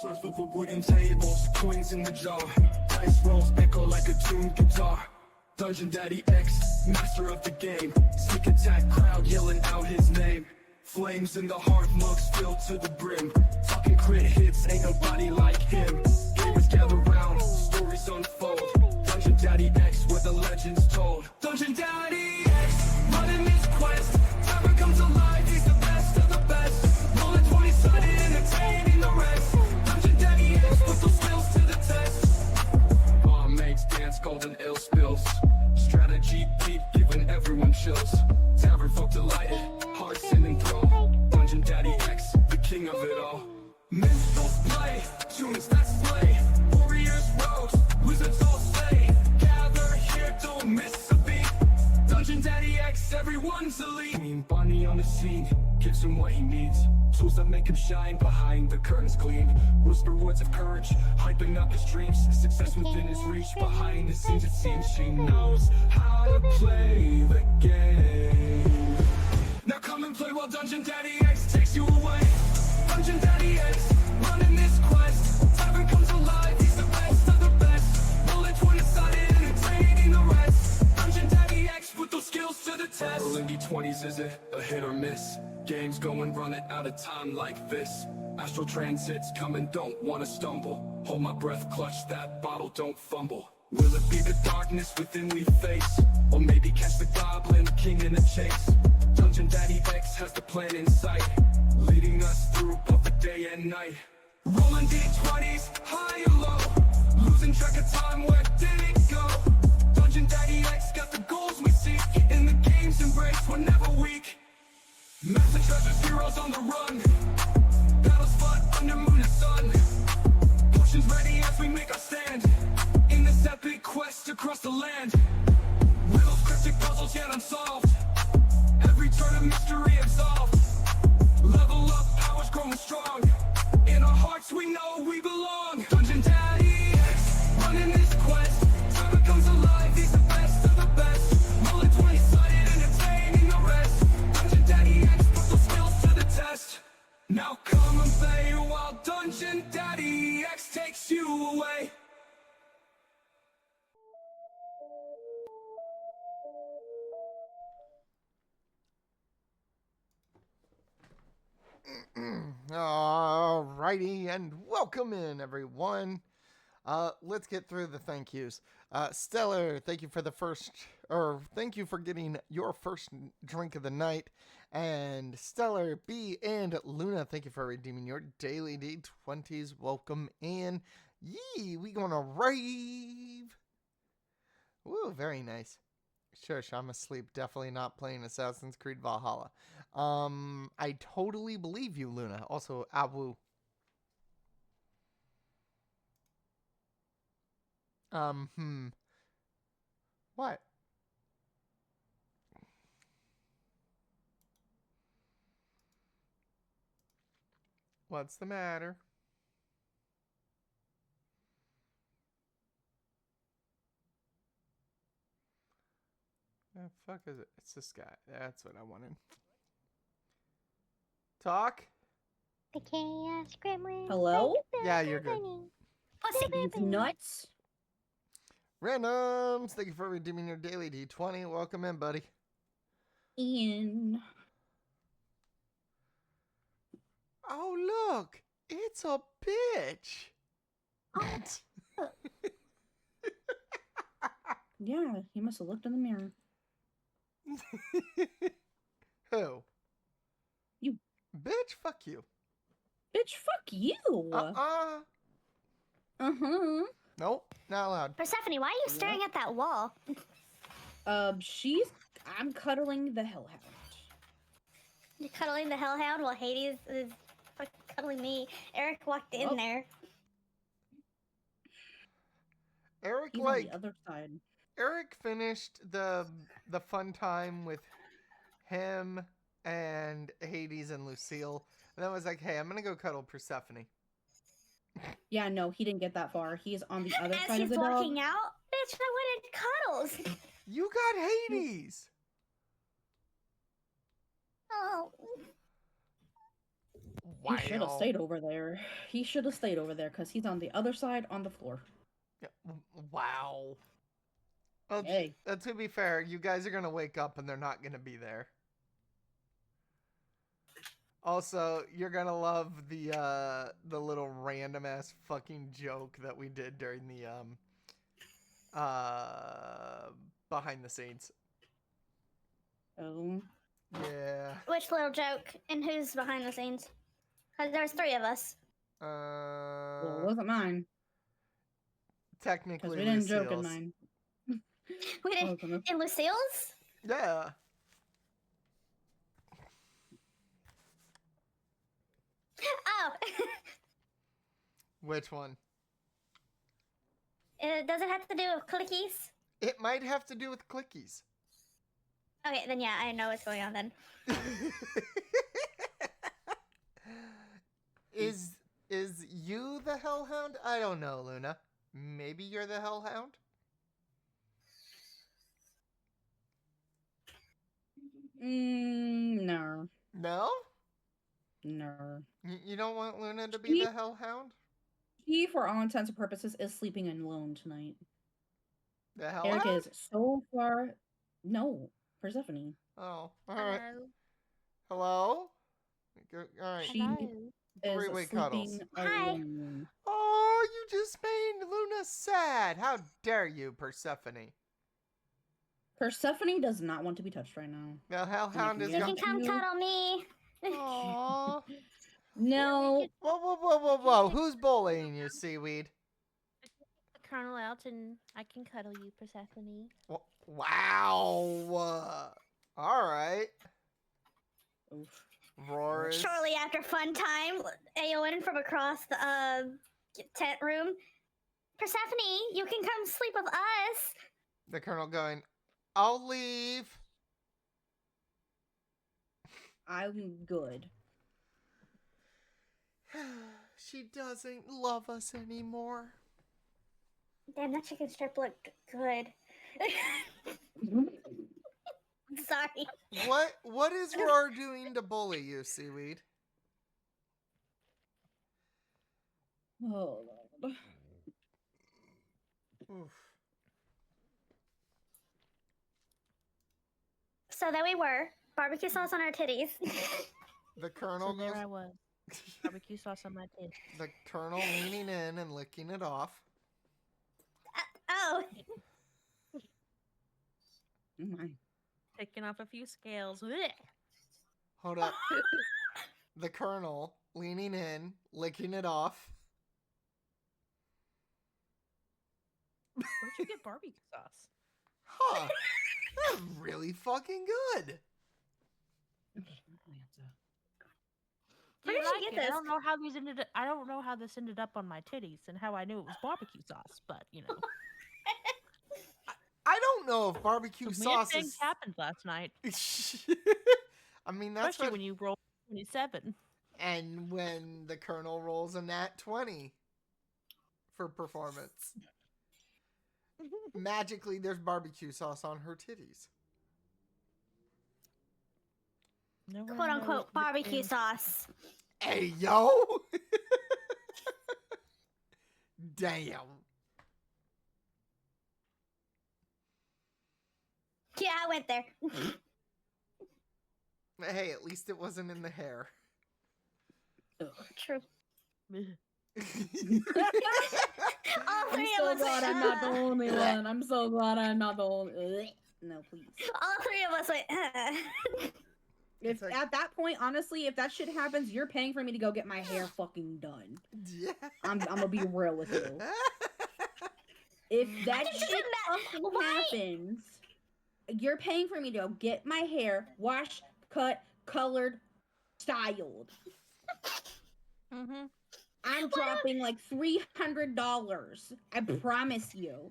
Surf over wooden tables, coins in the jar. Dice rolls echo like a tuned guitar. Dungeon Daddy X, master of the game. Sneak attack crowd yelling out his name. Flames in the heart, mugs filled to the brim. Talking crit hits, ain't nobody like him. Gamers gather round, stories unfold. Dungeon Daddy X, where the legends told. Dungeon Daddy X, running his quest. Never comes alive, he's the best of the best. Rolling 20-sided, entertaining the rest. Dungeon Daddy X, put those skills to the test. Mom makes dance, golden ill spills. Strategy deep, giving everyone chills. Tavern folk delighted, hearts in enthrall. Dungeon Daddy X, the king of it all. Minstrels play, tunes that slay. Warriors rogues, wizards all slay. Gather here, don't miss a beat. Dungeon Daddy X, everyone's elite. Bonnie on the scene, gives him what he needs. Tools that make him shine, behind the curtains gleam. Whisper words of courage, hyping up his dreams. Success within his reach, behind the scenes it seems she knows how to play the game. Now come and play while Dungeon Daddy X takes you away. Dungeon Daddy X, running this quest. Tavern comes alive, he's the best of the best. Rolling 20-sided, entertaining the rest. Dungeon Daddy X, put those skills to the test. Rolling D20s, is it a hit or miss? Games going, running out of time like this. Astral transits coming, don't wanna stumble. Hold my breath, clutch that bottle, don't fumble. Will it be the darkness within we face? Or maybe catch the goblin king in a chase? Dungeon Daddy X has the plan in sight, leading us through both the day and night. Rolling D20s, high or low, losing track of time, where did it go? Dungeon Daddy X got the goals we seek, in the game's embrace, we're never weak. Master treasures, heroes on the run, battles fought under moon and sun. Potions ready as we make our stand, in this epic quest across the land. Riddles, cryptic puzzles yet unsolved, every turn of mystery absolved. Level up, powers growing strong, in our hearts we know we belong. Dungeon Daddy X, running this quest. Time comes alive, he's the best of the best. Rolling 20-sided, entertaining the rest. Dungeon Daddy X, put those skills to the test. Now come and play while Dungeon Daddy X takes you away. Alrighty, and welcome in, everyone. Let's get through the thank yous. Stellar, thank you for getting your first drink of the night. And Stellar, B, and Luna, thank you for redeeming your daily D20s. Welcome in. Yee, we gonna rave. Woo, very nice. Shush, I'm asleep. Definitely not playing Assassin's Creed Valhalla. I totally believe you, Luna. Also, Awu. What? What's the matter? The fuck is it? It's this guy. That's what I wanted. Talk? The chaos gremlin. Hello? Yeah, you're good. These nuts? Randoms, thank you for redeeming your daily D20. Welcome in, buddy. Ian. Oh, look. It's a bitch. Yeah, he must have looked in the mirror. Who? You. Bitch, fuck you. Bitch, fuck you. Uh-huh. Nope, not allowed. Persephone, why are you staring at that wall? I'm cuddling the hellhound. You're cuddling the hellhound while Hades is cuddling me. Eric walked in there. Eric, He's on the other side. Eric finished the fun time with him and Hades and Lucille, and then was like, hey, I'm gonna go cuddle Persephone. Yeah, no, he didn't get that far. He is on the other side of the As he's dog. walking out, bitch, I wanted cuddles. You got Hades. Oh. He should have stayed over there. He should have stayed over there because he's on the other side on the floor. Yeah, wow. Well, Hey. to be fair, you guys are gonna wake up and they're not gonna be there. Also, you're gonna love the little random ass fucking joke that we did during the behind the scenes. Oh. Yeah. Which little joke? And who's behind the scenes? Because there's 3 of us. Well, it wasn't mine. Technically, Because we didn't Lucille's. joke in mine. We did in Lucille's? Yeah. Oh. Which one? Does it have to do with clickies? It might have to do with clickies. Okay, then yeah, I know what's going on then. Is you the Hellhound? I don't know, Luna. Maybe you're the Hellhound? No. No? No. You don't want Luna to be the Hellhound? He, for all intents and purposes, is sleeping alone tonight. The Hellhound? Eric is so far... No. Persephone. Oh, alright. Hello? Alright. She is Three-way cuddles. sleeping Hi. alone. Oh, you just made Luna sad. How dare you, Persephone? Persephone does not want to be touched right now. The Hellhound is You going... can come cuddle me. Aww. No. Whoa, whoa, whoa, whoa, whoa. Who's bullying you, Seaweed? The Colonel out and I can cuddle you, Persephone. Wow. Alright. Oof. Roar is... Shortly after fun time, Aowen from across the tent room. Persephone, you can come sleep with us. The Colonel going, I'll leave. I'm good. She doesn't love us anymore. Damn, that chicken strip looked good. Sorry. What is Roar doing to bully you, Seaweed? Oh, Lord. Oof. So there we were. Barbecue sauce on our titties. The Colonel So there goes, I was. Barbecue sauce on my tits. the Colonel leaning in and licking it off. Oh. Oh my. Taking off a few scales. Blech. Hold up. The Colonel leaning in, licking it off. Where'd you get barbecue sauce? Huh. That's really fucking good. Where did you get I this? don't know how these ended up, I don't know how this ended up on my titties and how I knew it was barbecue sauce, but you know. I don't know if barbecue Some weird sauce things is... happened last night. I mean, that's Especially what... when you roll 27. And when the Colonel rolls a nat 20 for performance. Magically, there's barbecue sauce on her titties. No one Quote knows unquote which barbecue things- sauce. Hey, yo! Damn. Yeah, I went there. Hey, at least it wasn't in the hair. True. Ugh. All I'm 3 so of us. glad I'm not the only one. I'm so glad I'm not the only. No, please. All 3 of us went. If like- at that point, honestly, if that shit happens, you're paying for me to go get my hair fucking done. Yeah. I'm gonna be real with you. If that It doesn't shit matter. fucking Why? happens, you're paying for me to go get my hair washed, cut, colored, styled. Mm-hmm. I'm dropping like $300. I promise you.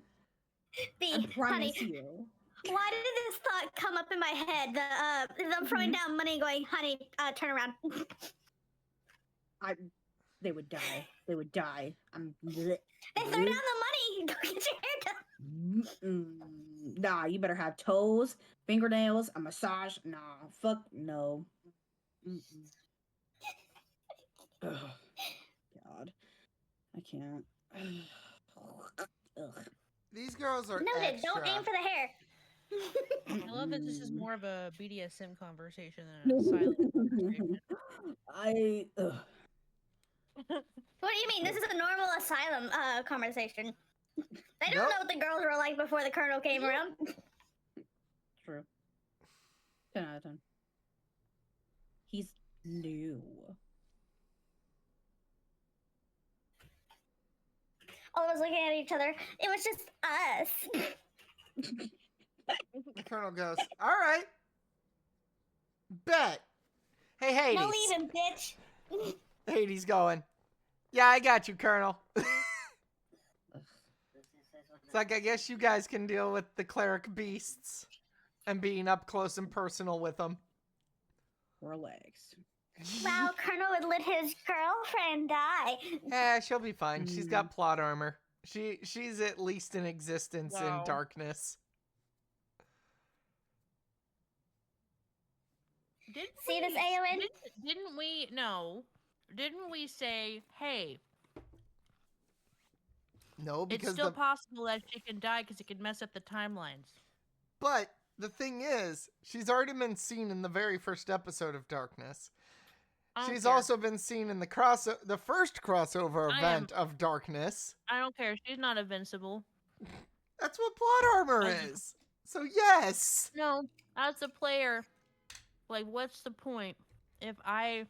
I B, promise honey, you. why did this thought come up in my head? I'm throwing down money going, honey, turn around. They would die. They would die. They throw down the money. Go get your hair done. Nah, you better have toes, fingernails, a massage. Nah, fuck no. Ugh. God, I can't. Ugh. These girls are Noted. extra. Don't aim for the hair. I love that this is more of a BDSM conversation than an asylum conversation. Ugh. What do you mean? This is a normal asylum conversation. They don't Nope. know what the girls were like before the colonel came around. True. 10 out of 10. He's new. All of us looking at each other. It was just us. The colonel goes, all right. Bet. Hey, Hades. No leaving, bitch. Hades going, yeah, I got you, Colonel. It's like, I guess you guys can deal with the cleric beasts and being up close and personal with them. Relax. Wow, Colonel would let his girlfriend die. Yeah, she'll be fine. She's got plot armor. She's at least in existence in Wow. darkness. See this, AON? Didn't we? No. Didn't we say, hey, No, because it's still possible that she can die because it could mess up the timelines? But the thing is, she's already been seen in the very first episode of Darkness. I don't She's care. also been seen in the first crossover event of Darkness. I don't care. She's not invincible. That's what plot armor is. So yes. No, as a player, like, what's the point if I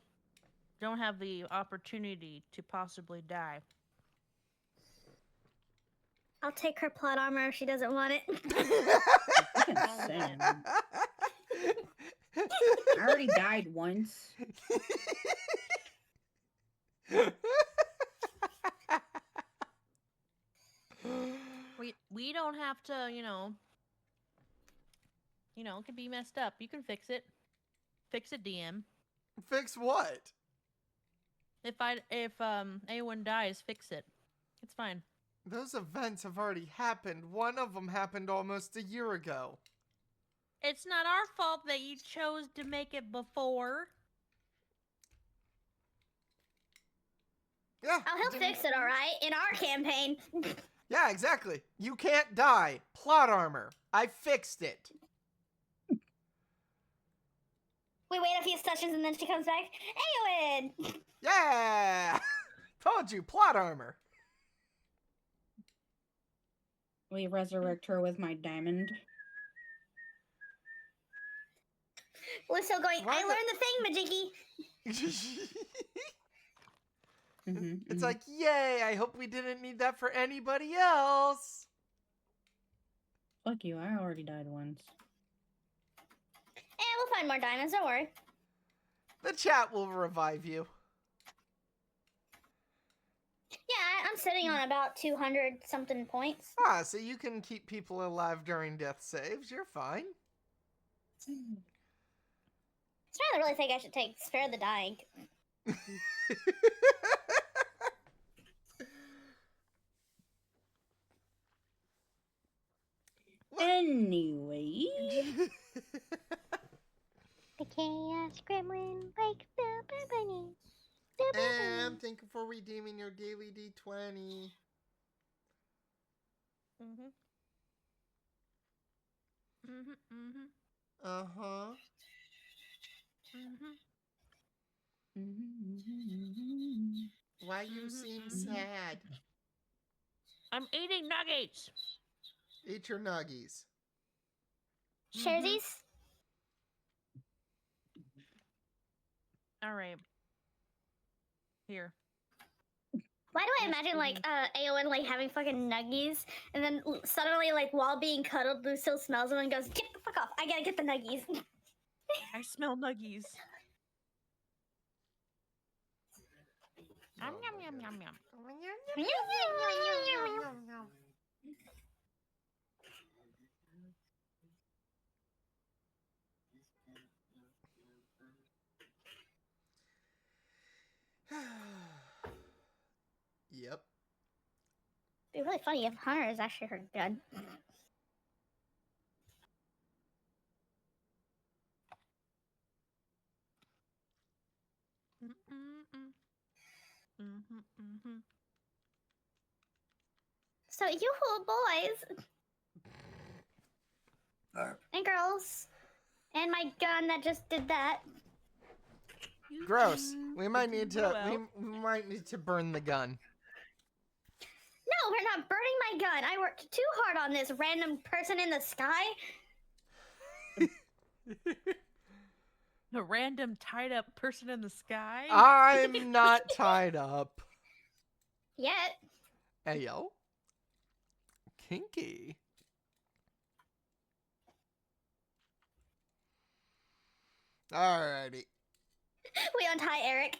don't have the opportunity to possibly die? I'll take her plot armor if she doesn't want it. Insane. I already died once. We don't have to, it can be messed up. You can fix it. Fix it, DM. Fix what? If anyone dies, fix it. It's fine. Those events have already happened. One of them happened almost a year ago. It's not our fault that you chose to make it before. Yeah. Oh, he'll fix it, all right, in our campaign. Yeah, exactly. You can't die. Plot armor. I fixed it. We wait a few sessions and then she comes back. Aowen! Yeah. Told you, plot armor. We resurrect her with my diamond. We're still going, Why I the- learned the thing, Majiki. It's like, yay, I hope we didn't need that for anybody else. Fuck you, I already died once. We'll find more diamonds, don't worry. The chat will revive you. Yeah, I'm sitting on about 200 something points. Ah, so you can keep people alive during death saves. You're fine. So I really think I should take Spare the Dying. Anyway. The Chaos Gremlin like the bunny. And thank you for redeeming your daily D20. Mm-hmm. Mm-hmm. Mm-hmm. Uh-huh. Mm-hmm. Why you seem sad? I'm eating nuggets. Eat your nuggies. Sharesies? All right. Here. Why do I imagine like Aowen like having fucking nuggies and then suddenly like while being cuddled Lucille smells them and goes, get the fuck off, I gotta get the nuggies. I smell nuggies. Yum, yum, yum, yum, yum. Yep. It'd be really funny if Hunter is actually her gun. So you boys and girls, and my gun that just did that. Gross. We might It's need blow to. out. We might need to burn the gun. No, we're not burning my gun. I worked too hard on this random person in the sky. A random tied up person in the sky. I'm not tied up. Yet. Hey yo. Kinky. Alrighty. We untie Eric.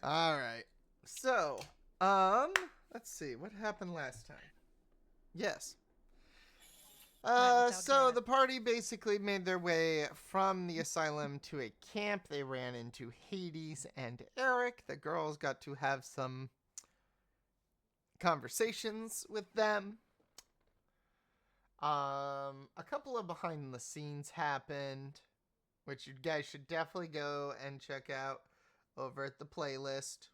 All right. So, let's see what happened last time. Yes. without So Dad. the party basically made their way from the asylum to a camp. They ran into Hades and Eric. The girls got to have some conversations with them. A couple of behind the scenes happened, which you guys should definitely go and check out over at the playlist.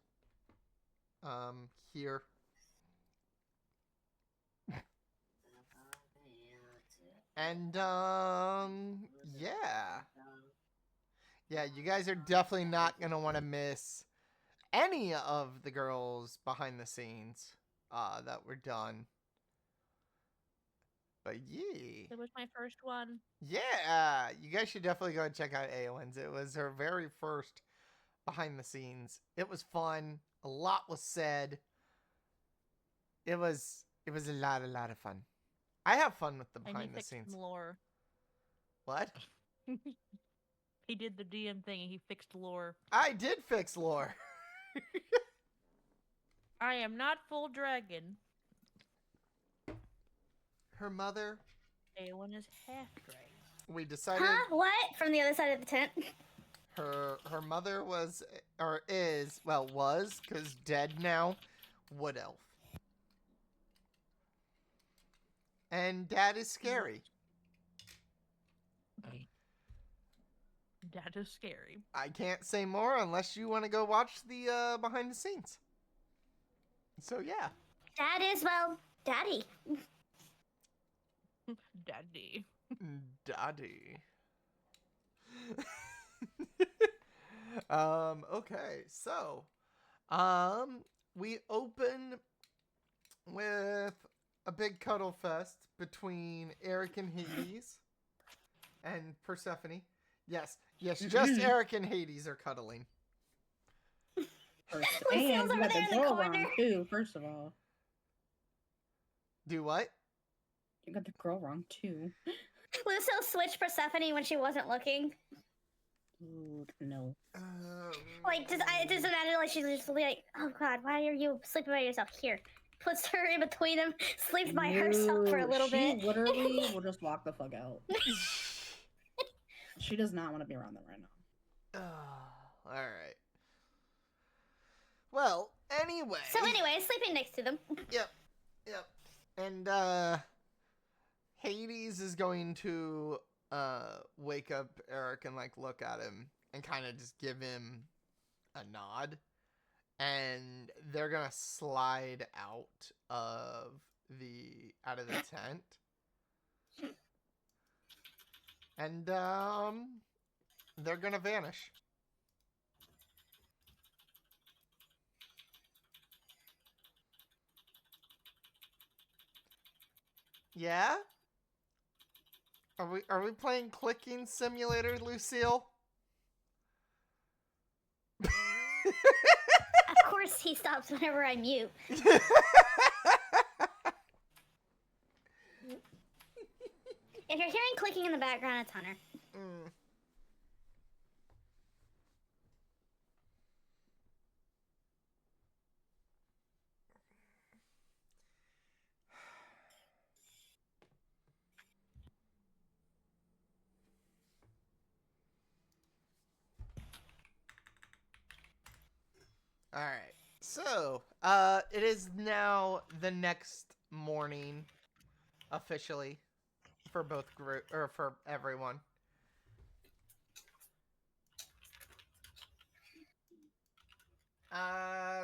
Here. And, yeah. Yeah, you guys are definitely not gonna want to miss any of the girls behind the scenes, that were done. But yeah. It was my first one. Yeah, you guys should definitely go and check out Aowen's. It was her very first behind the scenes. It was fun. A lot was said. It was a lot of fun. I have fun with the And he behind the fixed scenes. lore. What? He did the DM thing and he fixed lore. I did fix lore. I am not full dragon. Her mother, Aowen is half dragon. we decided Huh? What? From the other side of the tent. her mother was, or is, well, was, because dead now, wood elf. And Dad is scary. That is scary. I can't say more unless you want to go watch the behind the scenes. So yeah. Dad is, well, daddy. Daddy. Daddy. Okay, so we open with a big cuddle fest between Eric and Hades and Persephone. Yes, just Eric and Hades are cuddling. First. Lucille's And you over got there in the the girl corner. wrong too, first of all. Do what? You got the girl wrong too. Lucille switched Persephone when she wasn't looking. Ooh, no. Like, I just imagine like she's just like, oh god, why are you sleeping by yourself? Here, puts her in between them, sleeps by herself for a little she bit. literally will just walk the fuck out. She does not want to be around them right now. All right. Well, anyway. So anyway, sleeping next to them. Yep. And Hades is going to wake up Eric and like look at him and kind of just give him a nod, and they're gonna slide out of the tent, and they're gonna vanish. Yeah? Are we playing clicking simulator, Lucille? Of course, he stops whenever I mute. If you're hearing clicking in the background, it's Hunter. Mm. All right. So, it is now the next morning, officially, for both group or for everyone.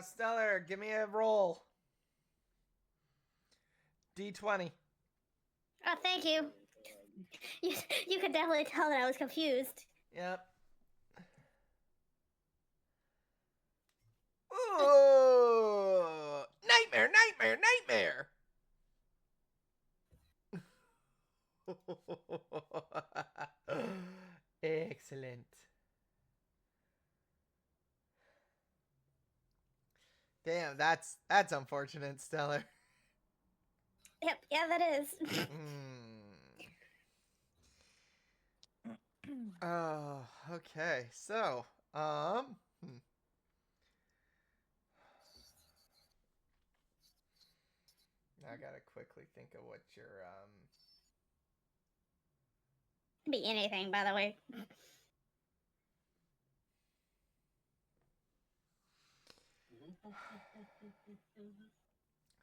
Stellar, give me a roll. D20. Oh, thank you. You could definitely tell that I was confused. Yep. Ooh! Nightmare, nightmare, nightmare! Excellent. Damn, that's unfortunate, Stellar. Yep, yeah, that is. Oh, okay. So, I gotta quickly think of what your Could be anything, by the way.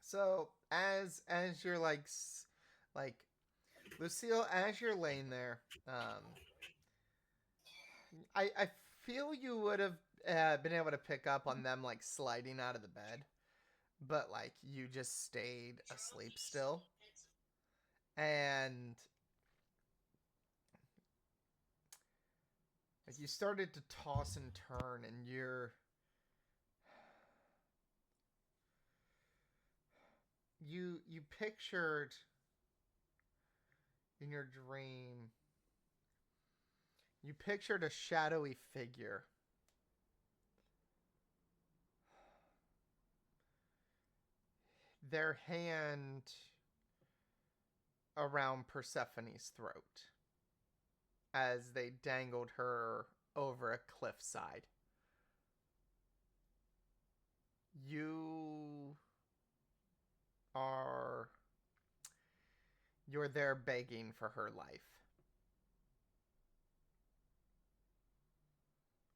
So as you're like Lucille, as you're laying there, I feel you would have been able to pick up on them like sliding out of the bed, but like you just stayed asleep still, and like you started to toss and turn, and you pictured in your dream, you pictured a shadowy figure. Their hand around Persephone's throat as they dangled her over a cliffside. Are you're there begging for her life.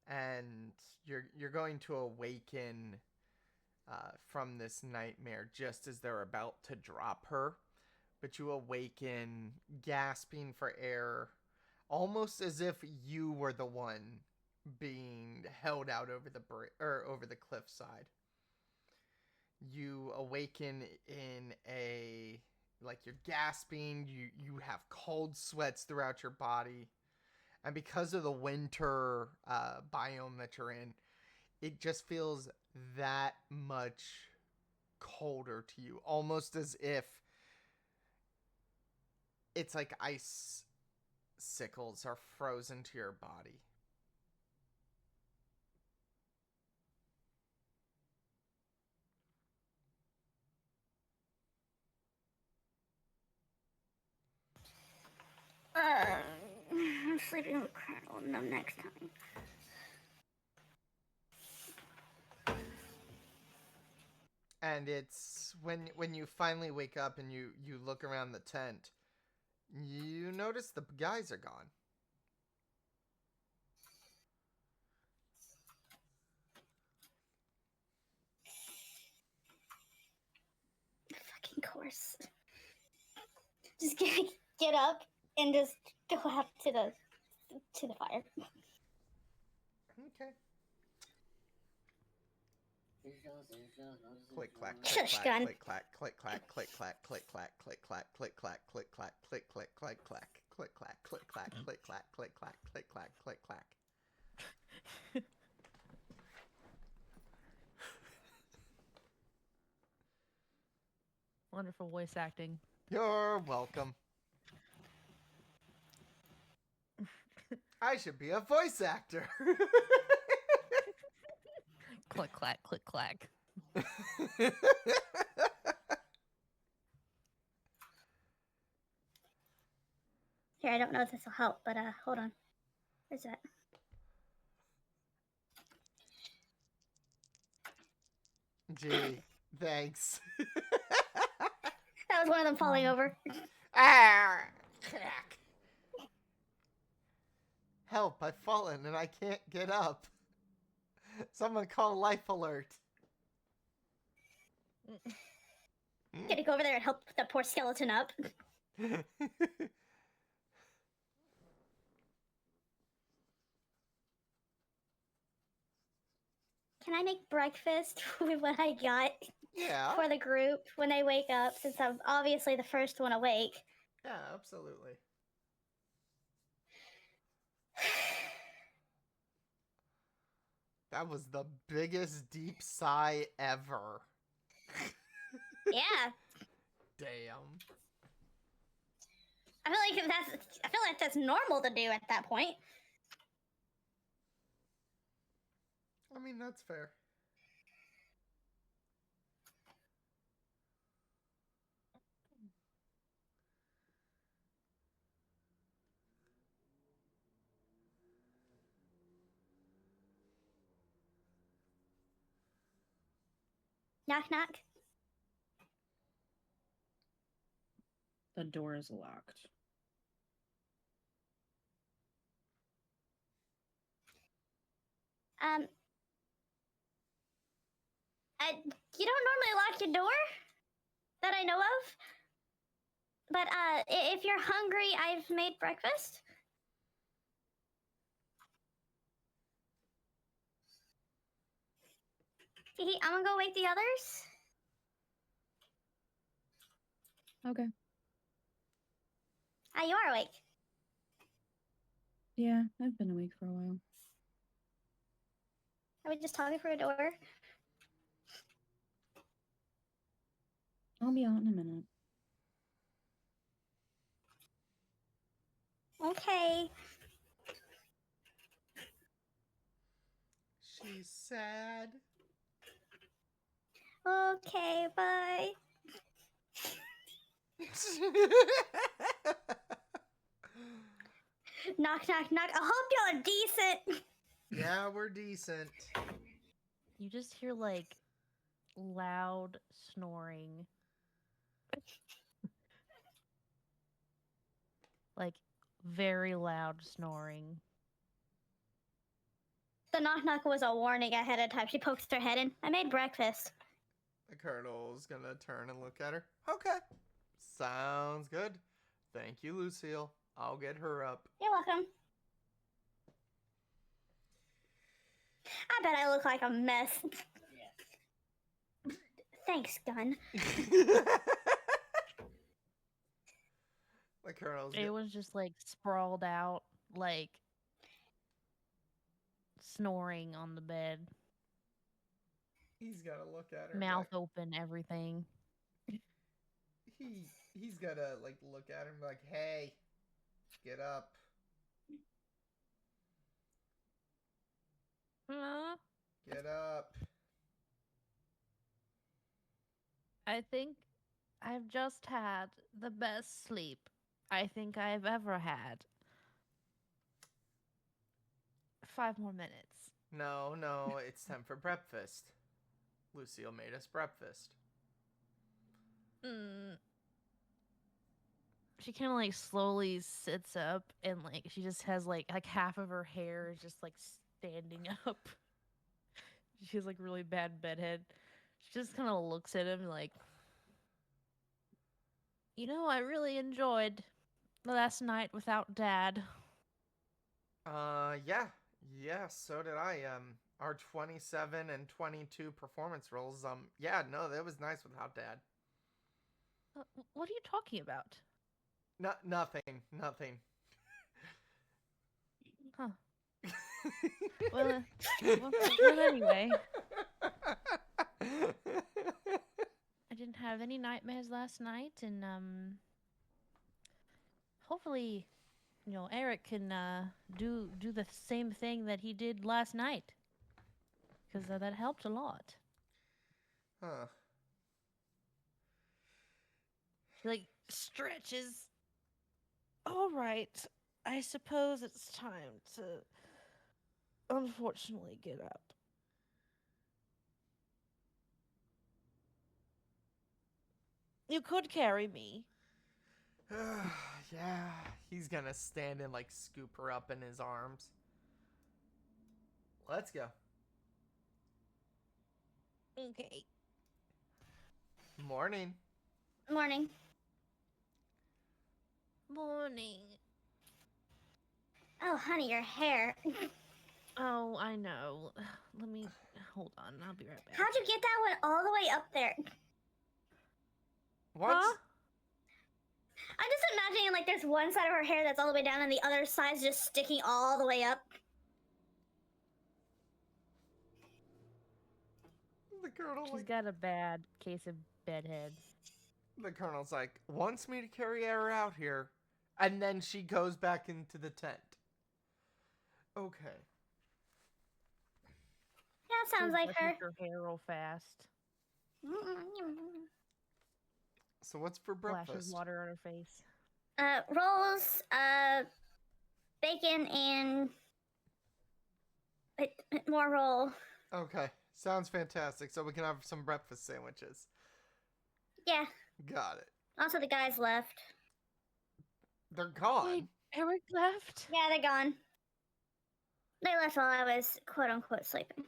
And you're going to awaken from this nightmare just as they're about to drop her, but you awaken gasping for air, almost as if you were the one being held out over the over the cliffside. You awaken in a like you're gasping, you have cold sweats throughout your body, and because of the winter biome that you're in, it just feels that much colder to you, almost as if it's like ice sickles are frozen to your body. I'm sleeping with Colonel no next time. And it's when you finally wake up and you look around the tent, you notice the guys are gone. Fucking course. Just get up and just go out to the fire. Okay. Click clack, Shush, click clack, gun. click clack, click clack, click clack, click clack, click clack, click clack, click clack, click click, click clack, click clack, click clack, click clack, click clack, click clack, click clack. Wonderful voice acting. You're welcome. I should be a voice actor. Click clack, click clack. Here, I don't know if this will help, but hold on. Where's that? Gee, thanks. That was one of them falling over. Ah, crack. Help, I've fallen and I can't get up. Someone call Life Alert. Gonna go over there and help that poor skeleton up. Can I make breakfast with what I got Yeah. for the group when they wake up? Since I'm obviously the first one awake. Yeah, absolutely. That was the biggest deep sigh ever. Yeah, Damn. I feel like that's normal to do at that point. I mean, that's fair. Knock knock. The door is locked. Um, you don't normally lock your door that I know of. But if you're hungry, I've made breakfast. I'm gonna go wake the others. Okay. Ah, you are awake. Yeah, I've been awake for a while. Are we just talking for a door? I'll be out in a minute. Okay. She's sad. Okay, bye. Knock, knock, knock. I hope y'all are decent. Yeah, we're decent. You just hear like loud snoring. Like very loud snoring. The knock knock was a warning ahead of time. She pokes her head in. I made breakfast. The colonel's gonna turn and look at her. Okay. Sounds good. Thank you, Lucille. I'll get her up. You're welcome. I bet I look like a mess. Thanks, Gun. The colonel's It was just like sprawled out, like snoring on the bed, he's gonna look at her. mouth open, everything. He's gotta like look at her and be like, hey, get up. Get up. I think I've just had the best sleep I think I've ever had. 5 more minutes. No, it's time for breakfast. Lucille made us breakfast. She kind of like slowly sits up and like she just has like half of her hair is just like standing up. She has like really bad bedhead. She just kind of looks at him like, you know, I really enjoyed the last night without Dad. Yeah, so did I. Our 27 and 22 performance rolls. Yeah, no, that was nice without Dad. What are you talking about? Nothing. Huh. Well, anyway, I didn't have any nightmares last night, and hopefully, you know, Eric can do the same thing that he did last night, because that helped a lot. Huh. She like stretches. All right, I suppose it's time to unfortunately get up. You could carry me. Yeah, he's gonna stand and like scoop her up in his arms. Let's go. Okay. Morning. Morning. Morning. Oh, honey, your hair. Oh, I know. Let me Hold on, I'll be right back. How'd you get that one all the way up there? What? Huh? I'm just imagining like there's one side of her hair that's all the way down and the other side's just sticking all the way up. The colonel, She's like, got a bad case of bedhead. the colonel's like, wants me to carry her out here, and then she goes back into the tent. Okay. Yeah, sounds She like brushes her. her hair real fast. So what's for Splashes breakfast? water on her face. Rolls, bacon and more roll. Okay. Sounds fantastic. So we can have some breakfast sandwiches. Yeah. Got it. Also, the guys left. They're gone. Wait, Eric left? Yeah, they're gone. They left while I was quote unquote sleeping.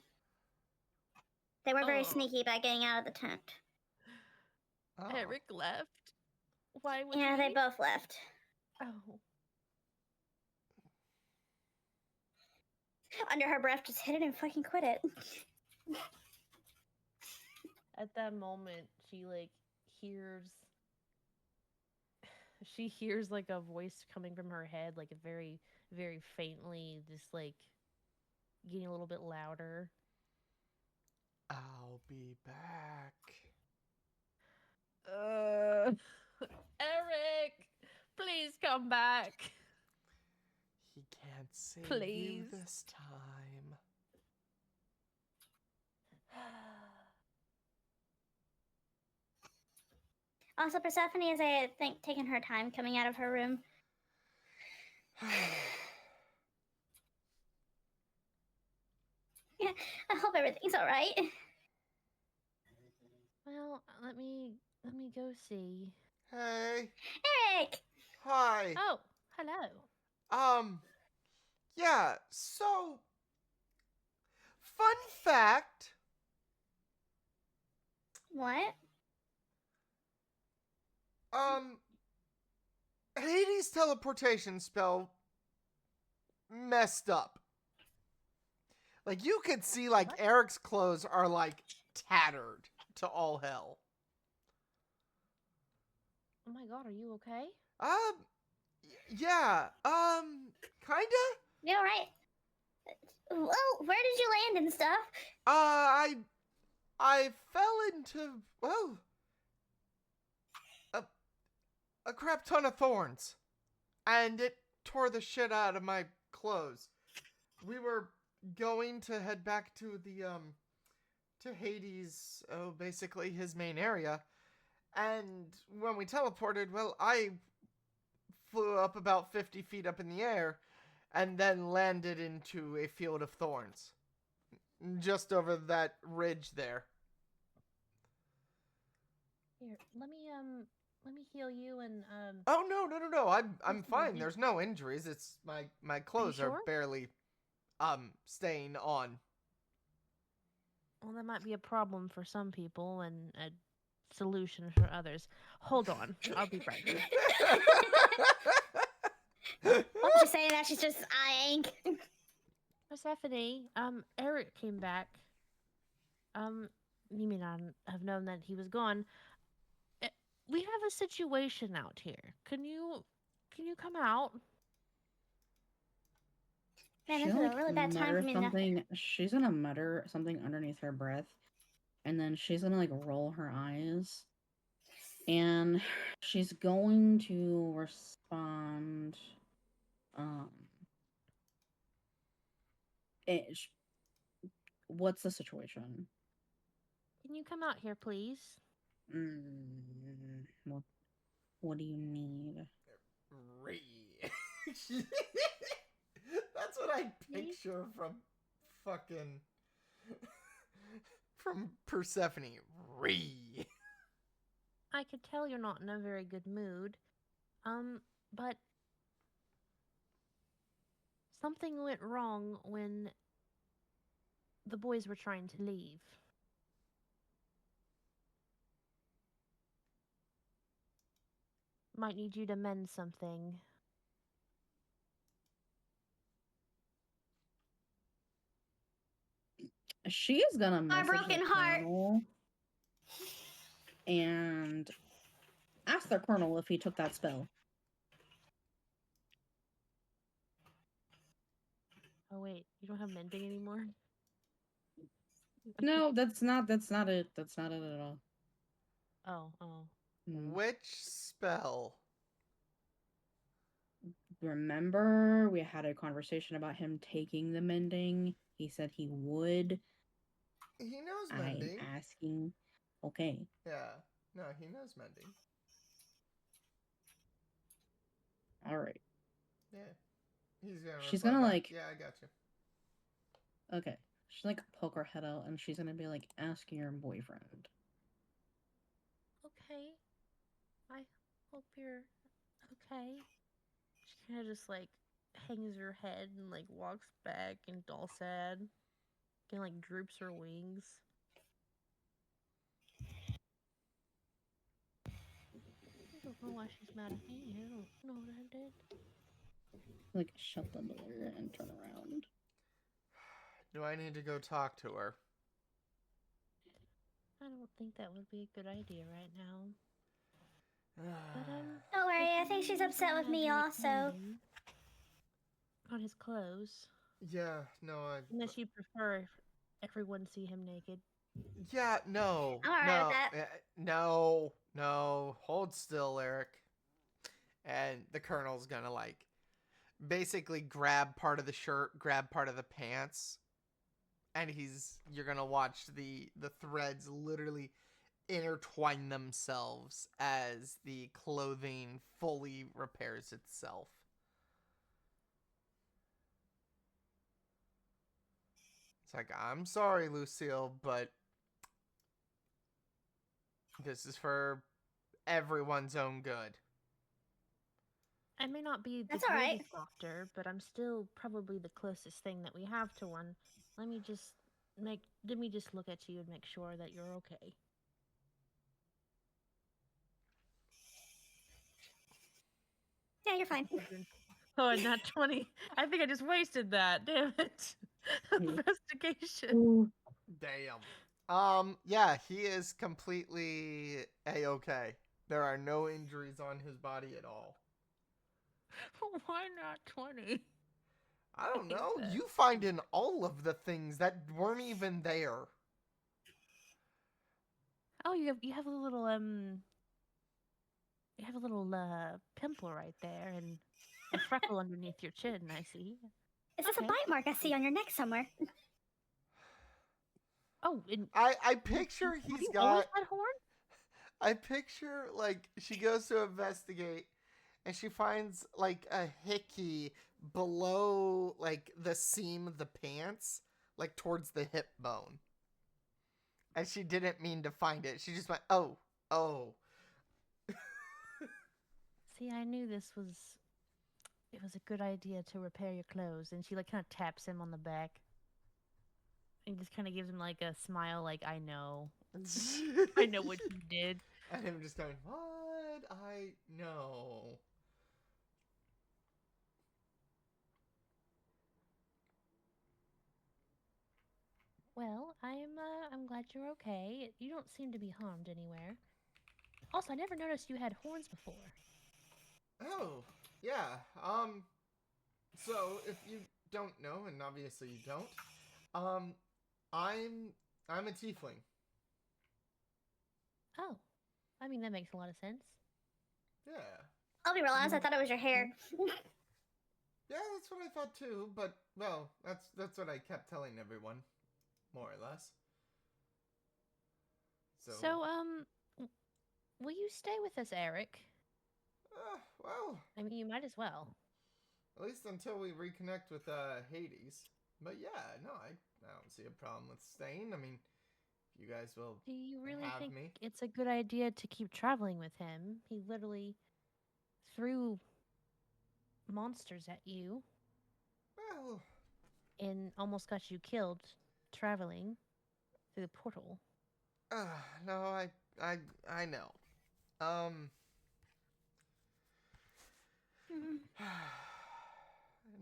They were very Oh. sneaky about getting out of the tent. Oh. Eric left? Why would Yeah, he? they both left. Oh. Under her breath, just hit it and fucking quit it. At that moment, she like hears. She hears like a voice coming from her head, like a very, very faintly, just like getting a little bit louder. I'll be back. Eric, please come back. He can't save you Please. this time. Also, Persephone is, I think, taking her time coming out of her room. Yeah, I hope everything's all right. Well, let me go see. Hey. Eric! Hi. Oh, hello. Yeah, so fun fact, What? Hades' teleportation spell messed up. Like, you could see, like, What? Eric's clothes are, like, tattered to all hell. Oh my god, are you okay? Yeah, kinda? You all right? Well, where did you land and stuff? I fell into, well, a crap ton of thorns. And it tore the shit out of my clothes. We were going to head back to the, to Hades, basically his main area. And when we teleported, well, I flew up about 50 feet up in the air and then landed into a field of thorns. Just over that ridge there. Here, let me heal you and Oh, no. I'm Just fine. maybe- There's no injuries. It's my clothes are sure? barely staying on. well, that might be a problem for some people and a solution for others. Hold on, I'll be right back. While she's saying that, she's just eyeing. Persephone, Eric came back. You may not have known that he was gone. We have a situation out here. Can you come out? Man, She'll, this is a like, really bad time mutter for me to not- something. She's gonna mutter something underneath her breath, and then she's gonna like roll her eyes, and she's going to respond. It, sh- what's the situation? Can you come out here, please? What do you need? Ree. That's what I picture from fucking from Persephone. Ree. I could tell you're not in a very good mood. But something went wrong when the boys were trying to leave. Might need you to mend something. She's gonna message broken the heart. colonel and ask the colonel if he took that spell. Oh wait, you don't have mending anymore? No, that's not it. That's not it at all. Oh. Which spell? Remember, we had a conversation about him taking the mending. He said he would. He knows I'm mending. asking. Okay. Yeah. No, he knows mending. All right. Yeah. He's gonna She's reply gonna, back. like- Yeah, I got you. Okay. She's like poke her head out and she's gonna be like, ask your boyfriend. Okay. I hope you're okay. She kind of just like hangs her head and like walks back and all sad. And like droops her wings. I don't know why she's mad at me. I don't know what I did. Like, shut the door and turn around. Do I need to go talk to her? I don't think that would be a good idea right now. But Don't worry, I if think you she's use upset with me magic also. mending on his clothes, yeah, no, unless you prefer everyone see him naked. Yeah, no. I'm alright no, with that. no. Hold still, Eric. And the colonel's gonna, like, basically grab part of the shirt, grab part of the pants, and you're gonna watch the threads literally intertwine themselves as the clothing fully repairs itself. It's like, I'm sorry, Lucille, but this is for everyone's own good. I may not be the That's all right. greatest doctor, but I'm still probably the closest thing that we have to one. Let me just look at you and make sure that you're okay. Yeah, you're fine. Oh, and not 20. I think I just wasted that. Damn it. Investigation. Ooh. Damn. Yeah, he is completely A-okay. There are no injuries on his body at all. Why not 20? I don't Hate know. that. You find in all of the things that weren't even there. Oh, you have a little pimple right there and a freckle underneath your chin, I see. Is this a Okay. bite mark I see on your neck somewhere? Oh, and I picture have he's you always got... had horn? I picture, like, she goes to investigate, and she finds, like, a hickey below, like, the seam of the pants, like, towards the hip bone. And she didn't mean to find it. She just went, oh. See, I knew it was a good idea to repair your clothes. And she like kind of taps him on the back and just kind of gives him like a smile, like, I know what you did. And him just going, what? I know. Well, I'm glad you're okay. You don't seem to be harmed anywhere. Also, I never noticed you had horns before. Oh, yeah. So if you don't know, and obviously you don't, I'm a tiefling. Oh, I mean that makes a lot of sense. Yeah. I'll be real honest, I thought it was your hair. Yeah, that's what I thought too, but, well, that's what I kept telling everyone, more or less. So, will you stay with us, Eric? Well, I mean, you might as well. at least until we reconnect with, Hades. But yeah, no, I don't see a problem with staying. I mean, if you guys will Do you really have think me. it's a good idea to keep traveling with him? He literally threw monsters at you Well, and almost got you killed traveling through the portal. no, I know. Um, and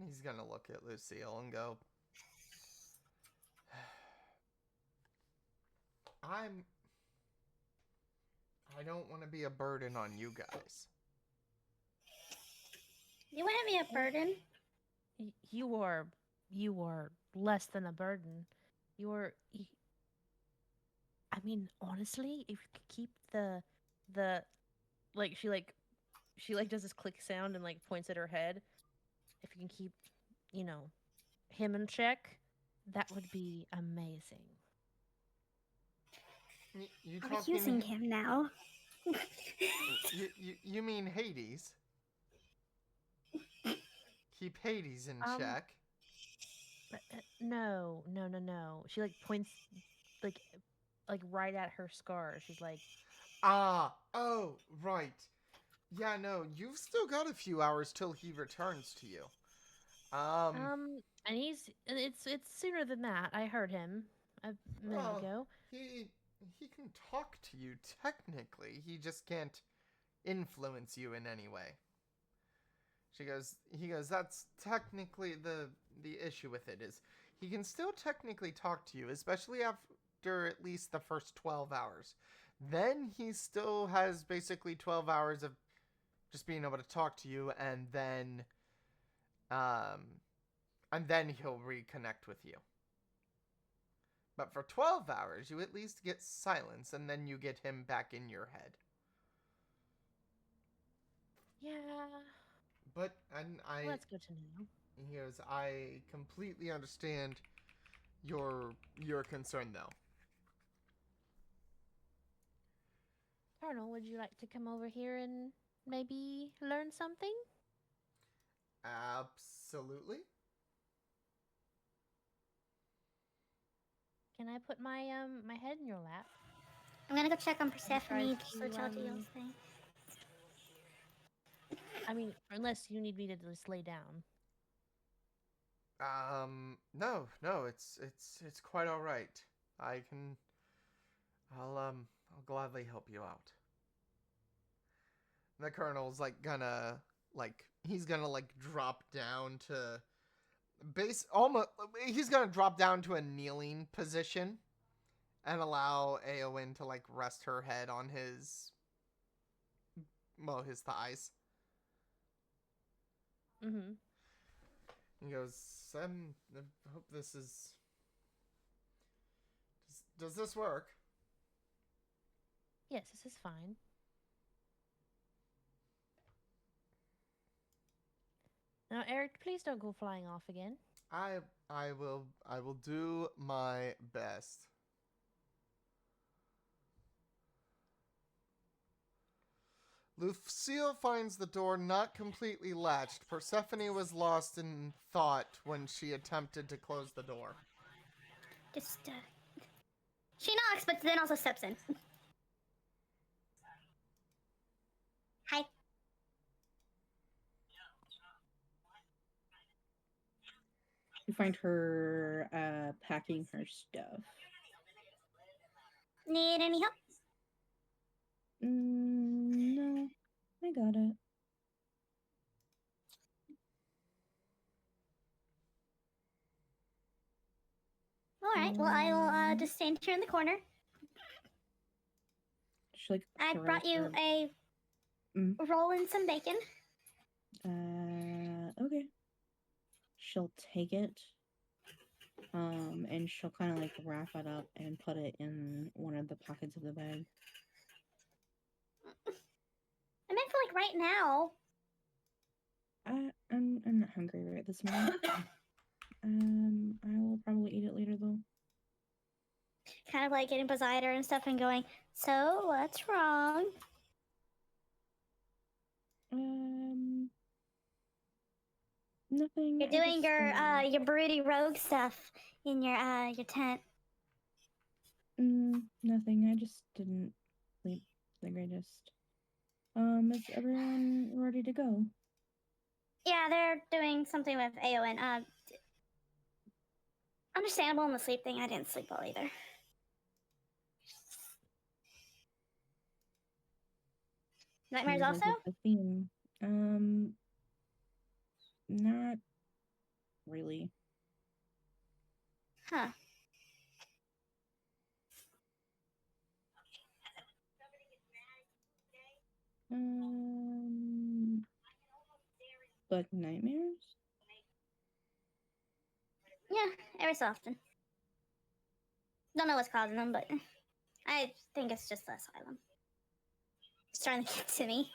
he's gonna look at Lucille and go, I don't want to be a burden on you guys. You wouldn't be a burden. You are less than a burden. You're. I mean, honestly, if you could keep the like she like does this click sound and like points at her head. If you can keep, you know, him in check, that would be amazing. You Are we talking? using him now? You mean Hades? Keep Hades in Um, check. no, no, no, no. She like points like right at her scar. She's like, Oh, right. Yeah, no, you've still got a few hours till he returns to you. and it's sooner than that. I heard him a minute Well, ago. he can talk to you technically. He just can't influence you in any way. He goes, that's technically the issue with it is he can still technically talk to you, especially after at least the first 12 hours. Then he still has basically 12 hours of just being able to talk to you, um and then he'll reconnect with you. But for 12 hours, you at least get silence, and then you get him back in your head. Yeah. But Well, that's good to know. he goes, I completely understand your concern, though. Colonel, would you like to come over here and maybe learn something? Absolutely. Can I put my head in your lap? I'm gonna go check on Have you tried Persephone to switch out Deal's thing. I mean, unless you need me to just lay down. No, it's quite all right. I'll gladly help you out. The colonel's he's gonna drop down to he's gonna drop down to a kneeling position and allow Aowen to rest her head on his thighs. Mm-hmm. He goes, I hope this is... Does this work? Yes, this is fine. Now, Eric, please don't go flying off again. I will do my best. Lucille finds the door not completely latched. Persephone was lost in thought when she attempted to close the door. Just, she knocks, but then also steps in. Hi. You find her packing her stuff. Need any help? No, I got it. Alright, well, I will just stand here in the corner. She, I brought you her... a roll and some bacon. Okay. She'll take it. And she'll kind of wrap it up and put it in one of the pockets of the bag. I meant for right now. I'm not hungry right this moment. I will probably eat it later though. Kind of getting beside her and stuff and going, so what's wrong? Nothing. You're doing your broody rogue stuff in your tent. Nothing. I just didn't sleep the greatest. Is everyone ready to go? Yeah, they're doing something with Aowen. Understandable in the sleep thing. I didn't sleep well either. Nightmares also? The theme. Not really. Huh. Like nightmares? Yeah, every so often. Don't know what's causing them, but I think it's just the asylum. It's trying to get to me.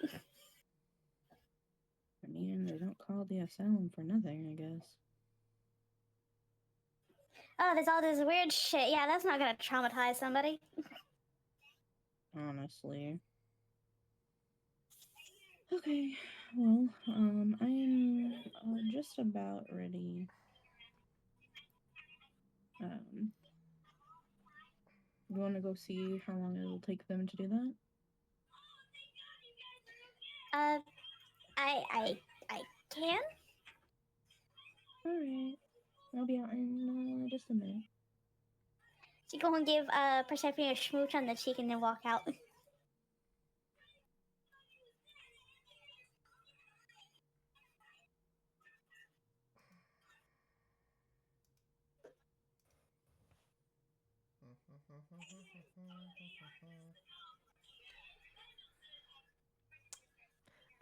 I mean, they don't call it the asylum for nothing, I guess. Oh, there's all this weird shit. Yeah, that's not gonna traumatize somebody. Honestly. Okay, well, I'm just about ready. You want to go see how long it'll take them to do that? I can. Alright. I'll be out in just a minute. So go and give Persephone a smooch on the cheek and then walk out.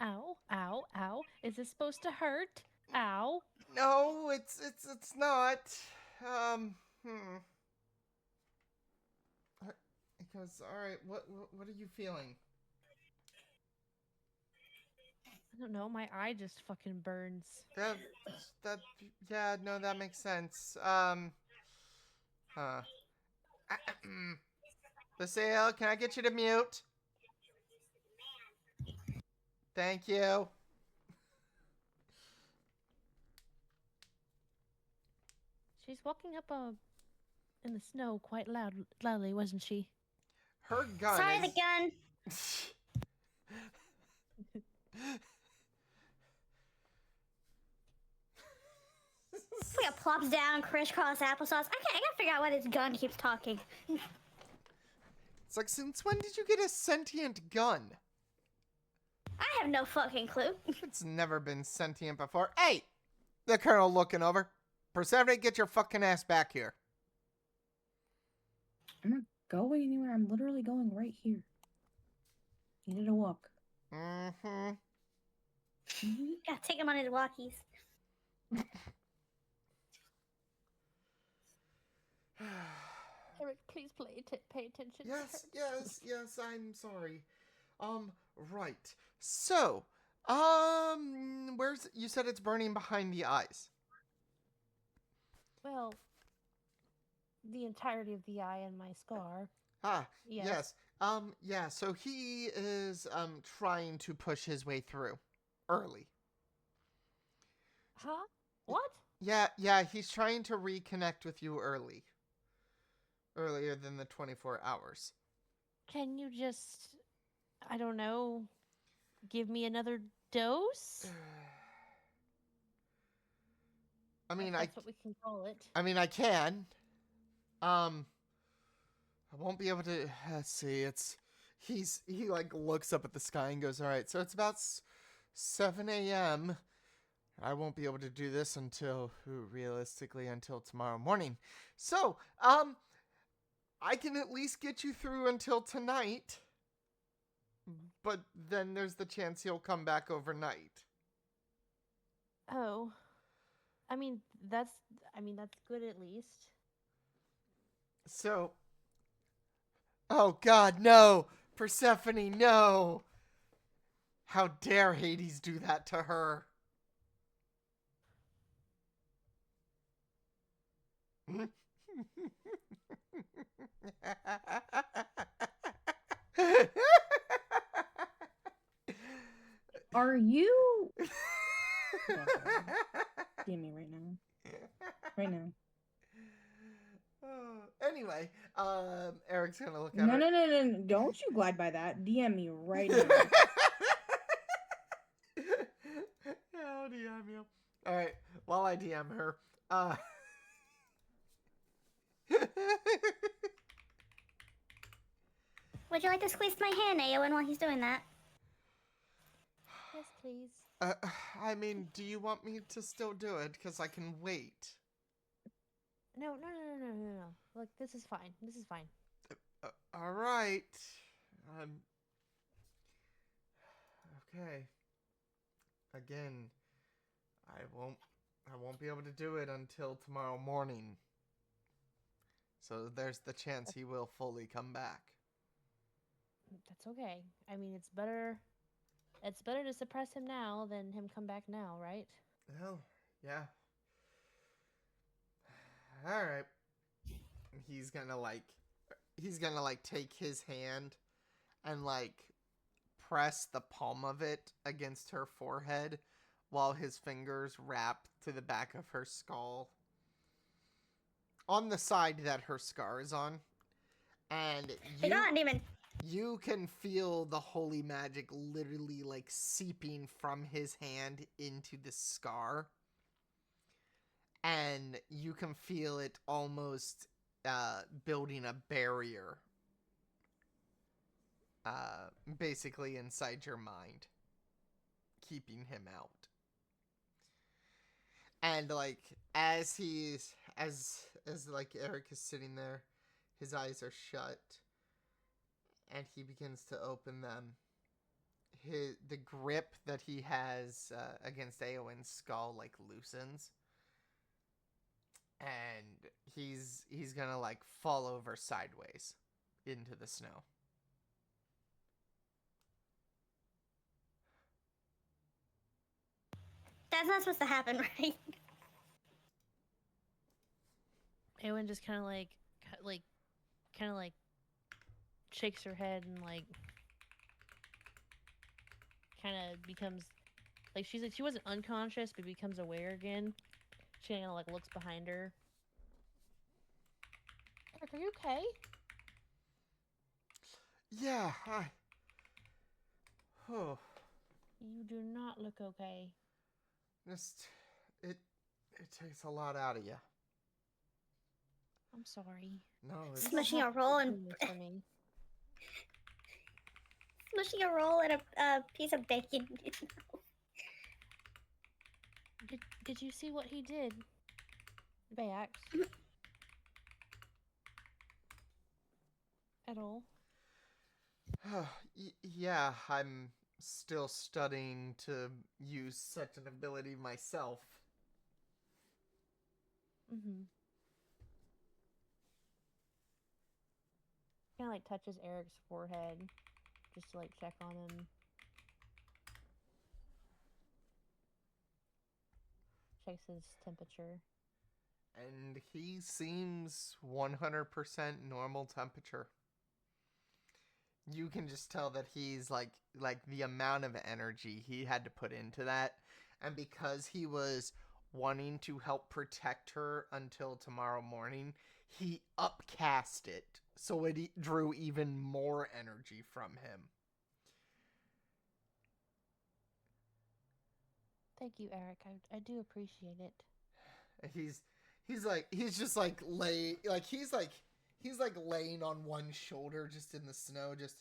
Ow, ow, ow. Is this supposed to hurt? Ow. No, it's not. Um, hmm. Because all right, what are you feeling? I don't know. My eye just fucking burns. That that yeah, no, that makes sense. Huh. Lucille, can I get you to mute? Thank you. She's walking up in the snow quite loudly, wasn't she? Her gun Sorry, is. the gun. It's like it plops down, crisscross applesauce. I gotta figure out why this gun keeps talking. It's like, since when did you get a sentient gun? I have no fucking clue. It's never been sentient before. Hey! The colonel looking over. Persephone, get your fucking ass back here. I'm not going anywhere. I'm literally going right here. Needed a walk. Mm-hmm. Yeah, take him on his walkies. Eric, please pay attention. Yes, I'm sorry. Right. So, you said it's burning behind the eyes. Well, the entirety of the eye and my scar. Ah, Yes. yeah, so he is, trying to push his way through. Early. Huh? What? Yeah, he's trying to reconnect with you early. Earlier than the 24 hours. Can you just, I don't know, give me another dose? I mean, That's what we can call it. I mean, I can. I won't be able to. Let's see. He like looks up at the sky and goes, "All right, so it's about 7 a.m. I won't be able to do this until realistically until tomorrow morning. So, I can at least get you through until tonight. But then there's the chance he'll come back overnight." Oh. I mean, that's good at least. So, oh God, no! Persephone, no! How dare Hades do that to her? Are you? DM me right now. Right now. Anyway, Eric's gonna look at No, her. no. Don't you glide by that. DM me right now. Yeah, I'll DM you. Alright, while I DM her, Would you like to squeeze my hand, Aowen, while he's doing that? Yes, please. I mean, do you want me to still do it? Because I can wait. No. Look, this is fine. This is fine. Alright. okay. Again, I won't be able to do it until tomorrow morning. So there's the chance he will fully come back. That's okay. I mean, it's better. It's better to suppress him now than him come back now, right? Well, yeah. All right. He's gonna like take his hand and like press the palm of it against her forehead while his fingers wrap to the back of her skull on the side that her scar is on. And Hey, go on, demon. you can feel the holy magic literally like seeping from his hand into the scar. And you can feel it almost building a barrier basically inside your mind, keeping him out. And like as like Eric is sitting there, his eyes are shut and he begins to open them. The grip that he has against Aowen's skull like loosens, and he's gonna like fall over sideways into the snow. That's not supposed to happen, right? Eowyn just kind of like shakes her head and like kind of becomes like she wasn't unconscious but becomes aware again. She kind of like looks behind her. Eric, are you okay? Yeah, hi. Oh, You do not look okay. just it takes a lot out of you. I'm sorry. No, it's Smushing a roll and for me. smushing a roll and a piece of bacon. Did you see what he did? Bax? At all? yeah, I'm still studying to use such an ability myself. Mm-hmm. Kind of like touches Eric's forehead just to like check on him. Checks his temperature. And he seems 100% normal temperature. You can just tell that he's like the amount of energy he had to put into that, and because he was wanting to help protect her until tomorrow morning, he upcast it so it drew even more energy from him. Thank you, Eric. I do appreciate it. He's just like he's like laying on one shoulder just in the snow, just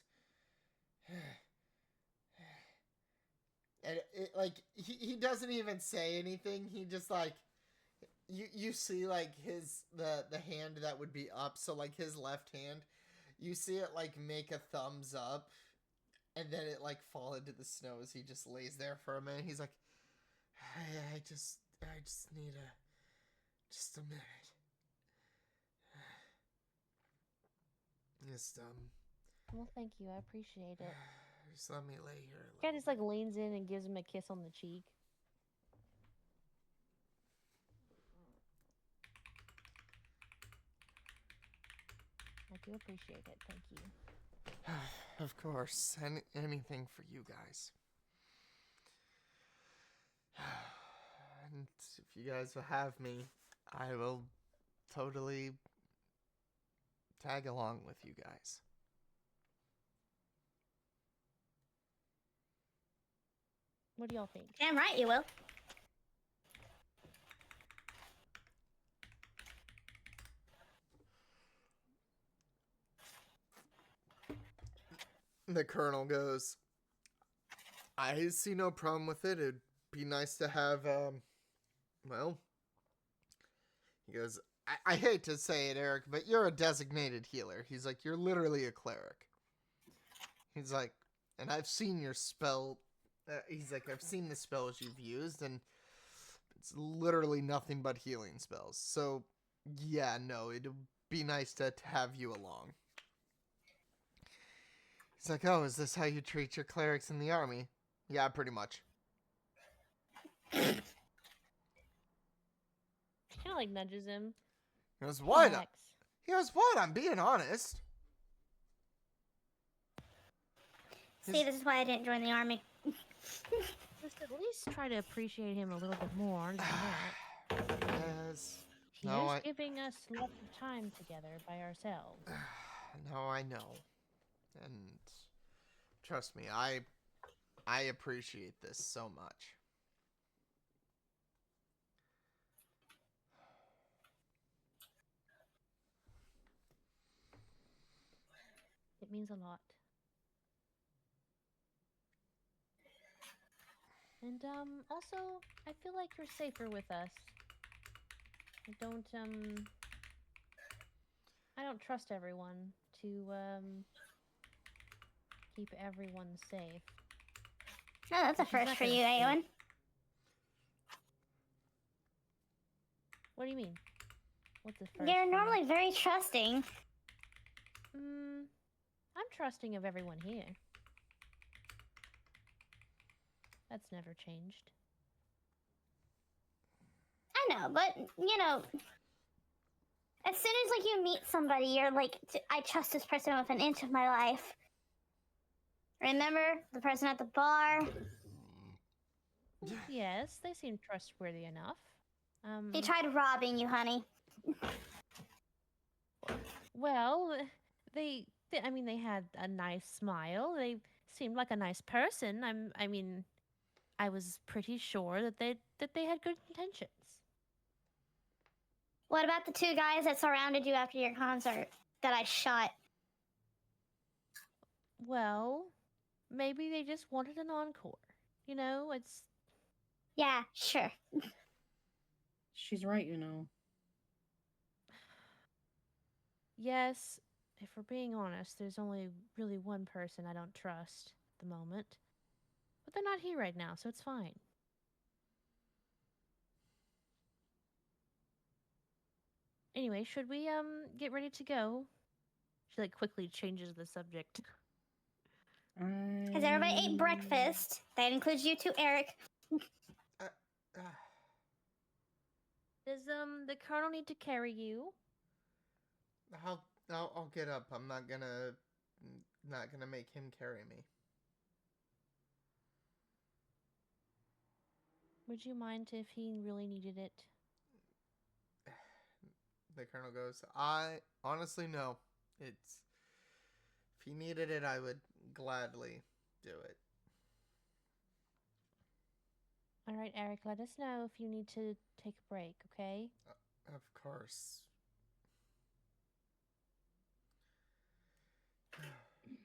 and like he doesn't even say anything. He just like you see like the hand that would be up, so like his left hand, you see it like make a thumbs up, and then it like fall into the snow as he just lays there for a minute. He's like, I just need just a minute. Just Well, thank you. I appreciate it. just let me lay here. Guy just like leans in and gives him a kiss on the cheek. I do appreciate it. Thank you. Of course, anything for you guys. And if you guys will have me, I will totally tag along with you guys. What do y'all think? Damn right you will. The colonel goes, I see no problem with it. It'd be nice to have, well, he goes, I hate to say it, Eric, but you're a designated healer. He's like, you're literally a cleric. He's like, and I've seen your spell He's like, I've seen the spells you've used, and it's literally nothing but healing spells. So, yeah, no, it'd be nice to have you along. He's like, oh, is this how you treat your clerics in the army? Yeah, pretty much. She kind of like nudges him. He goes, what? Relax. He goes, what? I'm being honest. See, this is why I didn't join the army. Just at least try to appreciate him a little bit more than that. Yes. He No, is giving us lots of time together by ourselves. No, I know. And trust me, I appreciate this so much. It means a lot. And also, I feel like you're safer with us. I don't trust everyone to keep everyone safe. No, that's a She's first not for gonna you, say- Aowen. What do you mean? What's the first? You're for me? normally very trusting. I'm trusting of everyone here. That's never changed. I know, but you know, as soon as like you meet somebody, you're like, I trust this person with an inch of my life. Remember the person at the bar? Yes, they seem trustworthy enough. He tried robbing you, honey. Well, I mean, they had a nice smile. They seemed like a nice person. I was pretty sure that they had good intentions. What about the two guys that surrounded you after your concert that I shot? Well, maybe they just wanted an encore. You know, it's Yeah, sure. She's right, you know. yes, if we're being honest, there's only really one person I don't trust at the moment. But they're not here right now, so it's fine. Anyway, should we get ready to go? She like quickly changes the subject. Has everybody ate breakfast? That includes you too, Eric. Does the colonel need to carry you? I'll get up. I'm not gonna make him carry me. Would you mind if he really needed it? The colonel goes, I honestly no. It's if he needed it, I would gladly do it. All right, Eric, let us know if you need to take a break, okay? Of course.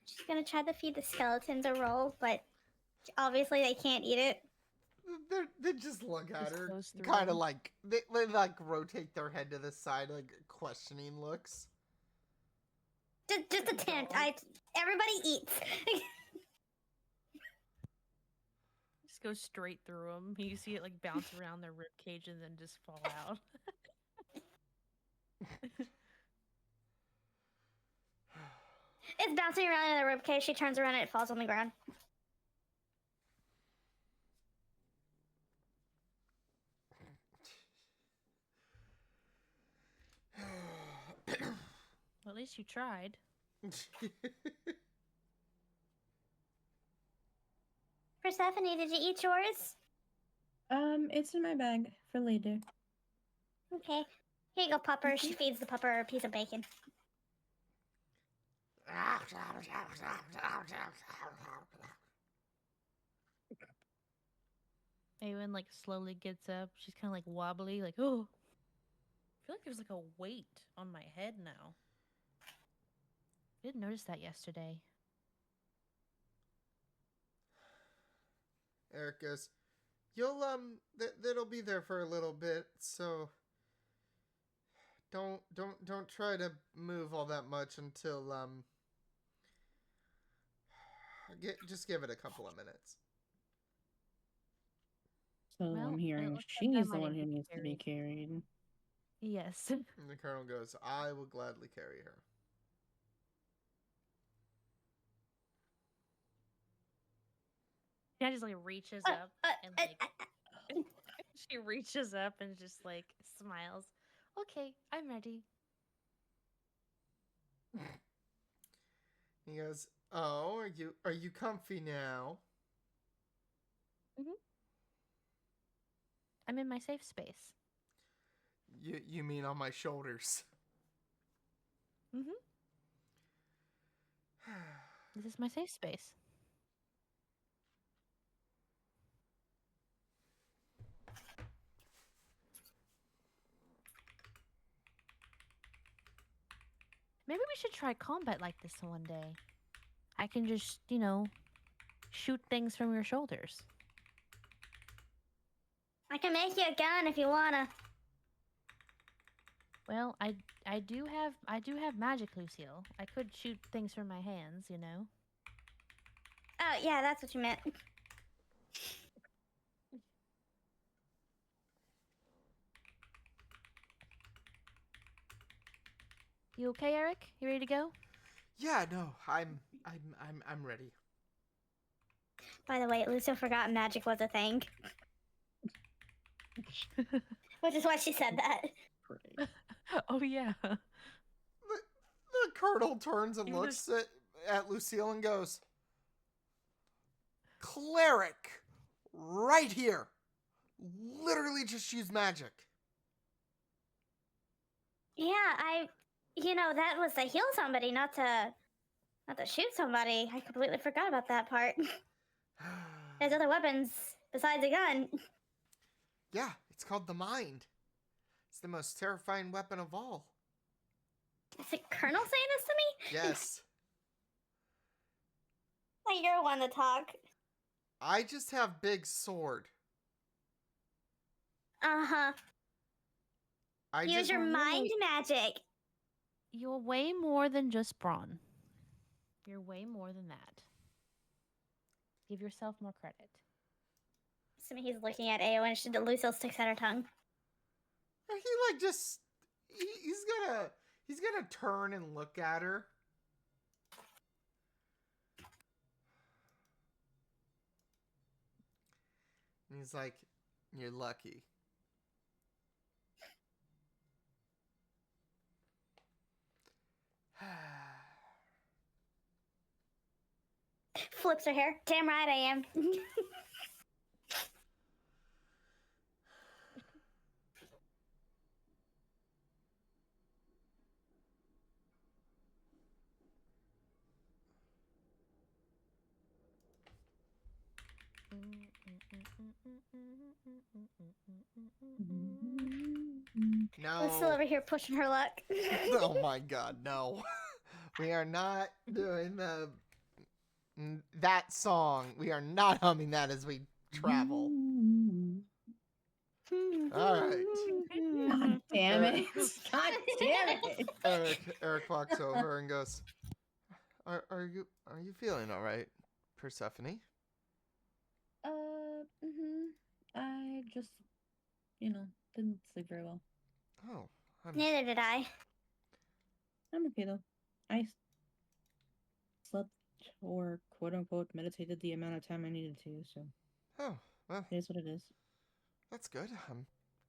She's gonna try to feed the skeletons a roll, but obviously they can't eat it. They just look at Just her, goes through kind of them. like they like rotate their head to the side, like questioning looks. Just attempt. Everybody eats. Just go straight through them. You see it like bounce around their rib cage and then just fall out. It's bouncing around in the ribcage. She turns around and it falls on the ground. Well, at least you tried. Persephone, did you eat yours? It's in my bag for later. Okay. Here you go, Pupper. She feeds the Pupper a piece of bacon. Awen like slowly gets up. She's kind of like wobbly, like, oh. I feel like there's like a weight on my head now. I didn't notice that yesterday. Eric goes, you'll that'll be there for a little bit, so don't try to move all that much until just give it a couple of minutes. So Well, I'm it hearing looks like I she's the might one need who to be needs to be carried. carried. Yes. And the colonel goes, I will gladly carry her. She just like reaches Uh, up uh, and uh, like uh, she reaches up and just like smiles. Okay, I'm ready. He goes, oh, are you comfy now? Hmm. I'm in my safe space. You mean on my shoulders? Hmm. This is my safe space. Maybe we should try combat like this one day. I can just, shoot things from your shoulders. I can make you a gun if you wanna. Well, I do have magic, Lucille. I could shoot things from my hands, Oh yeah, that's what you meant. You okay, Eric? You ready to go? Yeah, no, I'm ready. By the way, Lucio forgot magic was a thing, which is why she said that. Great. Oh yeah. The colonel turns and You looks at Lucille and goes, cleric, right here. Literally just use magic. Yeah, that was to heal somebody, not to shoot somebody. I completely forgot about that part. There's other weapons besides a gun. Yeah, it's called the mind. It's the most terrifying weapon of all. Is the Colonel saying this to me? Yes. Like you're one to talk. I just have big sword. Uh-huh. I Use just your really- mind magic. You're way more than just brawn. You're way more than that. Give yourself more credit. Assuming he's looking at Ao and Lucille sticks out her tongue. he like just he's gonna turn and look at her. And he's like, you're lucky. Flips her hair. Damn right I am. No. Lucille over here pushing her luck. Oh my god, no. We are not doing that song. We are not humming that as we travel. All right. God damn it. God damn it. Eric walks over and goes, are you feeling all right, Persephone? I just, didn't sleep very well. Oh, Neither did I. I'm okay though. I slept or quote unquote meditated the amount of time I needed to, so oh, well, it is what it is. that's good. I'm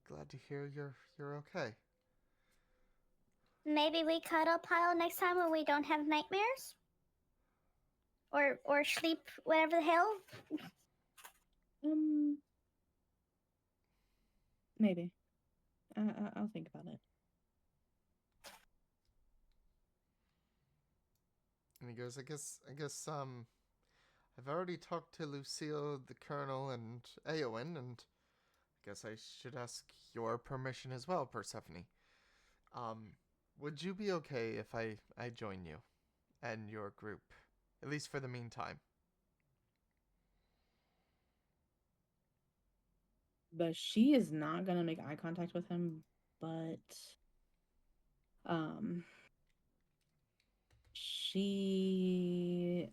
glad to hear you're okay. Maybe we cuddle pile next time when we don't have nightmares? Or sleep whatever the hell? Maybe. I'll think about it. And he goes, I guess I've already talked to Lucille, the Colonel, and Eowyn, and I guess I should ask your permission as well, Persephone. Would you be okay if I join you and your group, at least for the meantime? But she is not gonna make eye contact with him, but um she's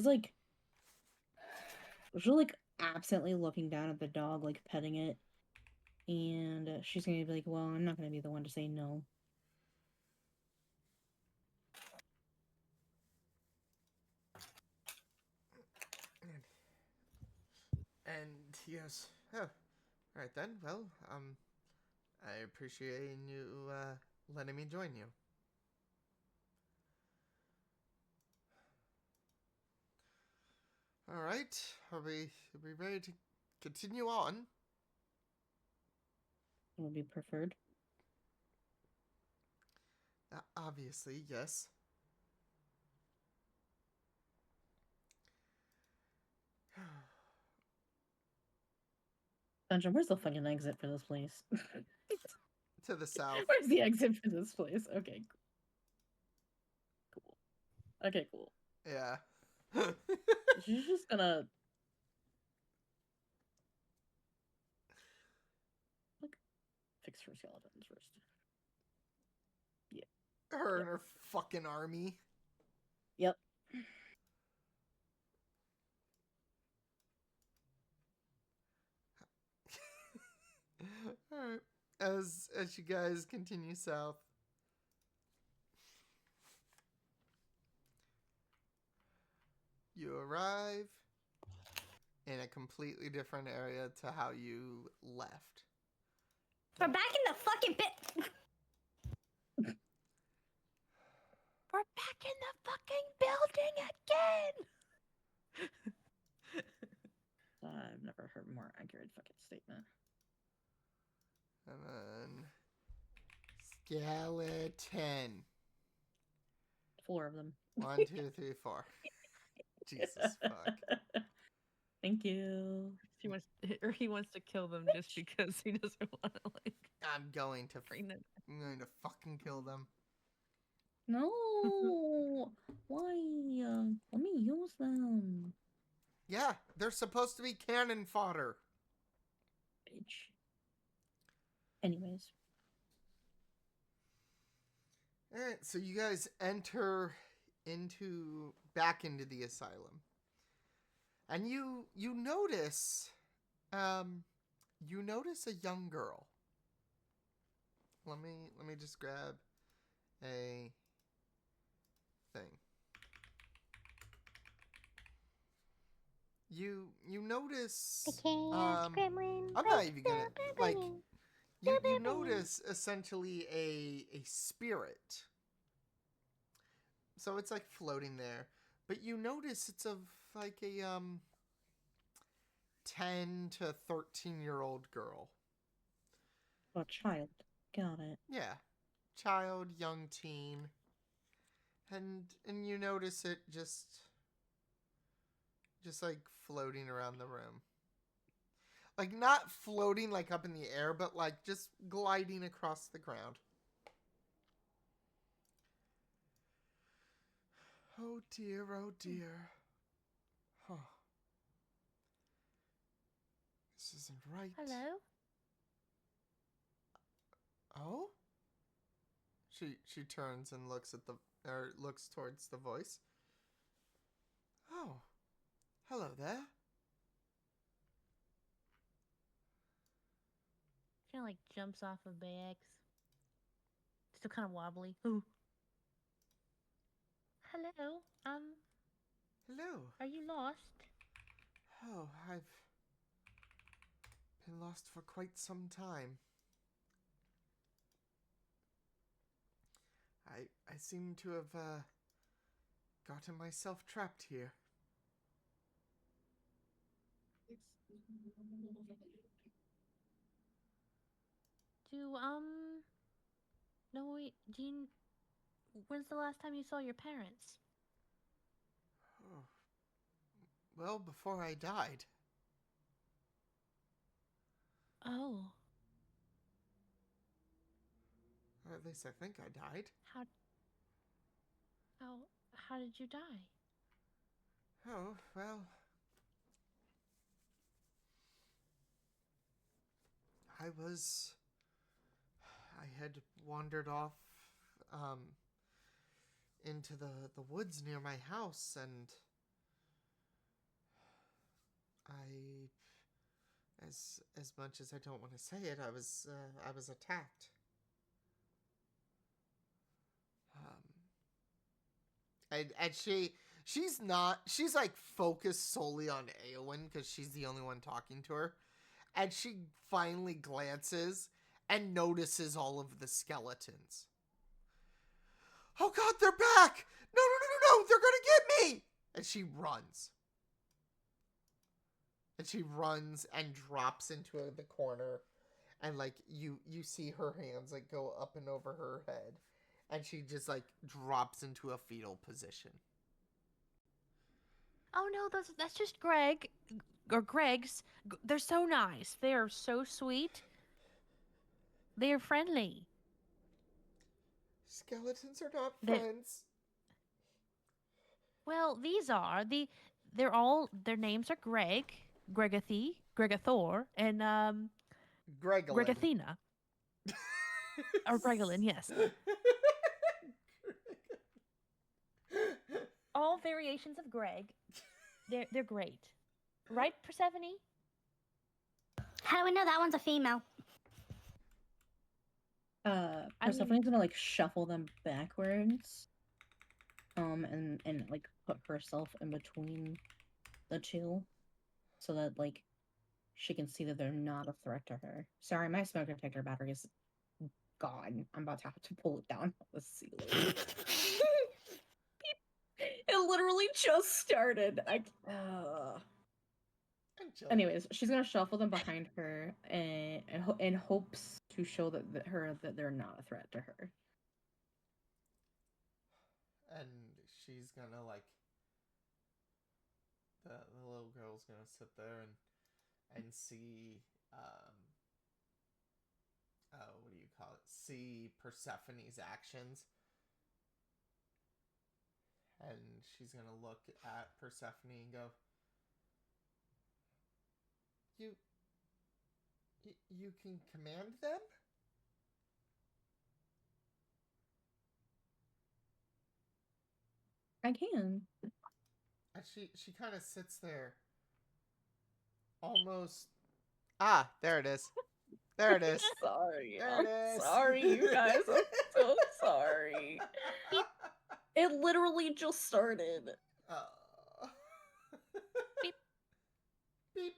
like she'll like absently looking down at the dog, like petting it. And she's gonna be like, well, I'm not gonna be the one to say no. And he goes, oh, all right then. Well, I appreciate you letting me join you. All right, are we ready to continue on? It would be preferred. Obviously, yes. Dungeon, where's the fucking exit for this place? To the south. Where's the exit for this place? Okay. Cool. Okay, cool. Yeah. She's just gonna like fix her skeletons first. Yeah. Her and her fucking army. Yep. All right. As you guys continue south, you arrive in a completely different area to how you left. We're back in the fucking pit. We're back in the fucking building again. I've never heard a more accurate fucking statement. And then skeleton. 4 of them. 1, 2, 3, 4. Jesus fuck. Thank you. He wants to kill them just because he doesn't want to like I'm going to bring them. fucking kill them. No. Why? Let me use them. Yeah, they're supposed to be cannon fodder. Bitch. Anyways. All right, so you guys enter back into the asylum, and you notice a young girl. Let me just grab a thing. You notice Gremlin. I'm not even gonna like you notice essentially a spirit. So it's like floating there, but you notice it's of like a 10 to 13-year-old girl. A child. Got it. Yeah. Child, young teen. And you notice it just like floating around the room. Like not floating like up in the air, but like just gliding across the ground. Oh dear, oh dear. Huh. This isn't right. Hello. Oh? She turns and looks towards the voice. Oh. Hello there. Kind of like jumps off of bags. Still kind of wobbly. Ooh. Hello. Hello. Are you lost? Oh, I've been lost for quite some time. I seem to have gotten myself trapped here. No wait, Jean. When's the last time you saw your parents? Oh. Well, before I died. Oh. Or at least I think I died. How how did you die? Oh, well. I had wandered off into the woods near my house, and I, as much as I don't want to say it, I was attacked. And she's like focused solely on Eowyn because she's the only one talking to her, and she finally glances and notices all of the skeletons. Oh God, they're back! No, no, no, no, no! They're gonna get me! And she runs. And she runs and drops into the corner, and like you see her hands like go up and over her head, and she just like drops into a fetal position. Oh no, that's just Greg or Greg's. They're so nice. They are so sweet. They are friendly. Skeletons are not They friends. well, these are they're all their names are Greg, Gregathy, Gregathor, and Gregolin. Gregathena. Or Gregolin, yes. All variations of Greg. They're great. Right, Persephone? How do we know that one's a female? Persephone's gonna like shuffle them backwards. And like put herself in between the two so that like she can see that they're not a threat to her. Sorry, my smoke detector battery is gone. I'm about to have to pull it down off the ceiling. It literally just started. Anyways, she's gonna shuffle them behind her and in hopes to show that they're not a threat to her. And she's gonna like the little girl's gonna sit there and see what do you call it? See Persephone's actions. And she's gonna look at Persephone and go, You can command them? I can. And she kind of sits there, almost. Ah, there it is. There it is. Sorry. There it is. Sorry, you guys. I'm so sorry. It literally just started. Beep. Beep.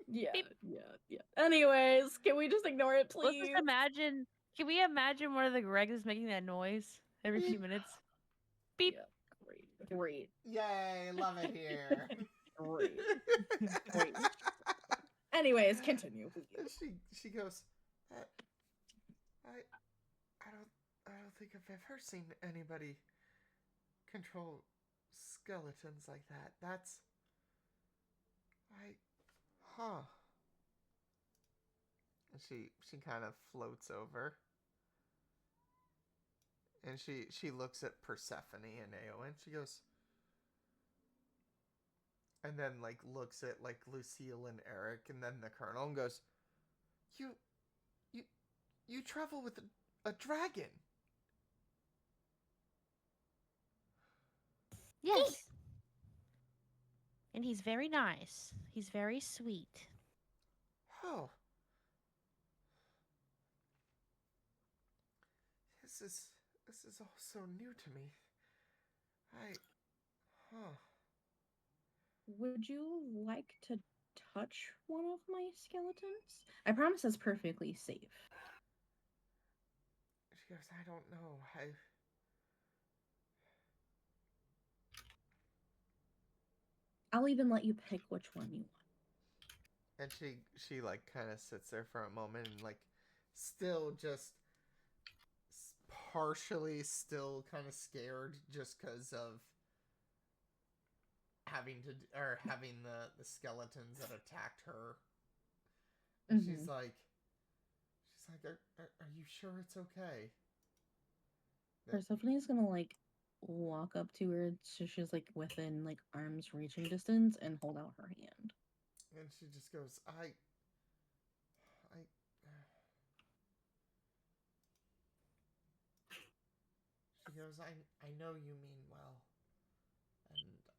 Yeah, Beep. yeah. Anyways, can we just ignore it, Let's please? just imagine. Can we imagine one of the Gregs is making that noise every few minutes? Beep. Yeah, great. Yay, love it here. Great. Anyways, continue, please. And she goes, I don't think I've ever seen anybody control skeletons like that. That's huh. And she kind of floats over. And she looks at Persephone and Eowyn. She goes, and then like looks at like Lucille and Eric and then the Colonel and goes, You travel with a dragon. Yes. And he's very nice. He's very sweet. Oh. This is all so new to me. Would you like to touch one of my skeletons? I promise it's perfectly safe. She goes, I don't know. I'll even let you pick which one you want. And she like kind of sits there for a moment and like still just partially still kind of scared just because of having the skeletons that attacked her. And Mm-hmm. she's like are you sure it's okay? Persephone's gonna like walk up to her so she's like within like arm's reaching distance and hold out her hand. And she just goes, she goes, I know you mean well.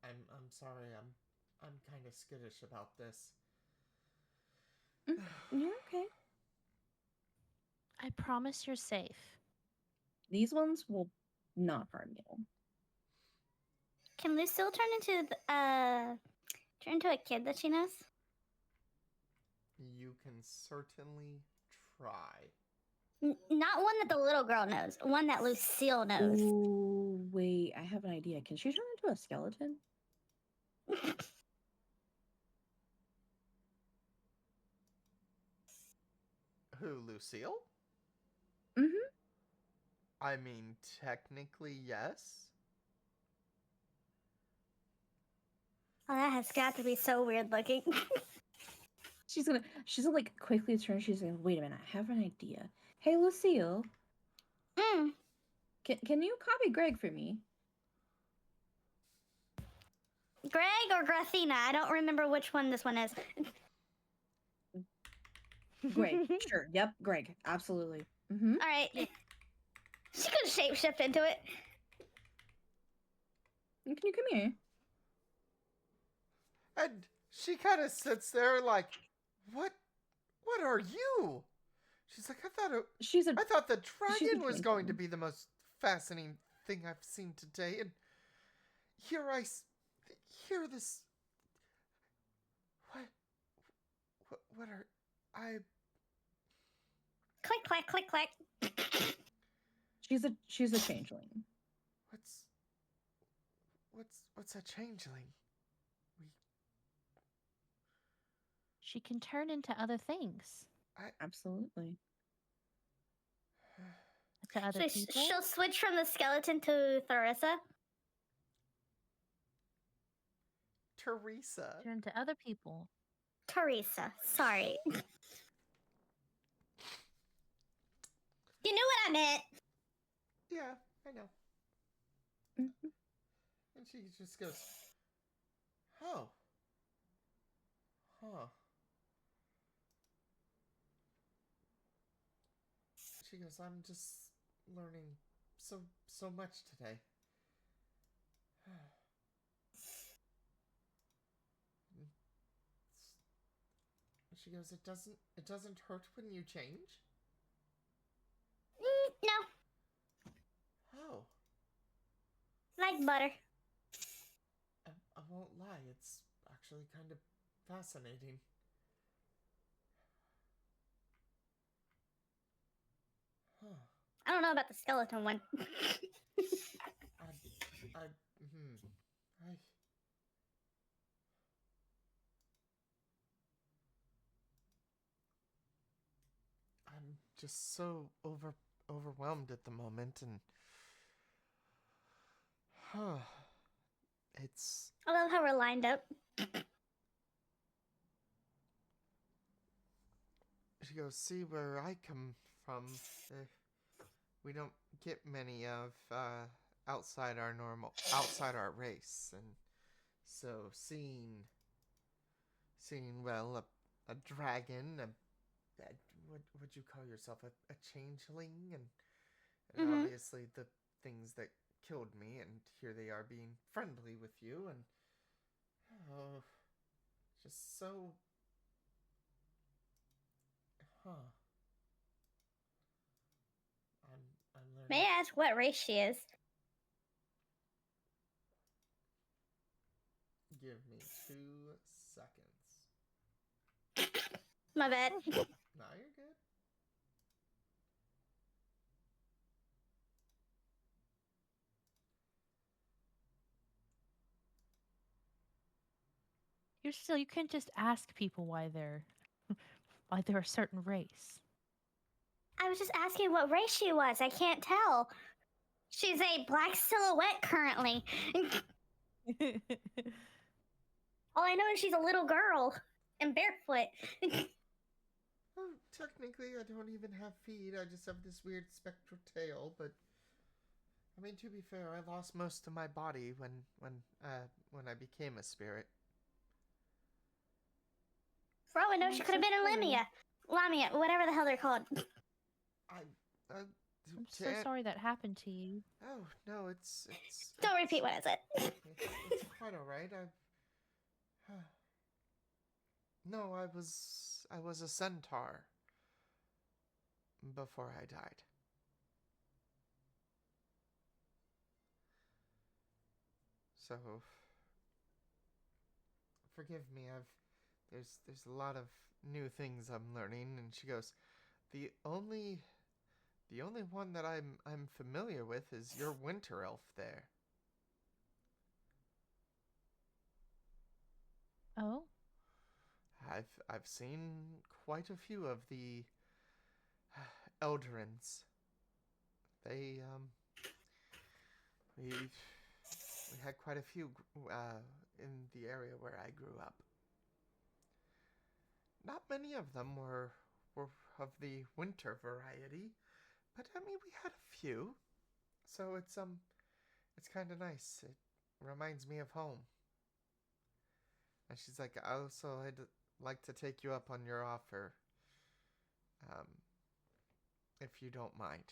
And I'm sorry I'm kind of skittish about this. You're okay. I promise you're safe. These ones will not harm you. Can Lucille turn into a kid that she knows? You can certainly try. Not one that the little girl knows. One that Lucille knows. Ooh, wait, I have an idea. Can she turn into a skeleton? Who, Lucille? Mm-hmm. I mean, technically, yes. Oh, that has got to be so weird looking. She's gonna like quickly turn. She's like, wait a minute, I have an idea. Hey, Lucille, Mm. can you copy Greg for me? Greg or Grathina? I don't remember which one this one is. Greg, sure. Yep, Greg, absolutely. Mm-hmm. All right. She could shapeshift into it. Can you come here? And she kind of sits there like, what are you? She's like, I thought the dragon was going to be the most fascinating thing I've seen today, and here hear this. What are I? Click, clack, click, clack. She's a changeling. What's a changeling? She can turn into other things. Absolutely. To other people. She'll switch from the skeleton to Theresa. Teresa. Turn to other people. Teresa. Sorry. You knew what I meant. Yeah, I know. Mm-hmm. And she just goes, oh. Huh. She goes, I'm just learning so much today. She goes, it doesn't hurt when you change? No. Oh. Like butter. I won't lie, it's actually kind of fascinating. Huh. I don't know about the skeleton one. I'm just so overwhelmed at the moment, and it's. I love how we're lined up. She goes, see where I come from. We don't get many of outside our race, and so seeing well a dragon, what would you call yourself, a changeling, and obviously the things that killed me, and here they are being friendly with you, and just so. I'm learning. May I ask what race she is? Give me 2 seconds. My bad. No, you're good. You can't just ask people why they're a certain race. I was just asking what race she was. I can't tell. She's a black silhouette currently. All I know is she's a little girl and barefoot. Oh, technically, I don't even have feet. I just have this weird spectral tail. But I mean, to be fair, I lost most of my body when I became a spirit. For all we know, she could have been a Lamia, whatever the hell they're called. I'm so sorry that happened to you. Oh no, it's Don't repeat what I said. It's quite all right. No, I was a centaur before I died. So forgive me. There's a lot of new things I'm learning. And she goes, the only the only one that I'm familiar with is your winter elf there. Oh, I've seen quite a few of the Eldrins. They we had quite a few in the area where I grew up. Not many of them were of the winter variety, but I mean we had a few. So it's kind of nice. It reminds me of home. And she's like, I'd like to take you up on your offer, um, if you don't mind.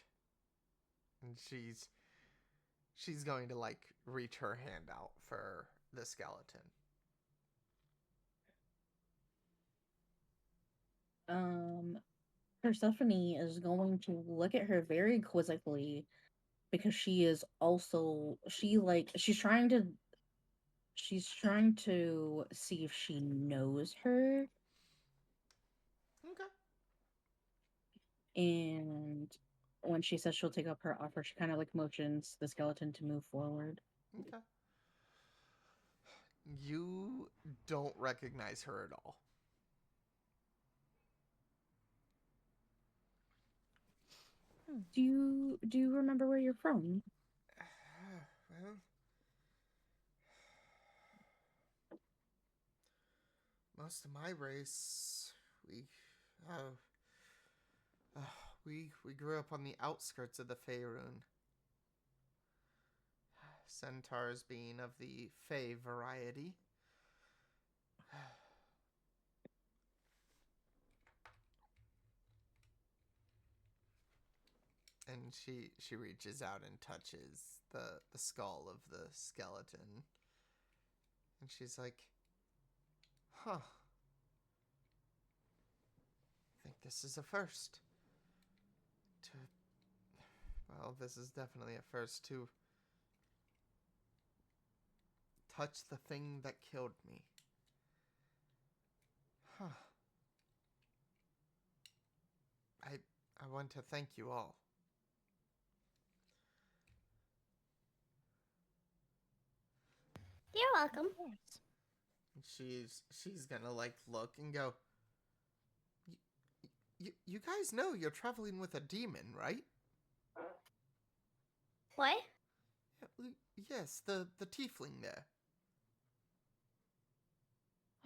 And she's going to like reach her hand out for the skeleton. Um, Persephone is going to look at her very quizzically because she is also she's trying to see if she knows her, Okay. and when she says she'll take up her offer, she kind of like motions the skeleton to move forward. Okay. You don't recognize her at all. Do you remember where you're from? Well, most of my race, uh, we grew up on the outskirts of the Faerun. Centaurs being of the Fey variety. And she reaches out and touches the skull of the skeleton. And she's like, huh. I think this is a first. Well, this is definitely a first to touch the thing that killed me. Huh. I want to thank you all. You're welcome. of course. She's gonna like look and go, you guys know you're traveling with a demon, right? What? Yes, the tiefling there.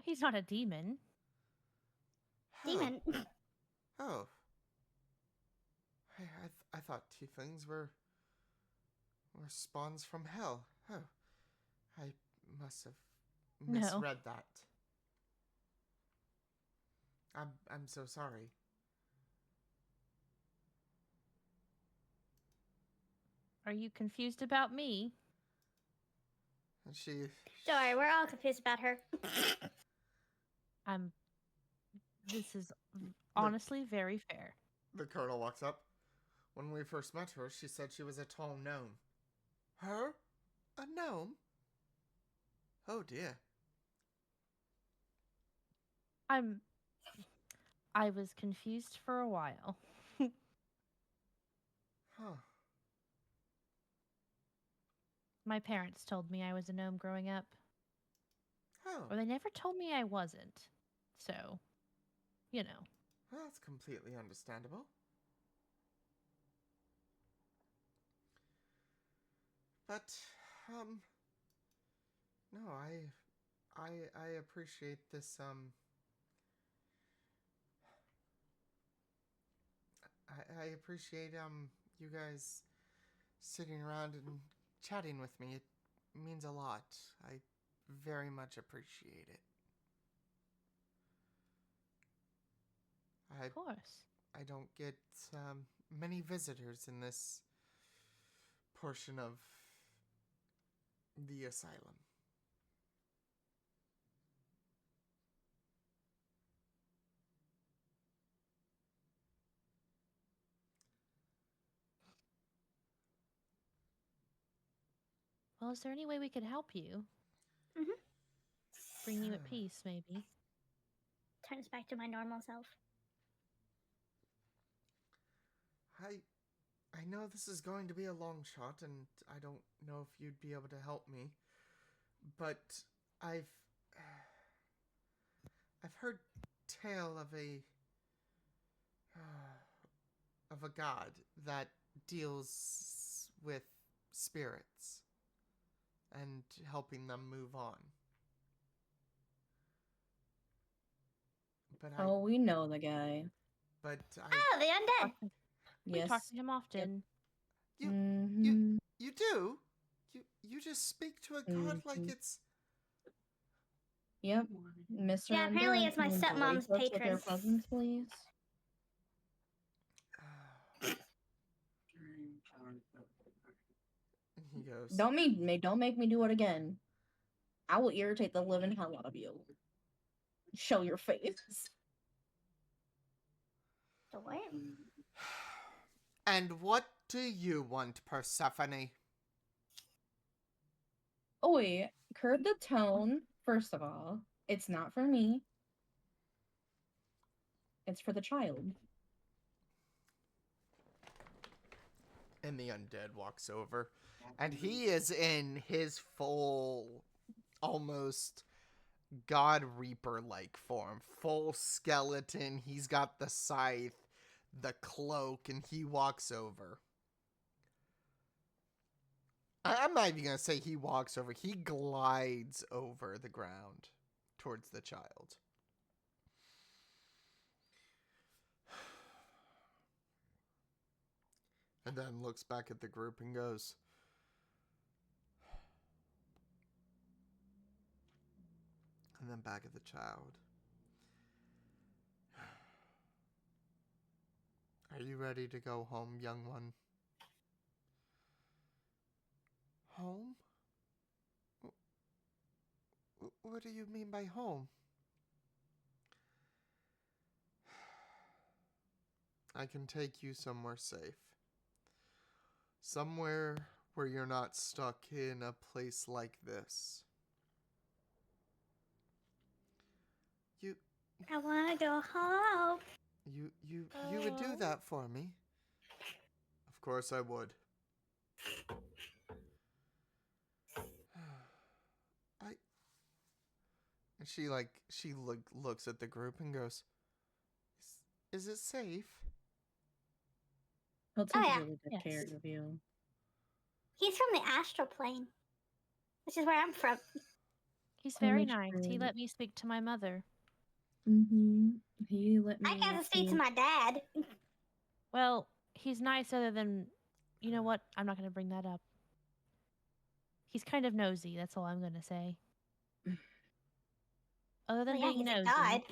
He's not a demon. Demon. Oh. I thought tieflings were spawns from hell. Oh. I must have No. misread that. I'm so sorry. Are you confused about me? And she Don't worry, we're all confused about her. This is honestly very fair. The colonel walks up. When we first met her, she said she was a tall gnome. Her? A gnome? Oh dear. I was confused for a while. Huh. My parents told me I was a gnome growing up, Oh. or they never told me I wasn't. So, you know. Well, that's completely understandable. But, no, I appreciate this, I appreciate, you guys sitting around and chatting with me. It means a lot. I very much appreciate it. Of course. I don't get, many visitors in this portion of the asylum. Well, is there any way we could help you? Mhm. Bring you at peace, maybe. Turns back to my normal self. I know this is going to be a long shot, and I don't know if you'd be able to help me, but I've I've heard tale of a god that deals with spirits and helping them move on. But I Oh, we know the guy. but I Oh, the undead. We talk Yes. to him often. you Mm-hmm. you do? You just speak to a god like Mhm. it's Yep. Mr. Yeah, apparently Undead, it's my can you stepmom's grace us with your patron. presence, please? he goes, Don't make me do it again. I will irritate the living hell out of you. Show your face. The what? "And what do you want, Persephone?" Oh wait, curb the tone. First of all, it's not for me. It's for the child. And the undead walks over, and he is in his full, almost God Reaper like form, full skeleton. He's got the scythe, the cloak, and he walks over. I'm not even gonna say he walks over. He glides over the ground towards the child. And then looks back at the group and goes, and then back at the child. "Are you ready to go home, young one?" "Home? What do you mean by home?" "I can take you somewhere safe. Somewhere where you're not stuck in a place like this." You I want to go home. you would do that for me? "Of course I would." I and she looks at the group and goes, is it safe?" He'll Oh take yeah, really good Yes. care of you. he's from the astral plane, which is where I'm from. He's He'll very make nice. He sure- let me speak to my mother. He let me. I got to speak to see- my dad. Well, he's nice other than, you know what? I'm not going to bring that up. He's kind of nosy. That's all I'm going to say. Other than Well, yeah, being he's a nosy god.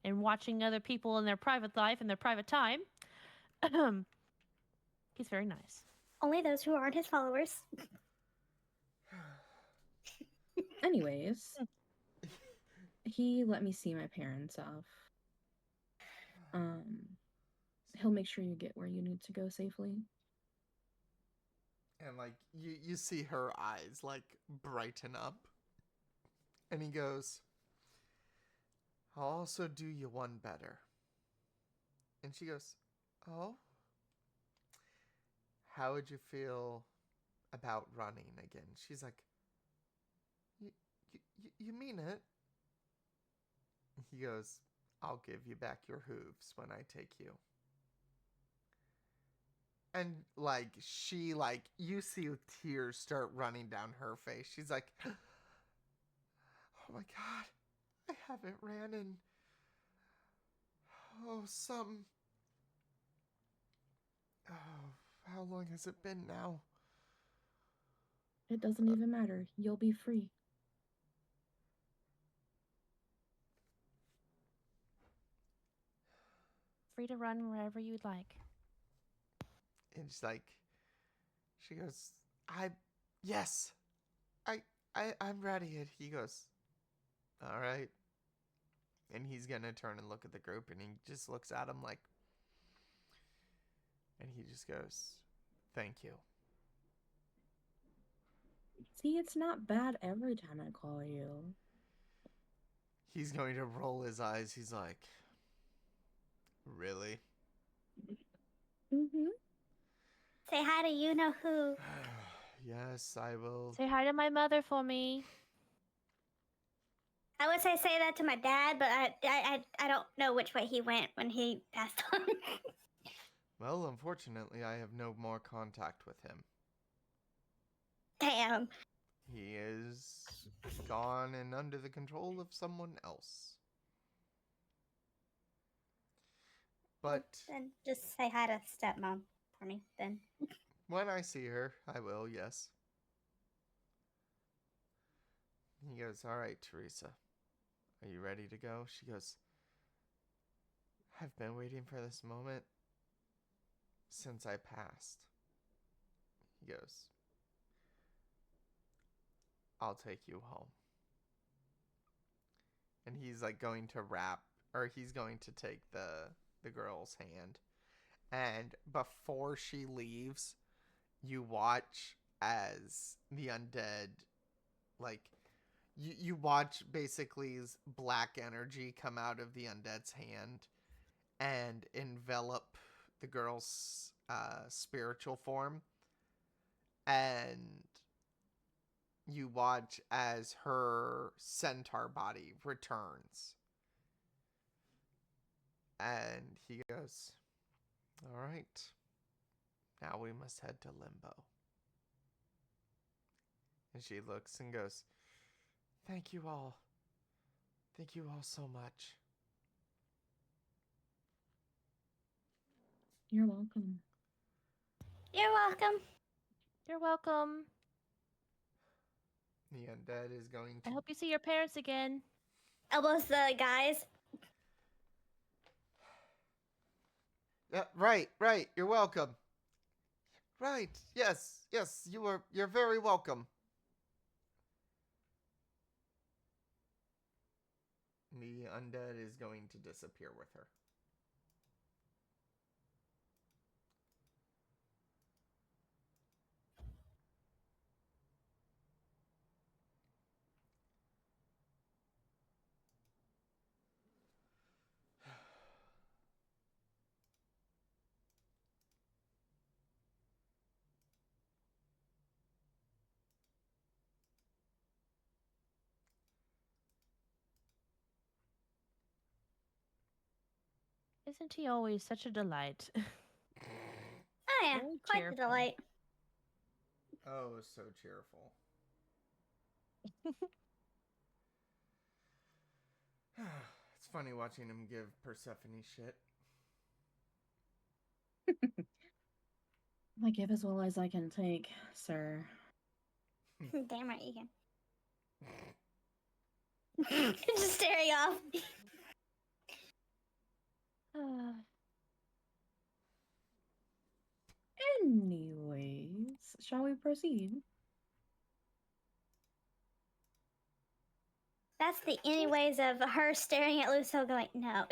and watching other people in their private life and their private time, he's very nice. Only those who aren't his followers. Anyways, he let me see my parents off. He'll make sure you get where you need to go safely. And like you see her eyes like brighten up. And he goes, "I'll also do you one better." And she goes, "Oh? How would you feel about running again?" She's like, you mean it?" He goes, "I'll give you back your hooves when I take you." And like she like you see tears start running down her face. She's like, "Oh my god, I haven't ran in some how long has it been now?" It doesn't even matter. You'll be free. Free to run wherever you'd like. And she's like, she goes, yes, I'm ready." And he goes, "All right." And he's gonna turn and look at the group, and he just looks at him like, and he just goes, "Thank you." See, it's not bad every time I call you. He's going to roll his eyes. He's like, really? Mm-hmm. Say hi to you know who. Yes, I will. Say hi to my mother for me. I would say that to my dad, but I don't know which way he went when he passed on. Well, unfortunately, I have no more contact with him. Damn. He is gone and under the control of someone else. But Then just say hi to stepmom for me, then. when I see her, I will, yes. He goes, all right, Teresa. Are you ready to go? She goes, I've been waiting for this moment since I passed. He goes, I'll take you home. And he's like going to wrap, or he's going to take the girl's hand. And before she leaves, you watch as the undead, like, you watch basically black energy come out of the undead's hand and envelop the girl's spiritual form. And you watch as her centaur body returns. And he goes, all right, now we must head to Limbo. And she looks and goes, thank you all. Thank you all so much. You're welcome. You're welcome. You're welcome. The undead is going to... I hope you see your parents again. Elbows the guys. Yeah, right. You're welcome. Right. Yes. You're very welcome. The undead is going to disappear with her. Isn't he always such a delight? Oh yeah, Very quite the cheerful. delight. Oh, so cheerful. It's funny watching him give Persephone shit. I give as well as I can take, sir. Damn right you can. Just staring off. Anyways, shall we proceed? That's the anyways of her staring at Lucio going, no.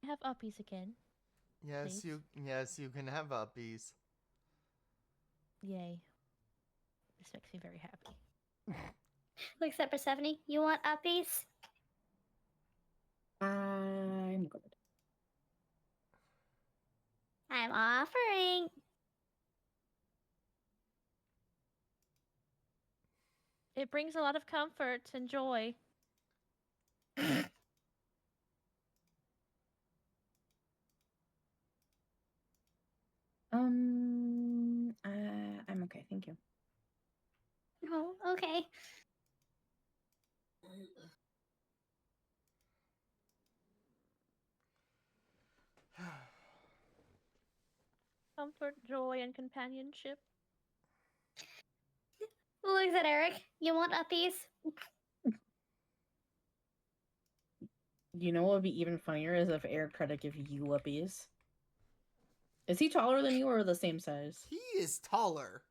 Have uppies again. Yes, Please. you can have uppies. Yay. This makes me very happy. Looks at Persephone. You want uppies? I'm good. I'm offering. It brings a lot of comfort and joy. I'm okay, thank you. Oh, okay. Comfort, joy, and companionship. Looks at Eric. You want uppies? You know what would be even funnier is if Eric tried to give you whoopies. Is he taller than you or the same size? He is taller.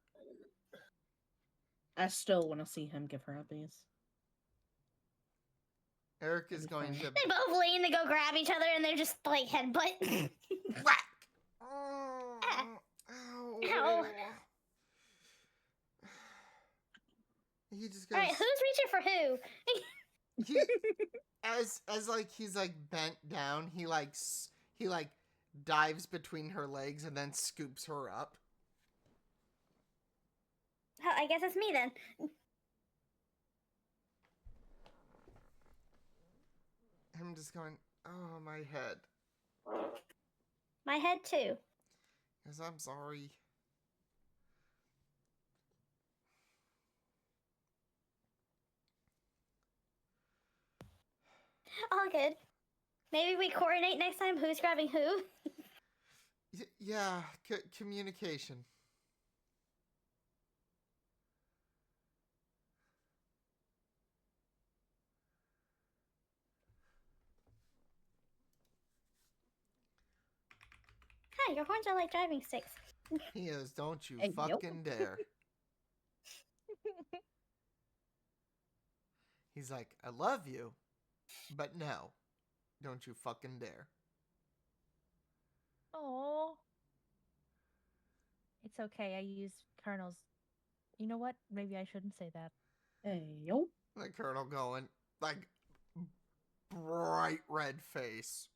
I still want to see him give her uppies. Eric is That'd be going fun. to They both lean to go grab each other, and they're just like headbutt. whack. Oh, ow. Ow. He just All goes. right, who's reaching for who? He as like he's like bent down. He like dives between her legs and then scoops her up. Oh, I guess it's me then. I'm just going. Oh, my head. My head too. Cause I'm sorry. All good. Maybe we coordinate next time who's grabbing who. Yeah, communication. Hi, your horns are like driving sticks. He is. Don't you Hey, yo. fucking dare. He's like, I love you, but no, don't you fucking dare. Oh. It's okay. I use Colonel's. You know what? Maybe I shouldn't say that. Hey, yo. The colonel going like bright red face.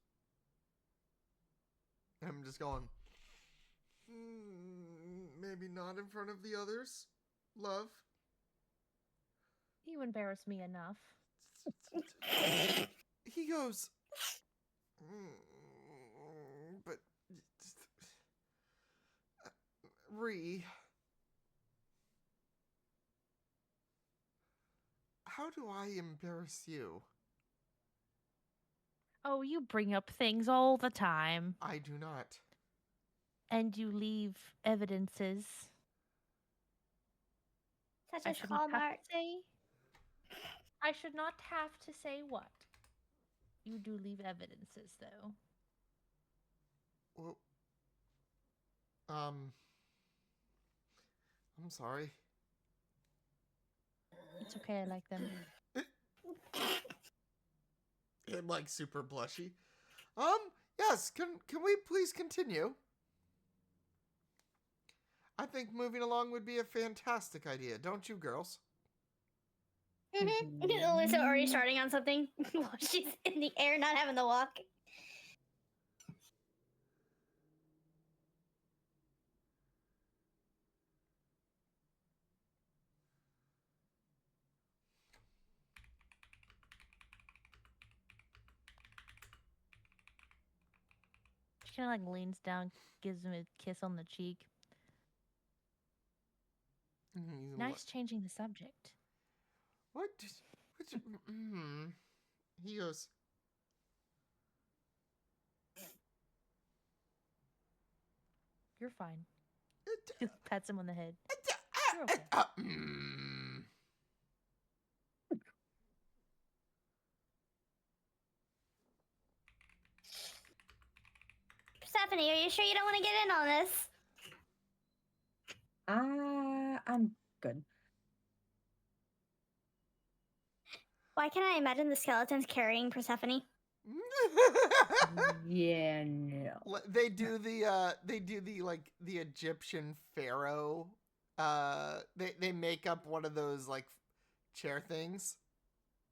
I'm just going. Maybe not in front of the others, love. You embarrass me enough. He goes, but Ree, how do I embarrass you? Oh, you bring up things all the time. I do not. And you leave evidences. Such I as should not have Hallmark. to say. I should not have to say what. You do leave evidences, though. Well, I'm sorry. It's okay. I like them. I'm like super blushy. Yes, can we please continue? I think moving along would be a fantastic idea, don't you, girls? Mm-hmm. Alyssa already starting on something while she's in the air, not having to walk. She kind of like leans down, gives him a kiss on the cheek. He's Nice changing the subject. What? He goes, You're fine. Pats him on the head. You're okay. Stephanie, are you sure you don't want to get in on this? I'm good. Why can I imagine the skeletons carrying Persephone? Yeah, no. They do the like the Egyptian pharaoh. They make up one of those like chair things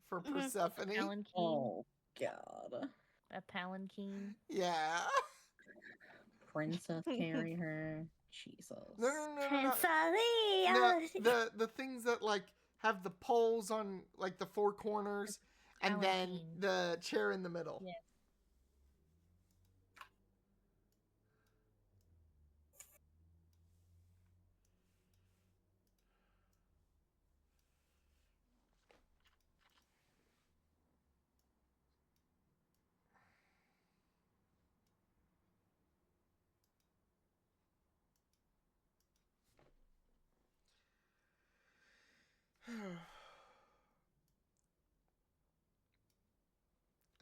for Mhm. Persephone. Palanquin. Oh, God. A palanquin. Yeah. Princess carry her. Jesus. No. Prince No, Ali. the things that like have the poles on like the four corners, and then Palanquin. the chair in the middle. Yes.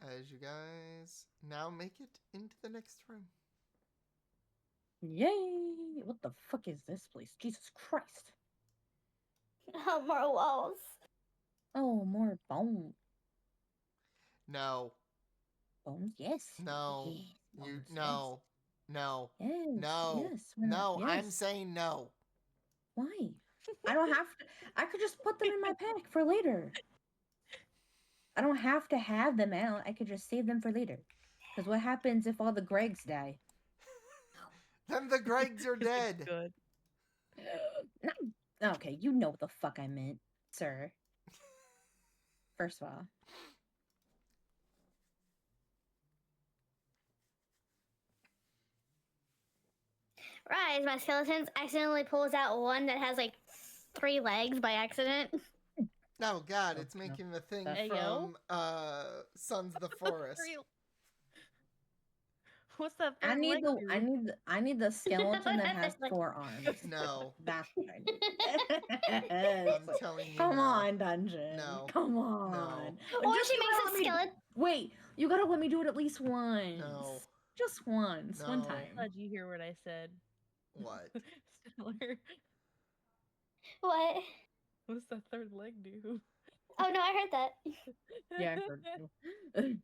As you guys now make it into the next room. Yay! What the fuck is this place? Jesus Christ. Oh, more walls. Oh, more bones. No. Bones? Yes. No. Yes. You Bones. no. No. Yes. No. Yes. Why not? No. I'm Yes. saying no. Why? I don't have to. I could just put them in my pack for later. I don't have to have them out. I could just save them for later. Because what happens if all the Gregs die? Then the Gregs are It's dead. good. Okay, you know what the fuck I meant, sir. First of all. Rise, my skeletons accidentally pulls out one that has like 3 legs by accident. Oh god, Oh, it's no. making the thing Hey, from Sons of the Forest. Real. What's that I third leg need the do? I need the skeleton that has Like- 4 arms. No. That's what I need. I'm telling you Come no. on, dungeon. No. Come on. Or Just she you makes gotta a let me- skeleton. Wait, you gotta let me do it at least once. No. Just once. One No. time. Did you hear what I said? What? Stellar. What? What's that third leg do? Oh no, I heard that. Yeah, I heard you.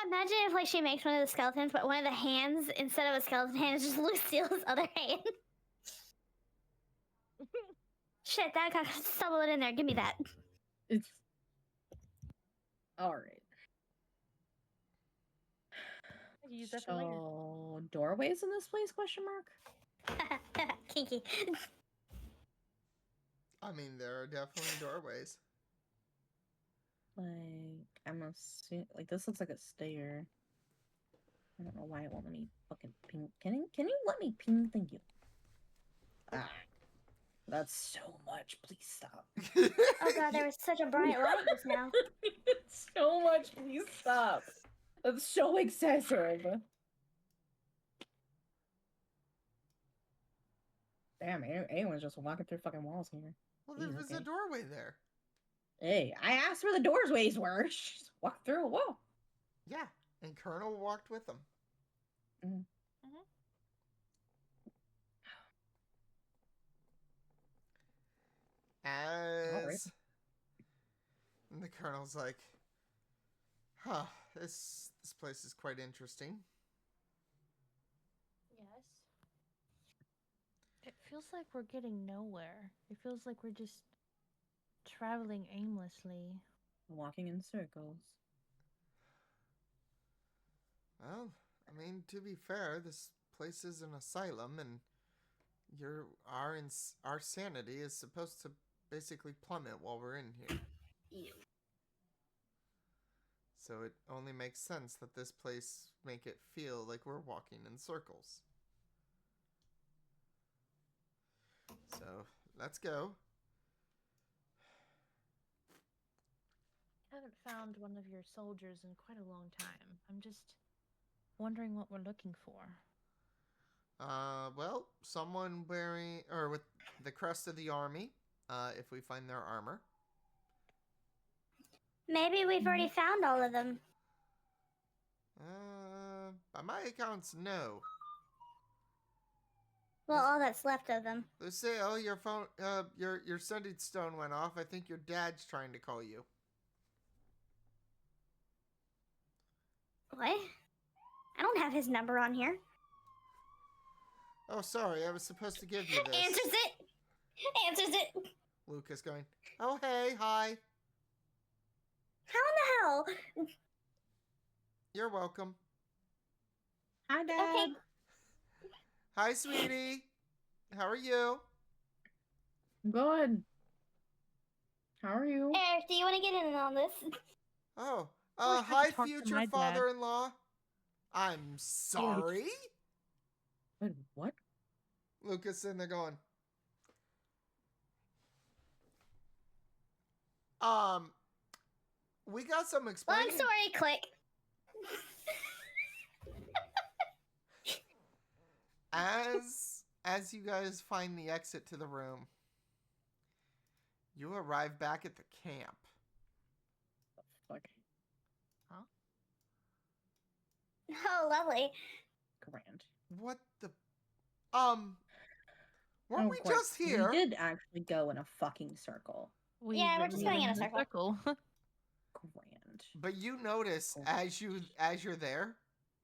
Imagine if like she makes one of the skeletons, but one of the hands instead of a skeleton hand is just Lucille's other hand. Shit, that got stumbled in there. Give me that. It's all right. I can use that for later. So doorways in this place? Question mark. Kinky. I mean, there are definitely doorways. Like I'm assuming, like this looks like a stair. I don't know why it won't let me fucking ping. Can you let me ping? Thank you. Ah, that's so much. Please stop. Oh god, there was such a bright light just now. It's so much. Please stop. That's so excessive. Damn, anyone's just walking through fucking walls here. Well, there Jeez, was a okay. doorway there. Hey, I asked where the doorways were. She just walked through a wall. Yeah, and Colonel walked with them. As and the Colonel's like, huh, this place is quite interesting. Yes. It feels like we're getting nowhere. It feels like we're just traveling aimlessly. Walking in circles. Well, I mean, to be fair, this place is an asylum, and our sanity is supposed to basically plummet while we're in here. So it only makes sense that this place make it feel like we're walking in circles. So let's go. I haven't found one of your soldiers in quite a long time. I'm just wondering what we're looking for. Well, someone wearing or with the crest of the army. If we find their armor. Maybe we've already found all of them. By my accounts, no. Well, all that's left of them. They say, oh, your phone, your sending stone went off. I think your dad's trying to call you. What? I don't have his number on here. Oh, sorry, I was supposed to give you this. Answers it. Answers it. Lucas going, oh, hey, hi. How in the hell? You're welcome. Hi, Dad. Okay. Hi, sweetie. How are you? Good. How are you? Eric, do you want to get in on this? Oh, I wish I hi, could talk to future my dad. father-in-law. I'm sorry. Wait, what? Lucas sitting there going, we got some Long explaining. story, click. As you guys find the exit to the room, you arrive back at the camp. Fuck. Oh, lovely. Grand. What the Weren't Oh, we great. just here? We did actually go in a fucking circle. Yeah, we're just going in a circle. Grand. But you notice as you're there,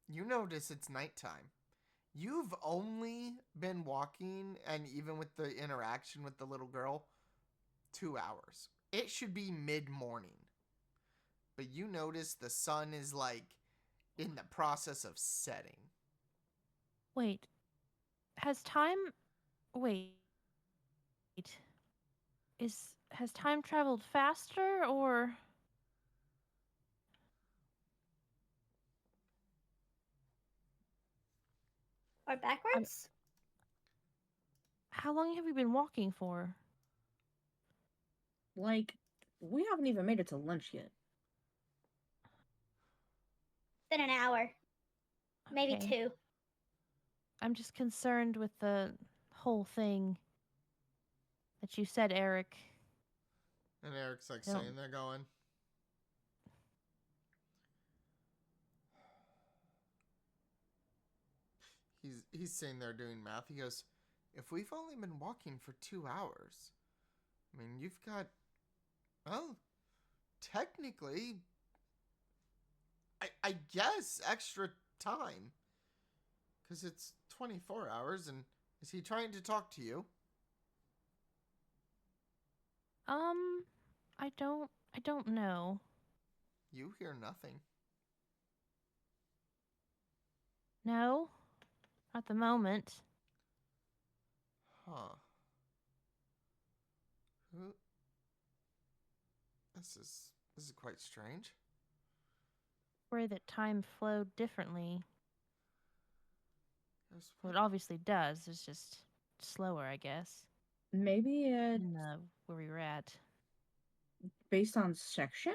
you notice it's nighttime. You've only been walking, and even with the interaction with the little girl, 2 hours. It should be mid-morning. But you notice the sun is like in the process of setting. Wait, has time. Wait. Has time traveled faster or. Or backwards? How long have we been walking for? Like, we haven't even made it to lunch yet. Been an hour. Maybe Okay. 2. I'm just concerned with the whole thing that you said, Eric. And Eric's like Don't- sitting there going, he's sitting there doing math. He goes, if we've only been walking for 2 hours, I mean, you've got, well, technically, I guess extra time. Because it's 24 hours, and is he trying to talk to you? I don't know. You hear nothing. No, at the moment. Huh. Who? This is quite strange. Worry that time flowed differently. There's Well, it obviously does. It's just slower, I guess. Maybe it's In where we were at. based on section?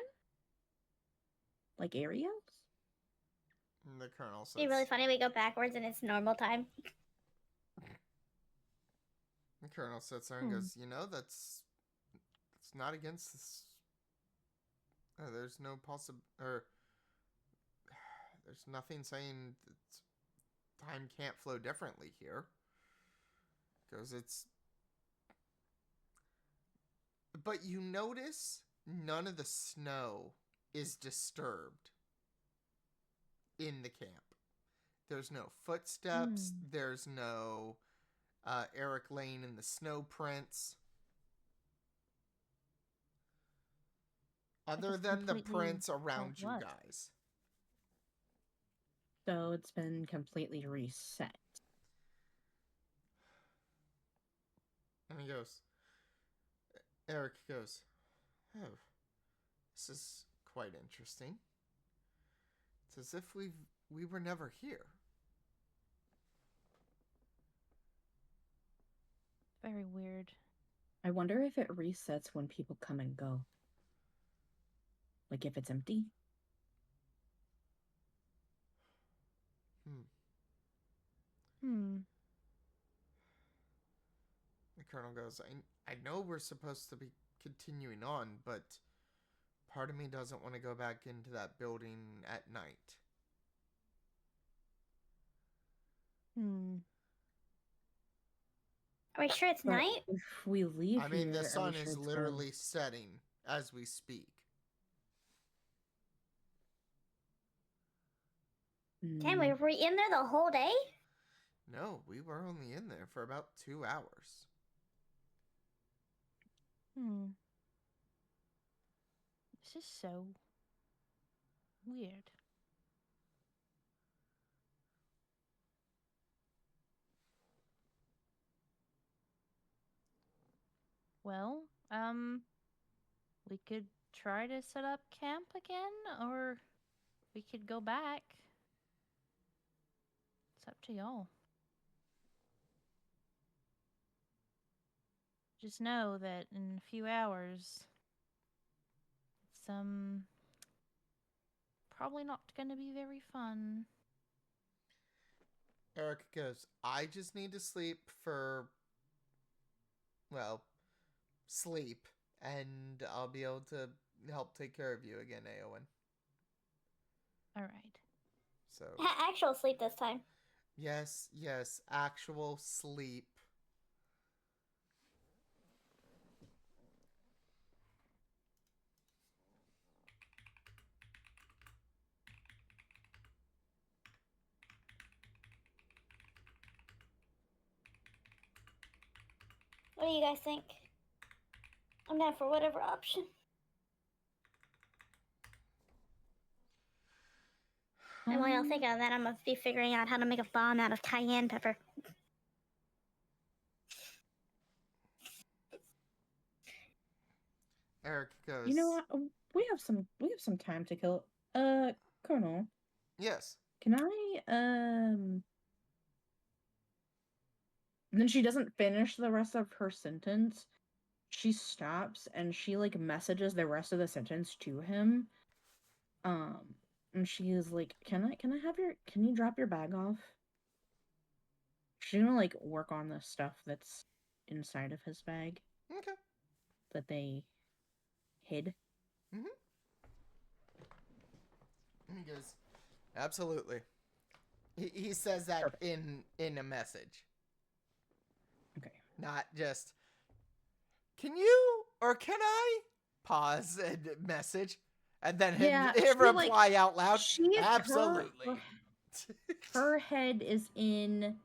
Like areas? And the colonel says. It'd be really funny. We go backwards and it's normal time. The colonel sits there and goes, that's not against this. There's no there's nothing saying that time can't flow differently here. Goes, but you notice none of the snow is disturbed in the camp. There's no footsteps. There's no Eric laying in the snow prints. Other than the prints around you guys. So it's been completely reset. And Eric goes, oh, this is quite interesting. It's as if we were never here. Very weird. I wonder if it resets when people come and go. Like if it's empty. The colonel goes, I know we're supposed to be continuing on, but part of me doesn't want to go back into that building at night. Are we sure it's night? If we leave I mean, here, the are we sun sure is it's literally setting as we speak. Damn, we were in there the whole day? No, we were only in there for about 2 hours. This is so weird. Well, we could try to set up camp again, or we could go back. It's up to y'all. Just know that in a few hours, it's probably not going to be very fun. Eric goes, I just need to sleep for, well, sleep, and I'll be able to help take care of you again, Aowen. All right. So Actual sleep this time. yes, actual sleep. What do you guys think? I'm down for whatever option. And while y'all think of that, I'm gonna be figuring out how to make a bomb out of cayenne pepper. Eric goes, You know what? We have some time to kill. Colonel, yes. can I And then she doesn't finish the rest of her sentence. She stops and she like messages the rest of the sentence to him. And she is like, can you drop your bag off? She's gonna like work on the stuff that's inside of his bag Okay. that they hid. Mm-hmm. He goes, absolutely. He says that Perfect. in a message. Okay. Not just, can you or can I pause and message and then him she, reply like, out loud? she Absolutely. her head is in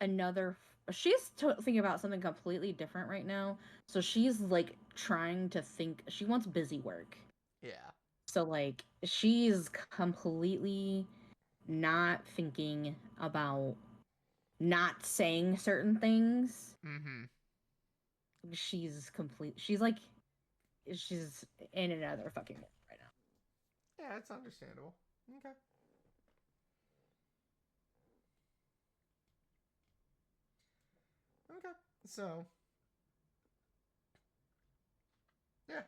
another. She's thinking about something completely different right now. So she's like trying to think. She wants busy work. Yeah. So like she's completely not thinking about not saying certain things. Mm-hmm. She's in another fucking world right now. Yeah, it's understandable. Okay. Okay. So, yeah.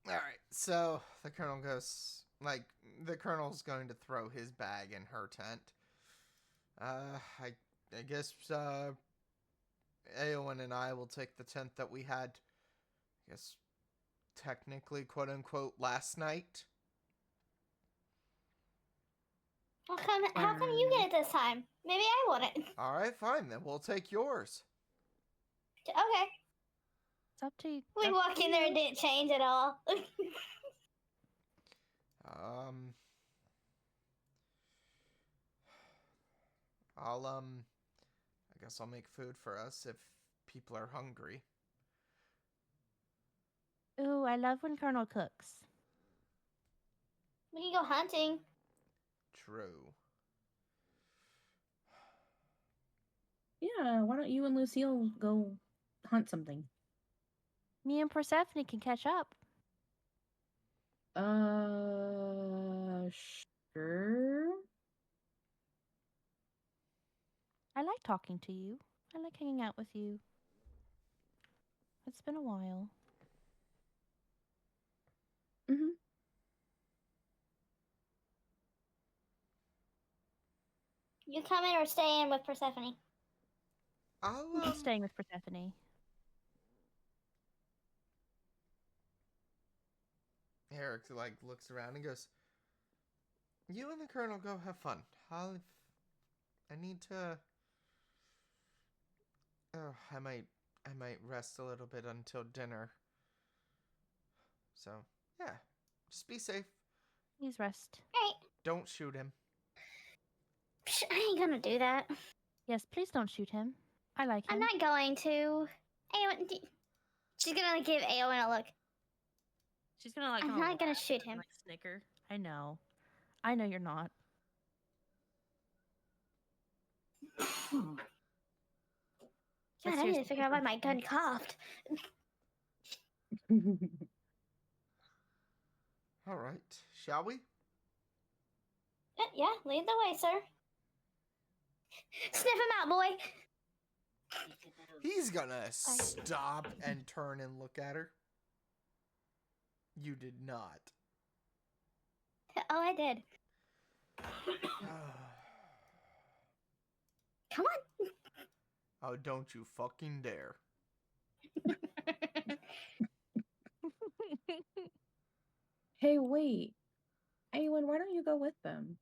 All right. So the colonel goes, like, the colonel's going to throw his bag in her tent. I guess Aowen and I will take the tent that we had, I guess, technically, quote unquote, last night. How come you get it this time? Maybe I want it. All right, fine. Then we'll take yours. Okay. It's up to you. We up walk to in there you. and didn't change at all. Um, I guess I'll make food for us if people are hungry. Ooh, I love when Colonel cooks. We can go hunting. True. Yeah, why don't you and Lucille go hunt something? Me and Persephone can catch up. Sure. I like talking to you. I like hanging out with you. It's been a while. Mm-hmm. You come in or stay in with Persephone. I'll I'm staying with Persephone. Eric like looks around and goes, "You and the colonel go have fun. I need to. Oh, I might rest a little bit until dinner. So yeah, just be safe. Please rest. Right. Don't shoot him. Psh, I ain't gonna do that. Yes, please don't shoot him. I like him. I'm not going to. Aowen, she's gonna give Aowen a look. She's gonna like. I'm kinda not gonna laugh shoot and, him. like snicker. I know. I know you're not. God, I need to seriously, figure out why my gun coughed. All right, shall we? Yeah, lead the way, sir. Sniff him out, boy. He's gonna stop and turn and look at her. You did not. Oh, I did. Come on. Oh, don't you fucking dare. Hey, wait. Awen, why don't you go with them?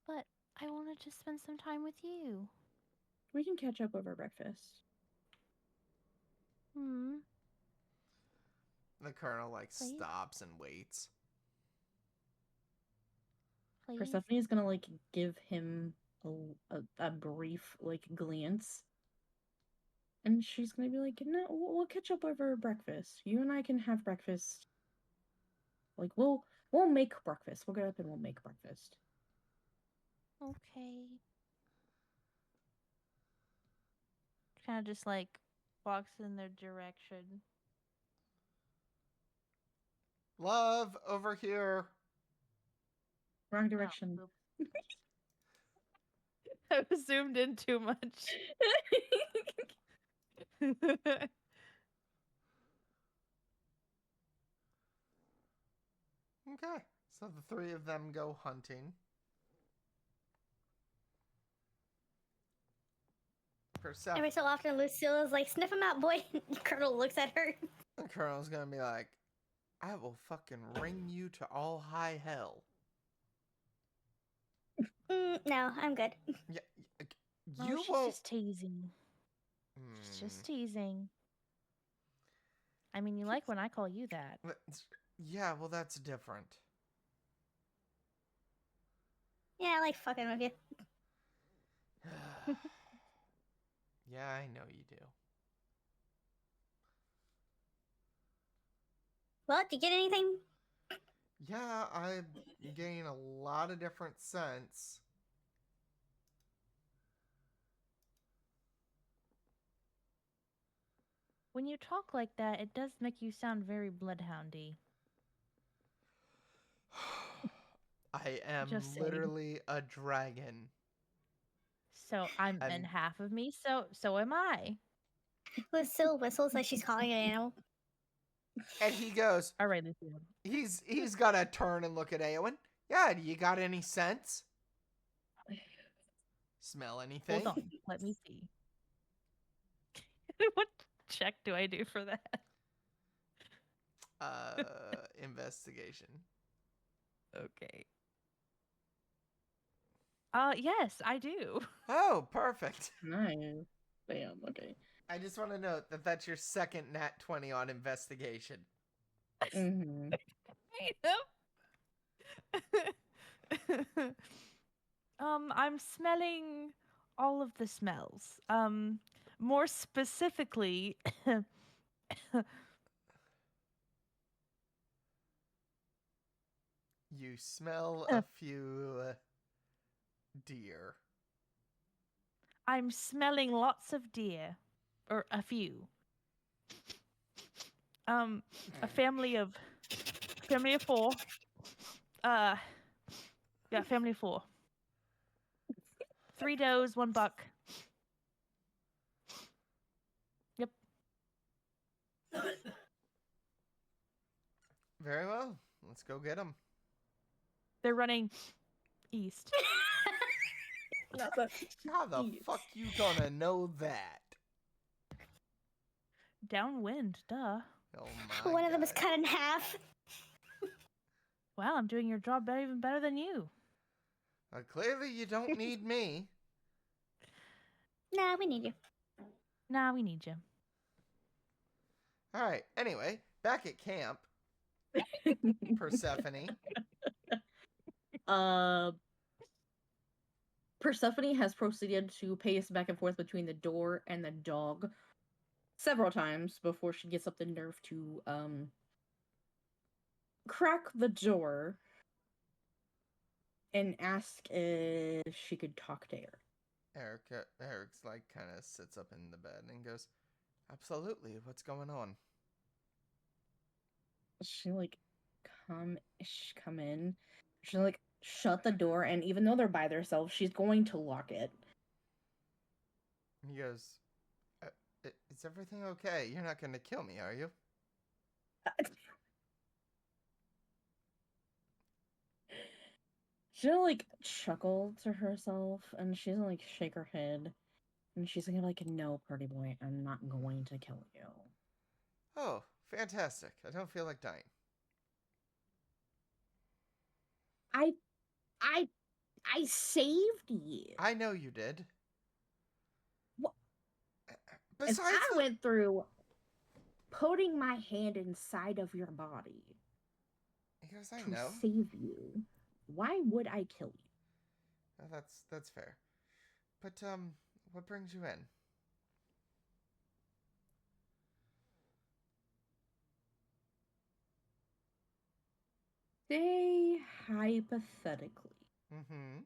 But I wanted to spend some time with you. We can catch up over breakfast. Hmm. The colonel like Please? stops and waits. please. Persephone is gonna like give him a brief like glance, and she's gonna be like, "No, we'll catch up over breakfast. You and I can have breakfast. Like we'll make breakfast. We'll get up and we'll make breakfast." Okay. Kind of just like walks in their direction. Love, over here. Wrong Oh, direction. boop. I was zoomed in too much. Okay, so the three of them go hunting. Persephone. Every so often, Lucilla's like, sniff him out, boy. Colonel looks at her. The Colonel's gonna be like, I will fucking ring you to all high hell. No, I'm good. Yeah, Oh, you she's won't. just teasing. She's just teasing. I mean, you like when I call you that. Yeah, well, that's different. Yeah, I like fucking with you. Yeah, I know you do. Well, did you get anything? Yeah, I'm getting a lot of different scents. When you talk like that, it does make you sound very bloodhoundy. I am Just saying. literally a dragon. So and And half of me, so am I. Lucille whistles like she's calling an animal. and he goes, All right, Lucia. he's gotta turn and look at Eowyn. Yeah, do you got any sense? Smell anything? Hold on, let me see. What check do I do for that? Investigation. Okay. Yes, I do. Oh, perfect. Nice. Bam. Okay. I just want to note that that's your second nat 20 on investigation. Mm-hmm. I'm smelling all of the smells. More specifically, You smell a few deer. I'm smelling lots of deer, or a few. A family of four. Yeah, family of 4. 3 does, 1 buck. Yep. Very well. Let's go get them. They're running east. How the fuck you gonna know that? Downwind, duh. Oh my One of them is God. cut in half. Wow, I'm doing your job even better than you. Clearly you don't need me. Nah, we need you. Nah, we need you. Alright, anyway, back at camp. Persephone. Persephone has proceeded to pace back and forth between the door and the dog several times before she gets up the nerve to crack the door and ask if she could talk to Eric. Eric's like kind of sits up in the bed and goes, absolutely, what's going on? She like come in. She like shut the door, and even though they're by themselves, she's going to lock it. He goes, is everything okay? You're not gonna kill me, are you? She'll like chuckle to herself, and she's gonna like shake her head, and she's gonna be like, "No, pretty boy, I'm not going to kill you." Oh, fantastic. I don't feel like dying. I saved you. I know you did. What? Besides, As I went through putting my hand inside of your body he goes, I to know. save you. Why would I kill you? That's fair. But what brings you in? Say hypothetically, Mm-hmm.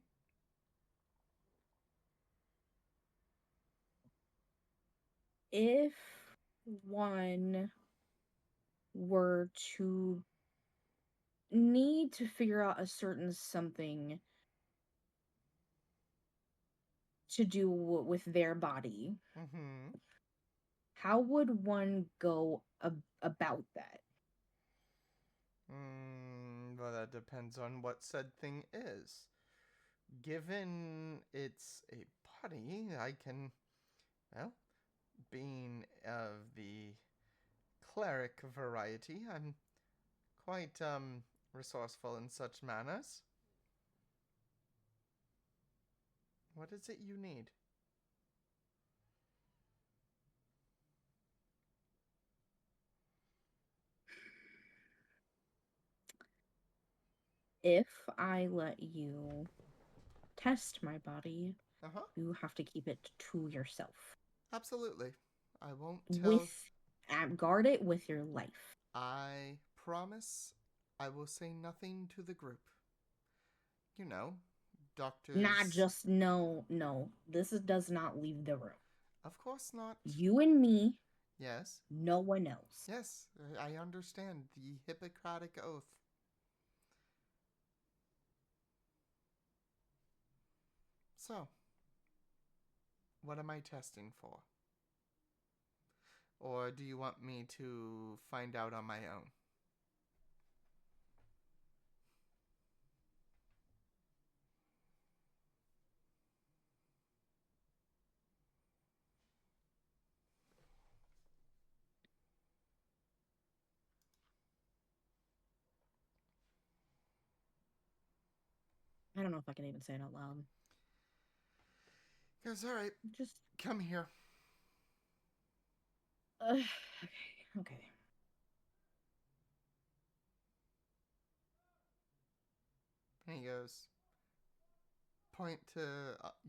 if one were to need to figure out a certain something to do with their body, Mm-hmm. how would one go about that? Well, that depends on what said thing is. Given it's a body, I can, well, being of the cleric variety, I'm quite resourceful in such manners. What is it you need? If I let you test my body, Uh-huh. you have to keep it to yourself. Absolutely. I won't tell. With guard it with your life. I promise I will say nothing to the group. You know, Not doctors. just no. Does not leave the room. Of course not. You and me, Yes. no one else. Yes, I understand the Hippocratic Oath. So, what am I testing for? Or do you want me to find out on my own? I don't know if I can even say it out loud. Goes, alright, Just come here. okay. And he goes, point to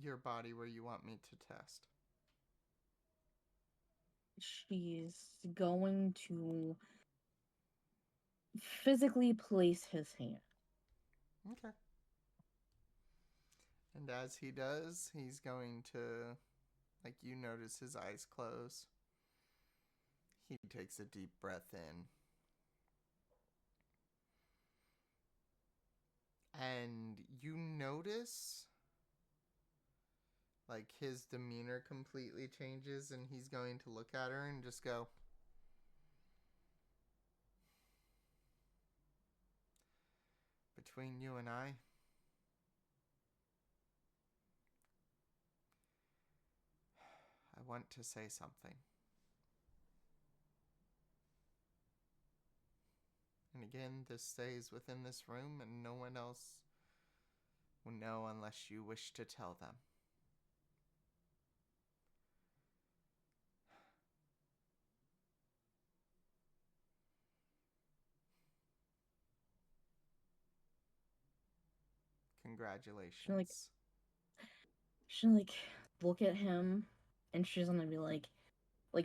your body where you want me to test. She's going to physically place his hand. Okay. And as he does, he's going to, like, you notice his eyes close. He takes a deep breath in. And you notice, like, his demeanor completely changes, and he's going to look at her and just go, between you and I want to say something. And again, this stays within this room, and no one else will know unless you wish to tell them. Congratulations. She'll like look at him, and she's gonna be like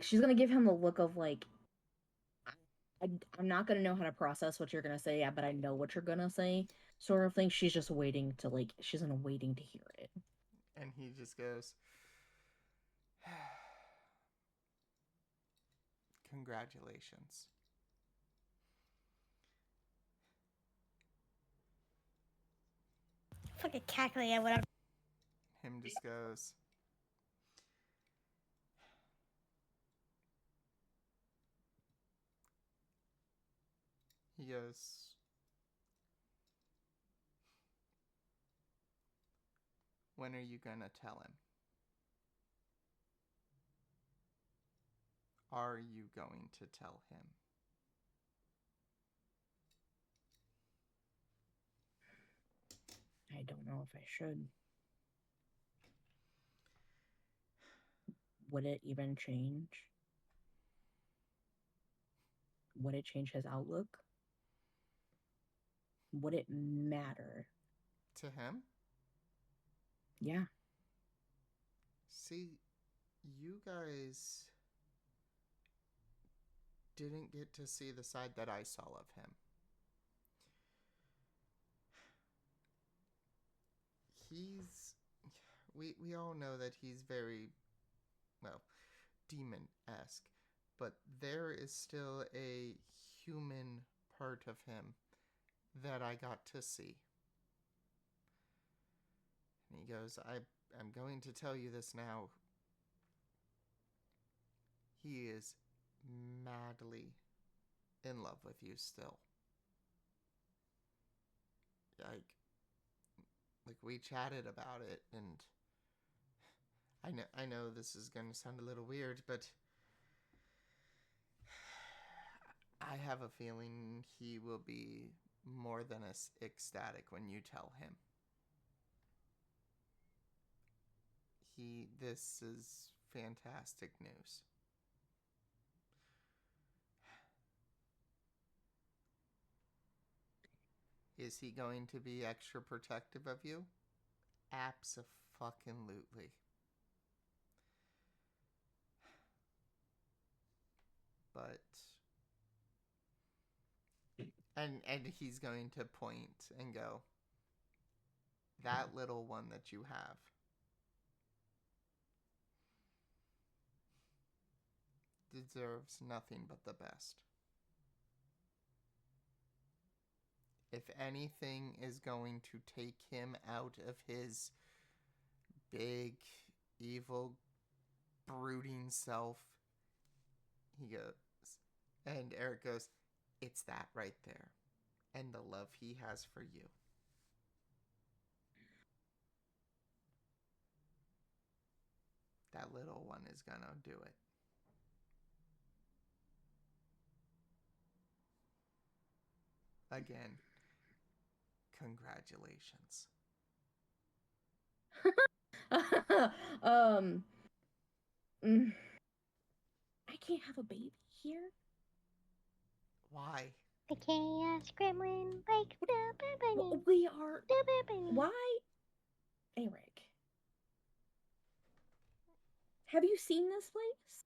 she's gonna give him the look of like, I'm not gonna know how to process what you're gonna say, yeah, but I know what you're gonna say, sort of thing. She's just waiting to like, she's gonna waiting to hear it. And he just goes, congratulations. Fucking cackling at whatever. Him just goes, he goes, when are you gonna tell him? Are you going to tell him? I don't know if I should. Would it even change? Would it change his outlook? Would it matter? To him? Yeah. See, you guys didn't get to see the side that I saw of him. He's. We all know that he's very, well, demon esque, but there is still a human part of him that I got to see. And he goes, I'm going to tell you this now. He is madly in love with you still. Like we chatted about it, and I know this is going to sound a little weird, but I have a feeling he will be more than ecstatic when you tell him. This is fantastic news. Is he going to be extra protective of you? Abso-fucking-lutely. But and he's going to point and go, that little one that you have, deserves nothing but the best. If anything is going to take him out of his big, evil, brooding self, he goes, and Eric goes, it's that right there. And the love he has for you. That little one is gonna do it. Again, congratulations. um, mm, I can't have a baby here. Why? The chaos gremlin like the bunny. We are. The bunny. Why, Eric? Have you seen this place?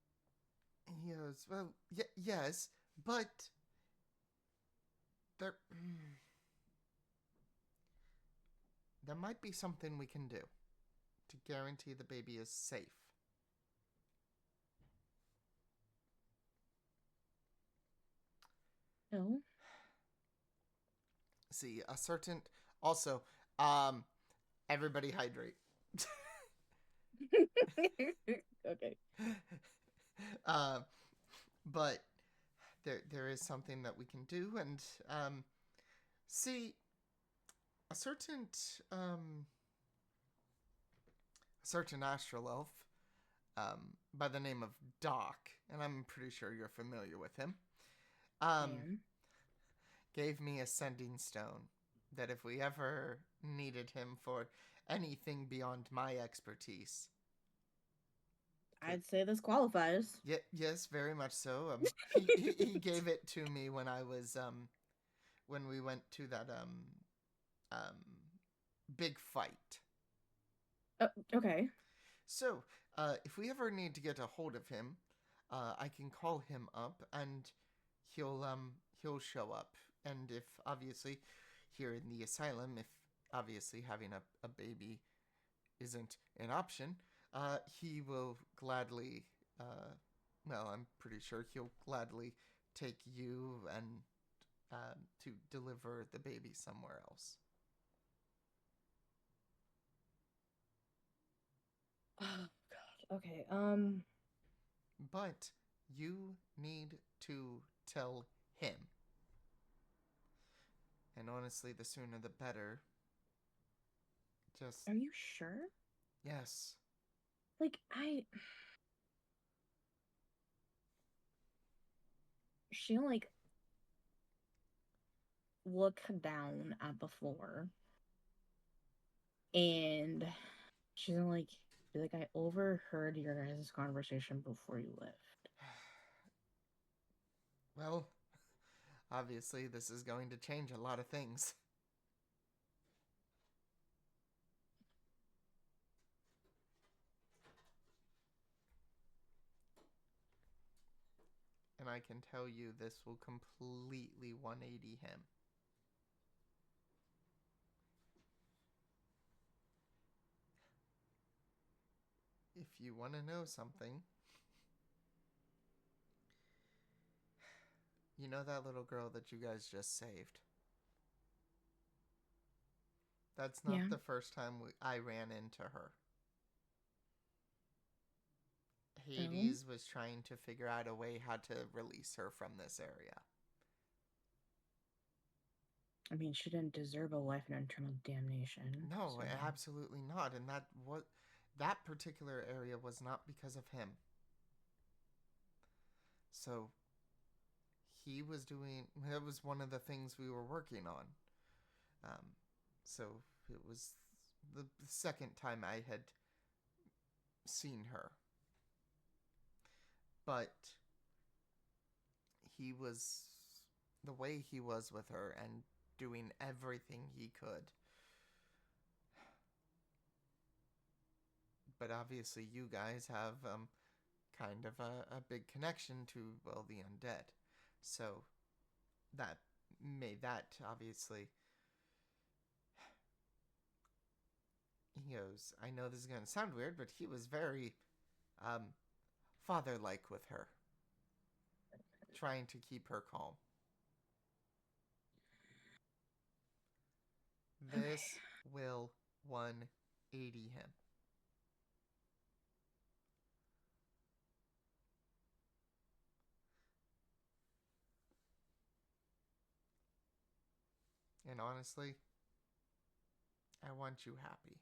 He goes, well, yes, but there, there might be something we can do to guarantee the baby is safe. No. See, a certain, also, everybody hydrate. Okay. uh, but there is something that we can do, and see, a certain astral elf, by the name of Doc, and I'm pretty sure you're familiar with him, I am. gave me a sending stone that if we ever needed him for anything beyond my expertise. I'd say this qualifies. Yes, very much so. He gave it to me when I was when we went to that um big fight. Okay. So, if we ever need to get a hold of him, I can call him up and he'll show up. And if obviously here in the asylum, if obviously having a baby isn't an option, he will gladly, well, I'm pretty sure he'll gladly take you and to deliver the baby somewhere else. Oh God. Okay. But you need to tell him. And honestly, the sooner the better. Just, Are you sure? yes. Like she'll like look down at the floor, and she's gonna like be like, I overheard your guys' conversation before you left. Well, obviously, this is going to change a lot of things. and I can tell you this will completely 180 him. If you want to know something, you know that little girl that you guys just saved? That's not Yeah. the first time I ran into her. Hades was trying to figure out a way how to release her from this area. I mean, she didn't deserve a life in eternal damnation. No, so- absolutely not. And that particular area was not because of him. So that was one of the things we were working on. So it was the second time I had seen her. But the way he was with her and doing everything he could. But obviously you guys have kind of a big connection to, well, the undead. So that made that, obviously. He goes, I know this is going to sound weird, but he was very father-like with her. Trying to keep her calm. This will 180 him. And honestly, I want you happy.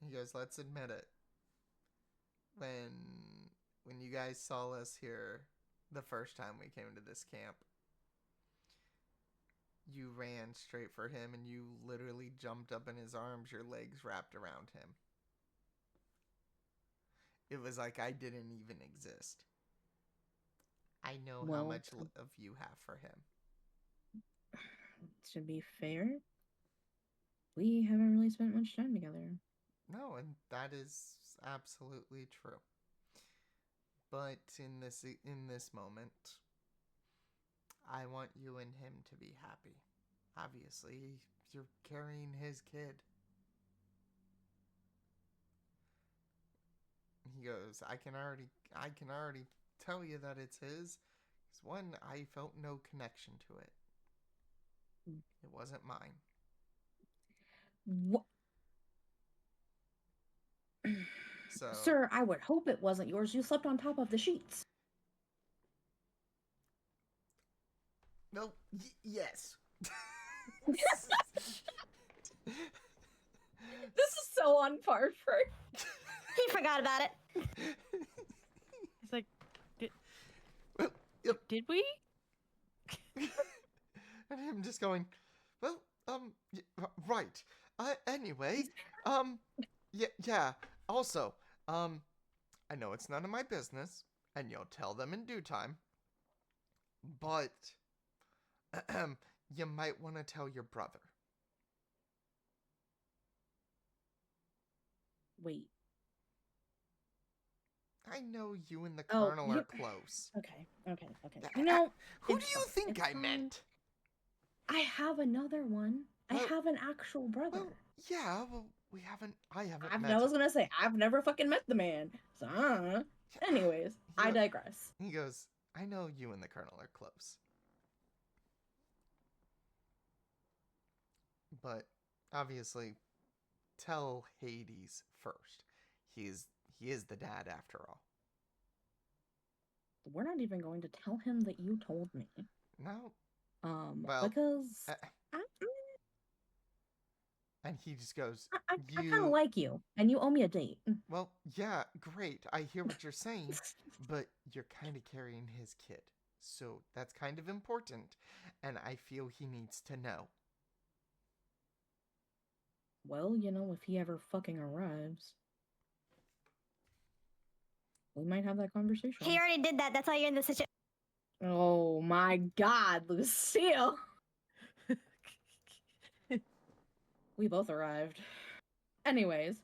He goes, let's admit it. When you guys saw us here the first time we came to this camp, you ran straight for him and you literally jumped up in his arms, your legs wrapped around him. It was like I didn't even exist. I know how much of you have for him. To be fair, we haven't really spent much time together. No, and that is absolutely true. But in this moment, I want you and him to be happy. Obviously, you're carrying his kid. He goes, I can already tell you that it's his. Because one, I felt no connection to it. It wasn't mine. What? So, Sir, I would hope it wasn't yours. You slept on top of the sheets. no, yes. This is so on par for. He forgot about it. He's like, Well, yep. did we? And him just going, well, right. Anyway, yeah. Also, I know it's none of my business, and you'll tell them in due time. But, you might want to tell your brother. Wait. I know you and the Colonel are close. Okay. You know, who do you think I meant? I have another one. I have an actual brother. Well, yeah, well, I haven't met I was gonna say, I've never fucking met the man. So, anyways, I digress. He goes, I know you and the Colonel are close. But, obviously, tell Hades first. He is the dad after all. We're not even going to tell him that you told me. No. Well, because and he just goes, I kind of like you, and you owe me a date. Well, yeah, great. I hear what you're saying, but you're kind of carrying his kid. So that's kind of important, and I feel he needs to know. Well, you know, if he ever fucking arrives, we might have that conversation. He already did that. That's why you're in this situation. Oh my god, Lucille! We both arrived. Anyways.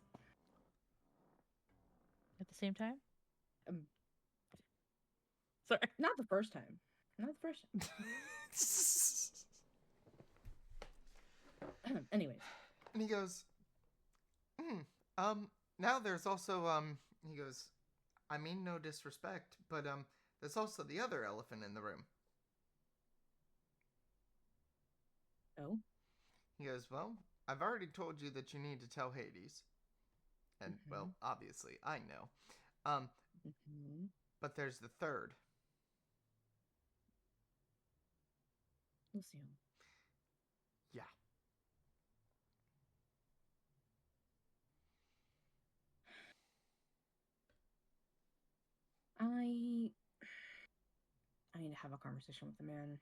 At the the same time? Um, Sorry. not the first time. Not the first time. Anyways. And he goes, now there's also, he goes, I mean no disrespect, but, there's also the other elephant in the room. Oh. He goes, well, I've already told you that you need to tell Hades. And, well, obviously, I know. But there's the third. Lucio. Yeah. I need to have a conversation with the man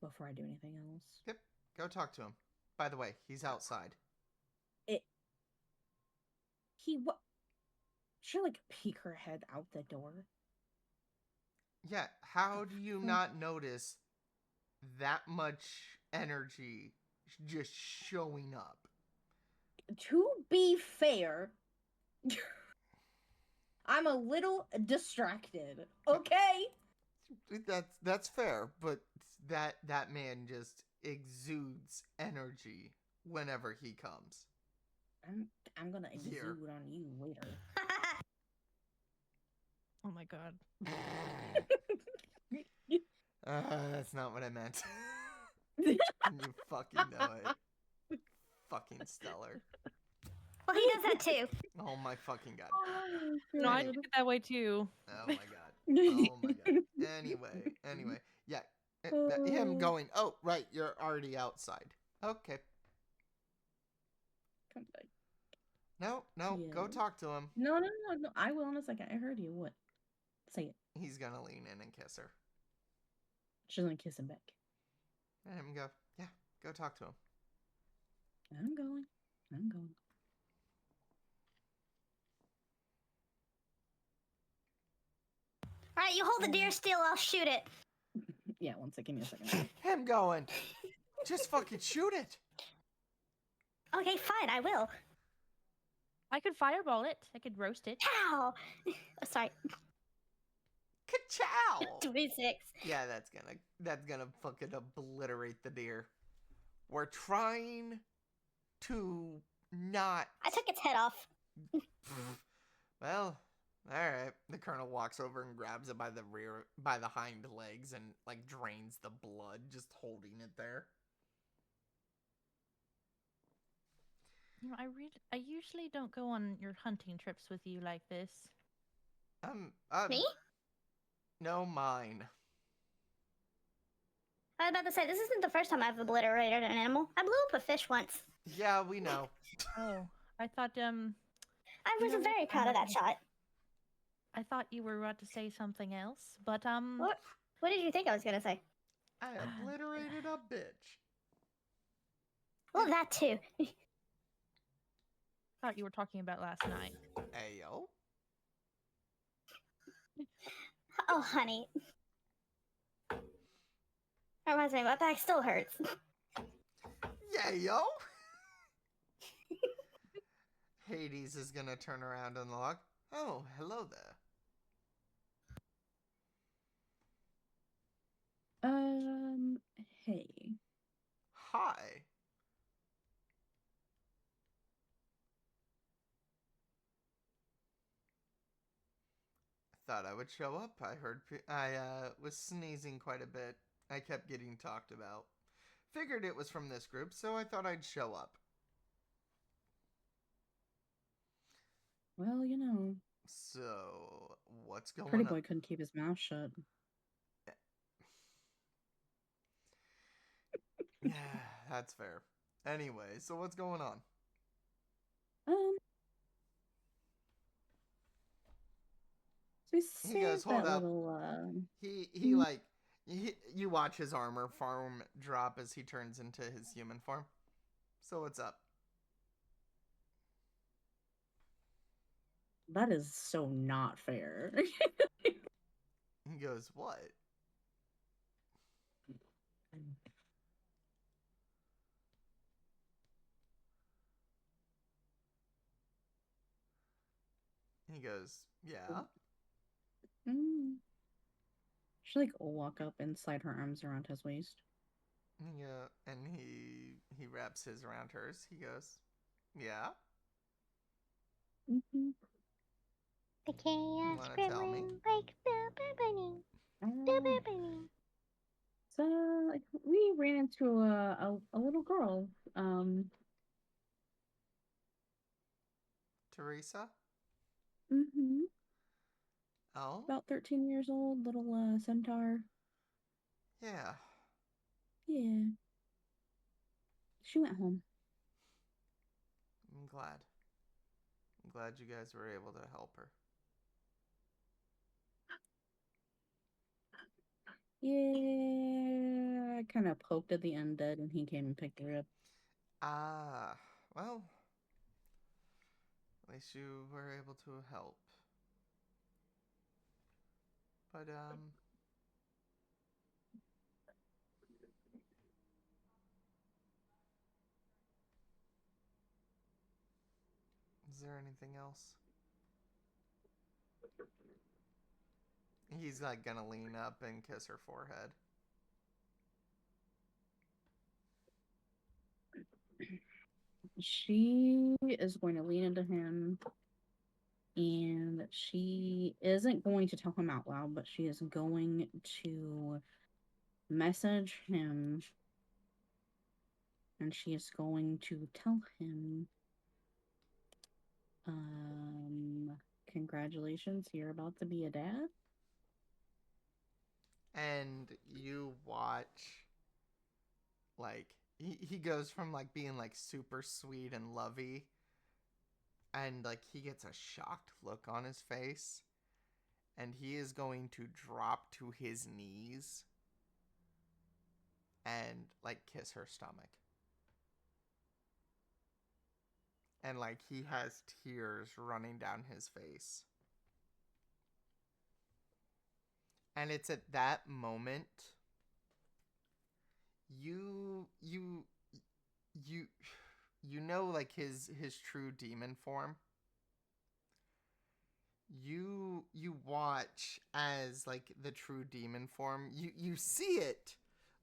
before I do anything else. Yep. Go talk to him. By the way, he's outside. What? Should I, like, peek her head out the door? Yeah, how do you not notice that much energy just showing up? To be fair, I'm a little distracted. Okay? That's fair, but that man just exudes energy whenever he comes. I'm gonna exude Here. on you later. Oh my god. That's not what I meant. And you fucking know it. Fucking Stellar. Well, he does that too. Oh my fucking god. No, I took it that way too. Oh my god. Oh my god. Anyway. Yeah. Him going, oh, right, you're already outside. Okay. Come back. No, go Yeah. talk to him. No. I will in a second. I heard you. What? Say it. He's gonna lean in and kiss her. She's gonna kiss him back. And him go, yeah, go talk to him. I'm going. All right, you hold the deer still. I'll shoot it. Yeah, one second. Give me a second. Him going, just fucking shoot it. Okay, fine. I will. I could fireball it. I could roast it. Pow! Oh, sorry. Ka-chow! 26. Yeah, that's gonna fucking obliterate the deer. We're trying to not. I took its head off. Well, alright. The colonel walks over and grabs it by the hind legs and, like, drains the blood, just holding it there. You know, I usually don't go on your hunting trips with you like this. Me? No, mine. I was about to say, this isn't the first time I've obliterated an animal. I blew up a fish once. Yeah, we know. Oh, I thought I was No, very proud of that shot. I thought you were about to say something else, but What did you think I was gonna say? I obliterated a bitch. Well, that too. thought you were talking about last night. Ayo. Oh, honey. That reminds me, my back still hurts. Yeah, yo. Hades is gonna turn around on the log. Oh, hello there. Hey. Hi. Thought I would show up. I heard I was sneezing quite a bit. I kept getting talked about. Figured it was from this group, so I thought I'd show up. Well, you know. So, what's going Pretty on? boy couldn't keep his mouth shut. Yeah, that's fair. Anyway, so what's going on? So He goes, hold up. Little, He like, you watch his armor form drop as he turns into his human form. So what's up? That is so not fair. He goes, what? He goes, yeah. Mm. She like walk up and slide her arms around his waist. Yeah, and he wraps his around hers. He goes, yeah. Mm-hmm. The You chaos want to tell me? gremlin like bunny. Uh, so like we ran into a little girl. Teresa? Mm-hmm. Oh? About 13 years old, little centaur. Yeah. Yeah. She went home. I'm glad. I'm glad you guys were able to help her. Yeah, I kind of poked at the undead and he came and picked her up. Ah, well, at least you were able to help. But, is there anything else? He's like gonna lean up and kiss her forehead. She is going to lean into him and she isn't going to tell him out loud, but she is going to message him and she is going to tell him, congratulations, you're about to be a dad. And you watch, like, he goes from, like, being, like, super sweet and lovey, and, like, he gets a shocked look on his face, and he is going to drop to his knees and, like, kiss her stomach. And, like, he has tears running down his face. And it's at that moment you you you you know, like, his true demon form. You watch as, like, the true demon form, you see it,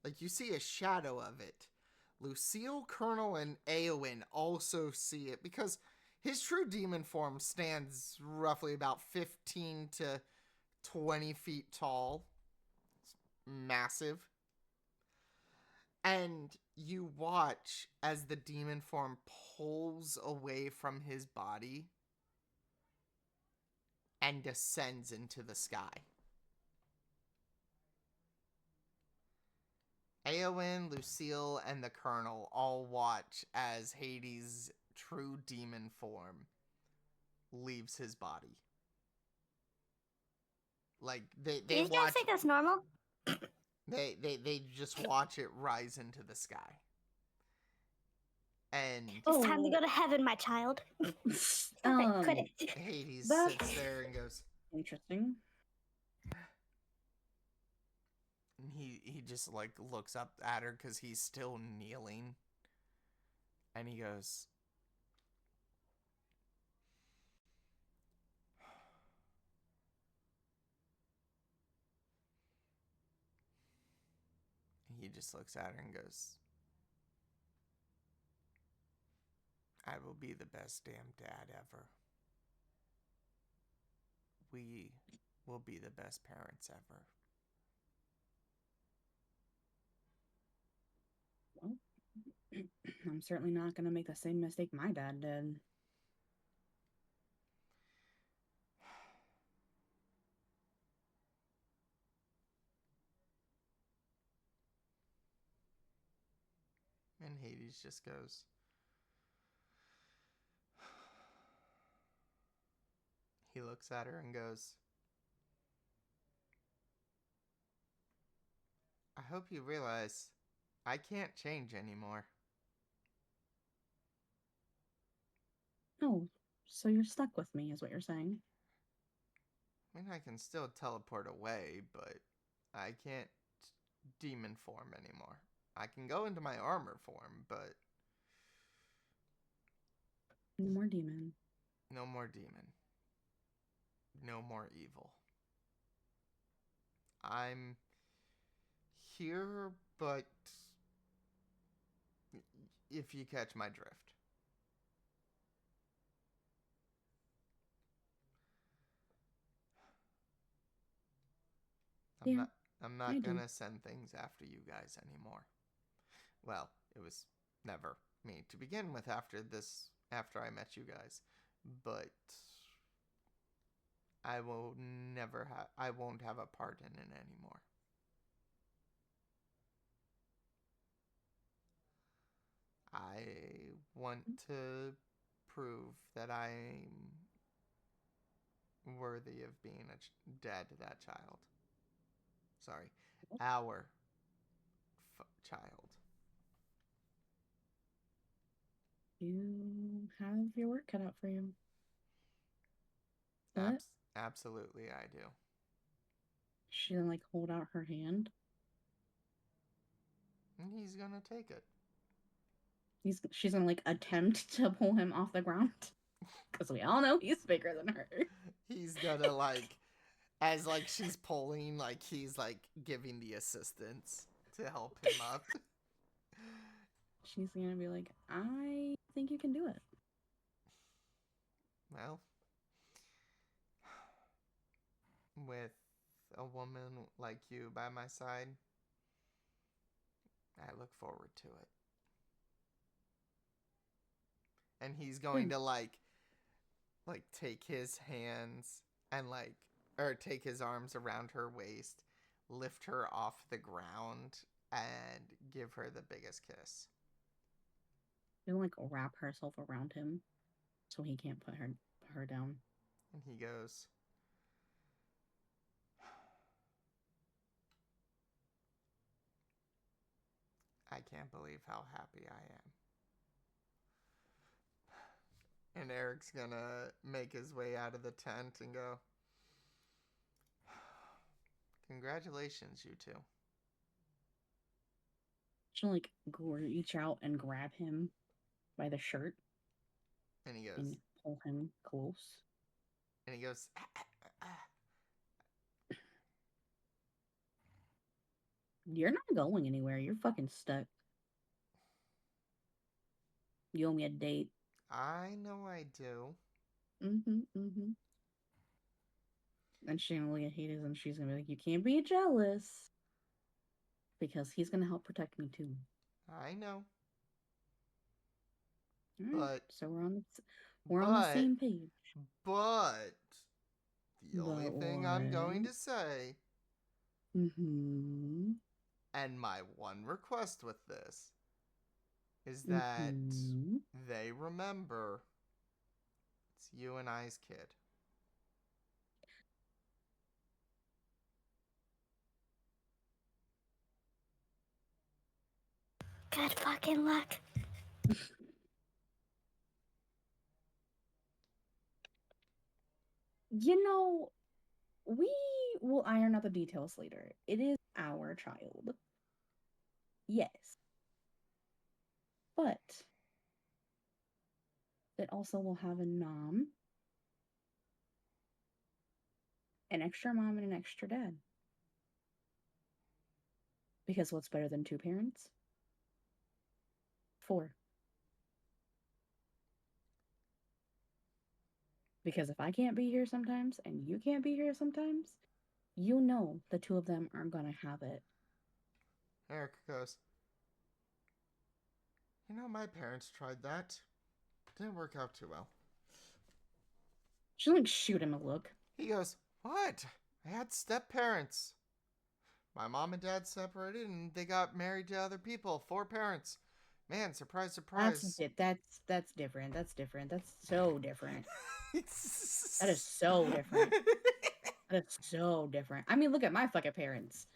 like, you see a shadow of it. Lucille, Colonel, and Aowen also see it because his true demon form stands roughly about 15 to 20 feet tall. It's massive. And you watch as the demon form pulls away from his body and descends into the sky. Eowyn, Lucille, and the Colonel all watch as Hades' true demon form leaves his body. Like, Do they you guys watch, think that's normal? they just watch it rise into the sky. And It's time to Oh, go to heaven, my child. Quit it. Hades that's sits there and goes, interesting. and he just, like, looks up at her because he's still kneeling. And he goes, he just looks at her and goes, I will be the best damn dad ever. We will be the best parents ever. Well, I'm certainly not going to make the same mistake my dad did. And Hades just goes, he looks at her and goes, I hope you realize I can't change anymore. Oh, so you're stuck with me, is what you're saying? I mean, I can still teleport away, but I can't demon form anymore. I can go into my armor form, but No more demon. no more demon. no more evil. I'm here, but if you catch my drift. I'm Yeah, not I'm I not do. gonna send things after you guys anymore. Well, it was never me to begin with after I met you guys. But I won't have a part in it anymore. I want to prove that I'm worthy of being dead that child. Sorry, our child. You have your work cut out for you. But Absolutely, I do. she then like hold out her hand. And he's gonna take it. She's gonna like attempt to pull him off the ground. Because we all know he's bigger than her. He's gonna like, as like she's pulling, like he's like giving the assistance to help him up. She's gonna be like, I think you can do it. Well, with a woman like you by my side, I look forward to it. And he's going to like take his hands and like or take his arms around her waist, lift her off the ground and give her the biggest kiss. She'll like wrap herself around him so he can't put her down. And he goes, I can't believe how happy I am. And Eric's gonna make his way out of the tent and go, congratulations, you two. She'll like reach out and grab him by the shirt And he goes, and pull him close. and he goes, You're not going anywhere. You're fucking stuck. You owe me a date. I know I do. Mm-hmm. And she's gonna look at Hades and she's gonna be like, you can't be jealous. Because he's gonna help protect me too. I know. All right. But So we're on the same page. But the only But thing I'm going what? to say, Mm-hmm. and my one request with this, is that Mm-hmm. they remember it's you and I's kid. Good fucking luck. You know, we will iron out the details later. It is our child. Yes. But it also will have a mom, an extra mom, and an extra dad. Because what's better than two parents? 4. Because if I can't be here sometimes and you can't be here sometimes, you know the two of them aren't gonna have it. Eric goes, you know, my parents tried that. Didn't work out too well. She'll like shoot him a look. He goes, what? I had step parents. My mom and dad separated and they got married to other people. 4 parents. Man, surprise, surprise. That's different. That's different. That's so different. That is so different. That is so different. I mean, look at my fucking parents.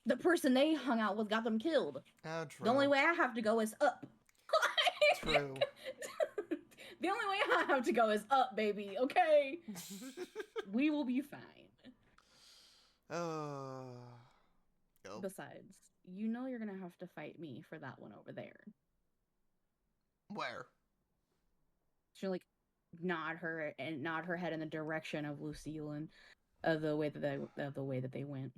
The person they hung out with got them killed. Oh, true. The only way I have to go is up. True. The only way I have to go is up, baby. Okay, we will be fine. Yep. Besides, you know you're gonna have to fight me for that one over there. Where? She'll like nod her head in the direction of Lucille and the way that they went.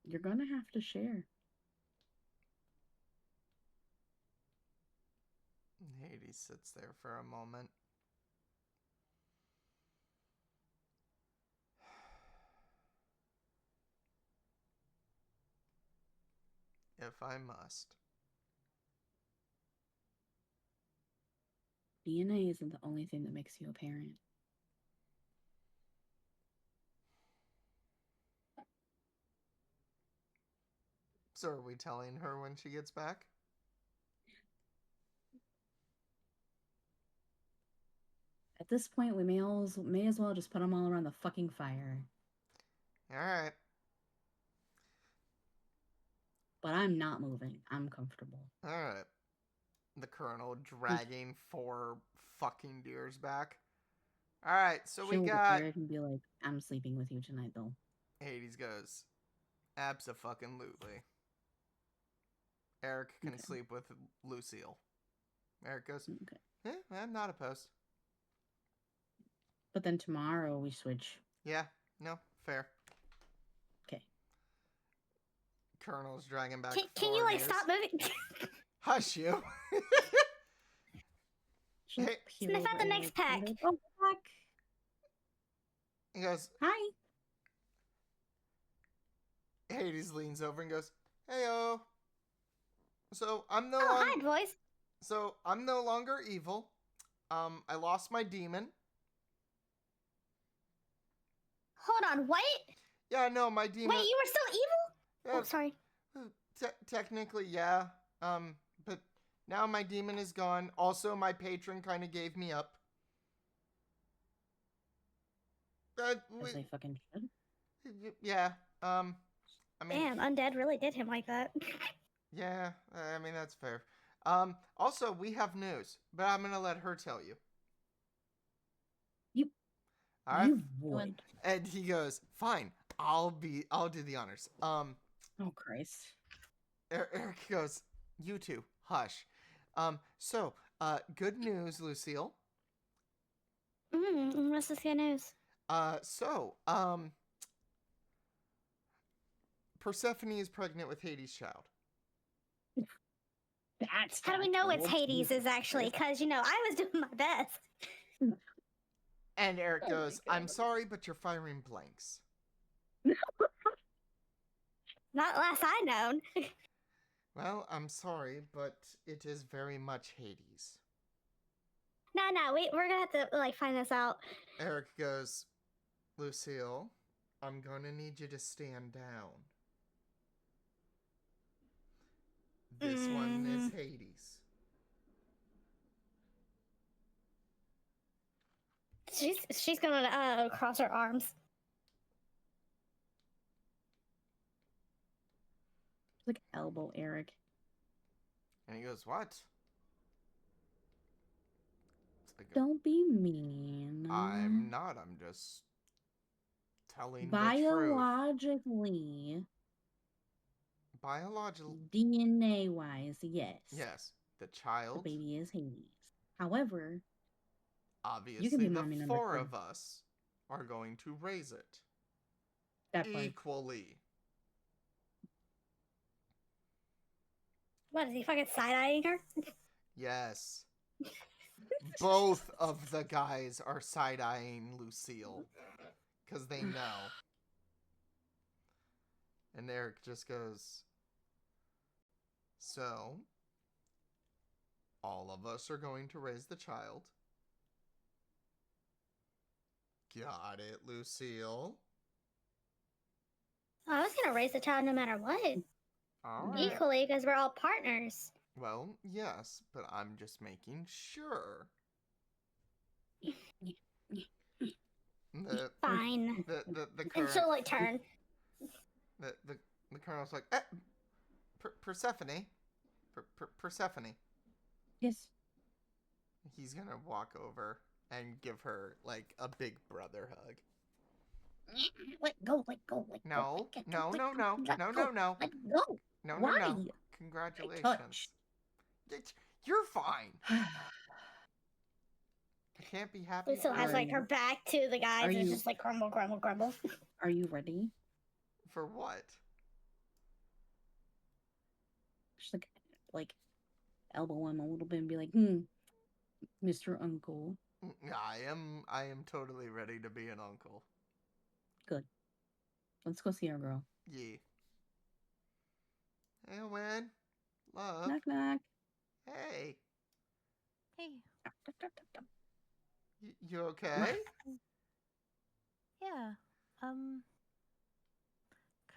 You're gonna have to share. Hades sits there for a moment. If I must. DNA isn't the only thing that makes you a parent. So are we telling her when she gets back? At this point, we may as well just put them all around the fucking fire. Alright. But I'm not moving. I'm comfortable. Alright. The colonel dragging 4 fucking deers back. Alright, so we got... Eric can be like, I'm sleeping with you tonight, though. Hades goes, abso-fucking-lutely. Eric can sleep with Lucille. Eric goes, okay. I'm not opposed. But then tomorrow we switch. Yeah, no, fair. Okay. Colonel's dragging back Can you, like, stop moving? Hush you. Hey, sniff out the next pack. Oh, back. He goes, hi. Hades leans over and goes, heyo. So I'm no Oh, hi, boys. So I'm no longer evil. I lost my demon. Hold on, what? Yeah, no, my demon. Wait, you were still evil? Yeah, Oh, sorry. Technically, yeah. But now my demon is gone. Also, my patron kind of gave me up. As they fucking should. Yeah. I mean. Damn, undead really did him like that. Yeah, I mean that's fair. Also, we have news, but I'm gonna let her tell you. You would. And he goes, "Fine, I'll do the honors." Oh Christ. Eric goes, "You two, hush." So, good news, Lucille. What's this good news? Persephone is pregnant with Hades' child. That's how do we know it's Hades is actually? Because, you know, I was doing my best. And Eric goes, I'm sorry, but you're firing blanks. Not last I known. Well, I'm sorry, but it is very much Hades. No, we're gonna have to, like, find this out. Eric goes, Lucille, I'm gonna need you to stand down. This one is Hades. She's gonna cross her arms. Like elbow Eric. And he goes, what? Like, don't be mean. I'm not. I'm just telling biologically. Biological. DNA wise, yes. Yes. The child. The baby is Hades. However, obviously you can be the 4 of us are going to raise it. That equally. What, is he fucking side-eyeing her? Yes. Both of the guys are side-eyeing Lucille. Because they know. And Eric just goes, so, all of us are going to raise the child. Got it, Lucille? I was gonna raise the child no matter what. All right. Equally, because we're all partners. Well, yes, but I'm just making sure. Fine. The and she'll, like, turn. The colonel's like, Persephone? Persephone? Yes. He's gonna walk over and give her, like, a big brother hug. Let go. No. Let go. No. No. No. Congratulations. You're fine. I can't be happy Lucille for has like her back to the guys. Are It's you- just like grumble, grumble, grumble. Are you ready? for what? Just like elbow him a little bit and be like, Mr. Uncle. I am totally ready to be an uncle. Good. Let's go see our girl. Yeah. Hey, Win. Love. Knock knock. Hey. Hey, You okay? yeah.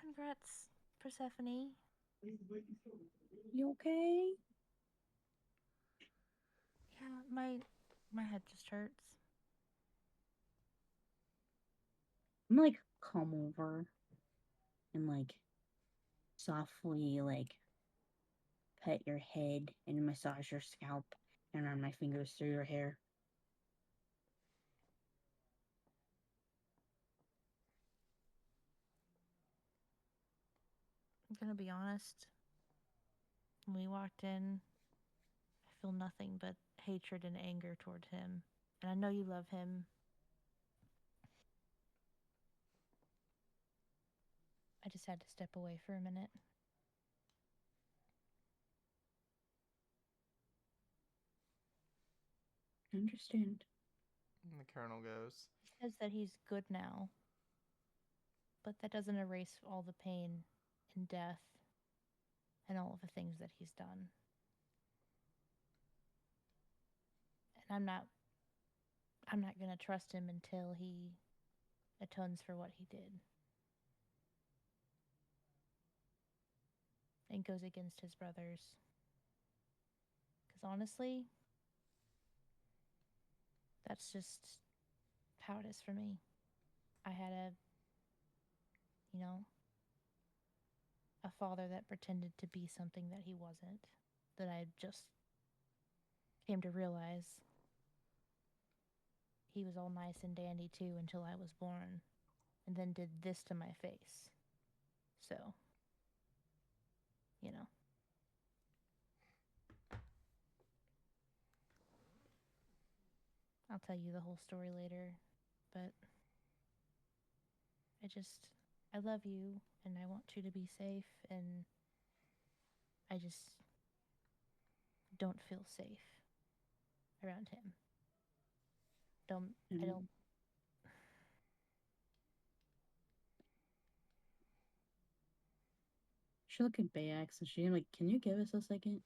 Congrats, Persephone. You okay? Yeah, my head just hurts. I'm like come over and like softly like pet your head and massage your scalp and run my fingers through your hair. I'm gonna be honest. When we walked in, I feel nothing but hatred and anger toward him. And I know you love him. I just had to step away for a minute. I understand. And the colonel goes, He says that he's good now, but that doesn't erase all the pain and death and all of the things that he's done. And I'm not going to trust him until he atones for what he did. And goes against his brothers. Because honestly, that's just how it is for me. I had a father that pretended to be something that he wasn't, that I just came to realize he was all nice and dandy too until I was born, and then did this to my face. So, you know. I'll tell you the whole story later, but I love you and I want you to be safe, and I just don't feel safe around him. I don't. She look at Bayax and she like, can you give us a second?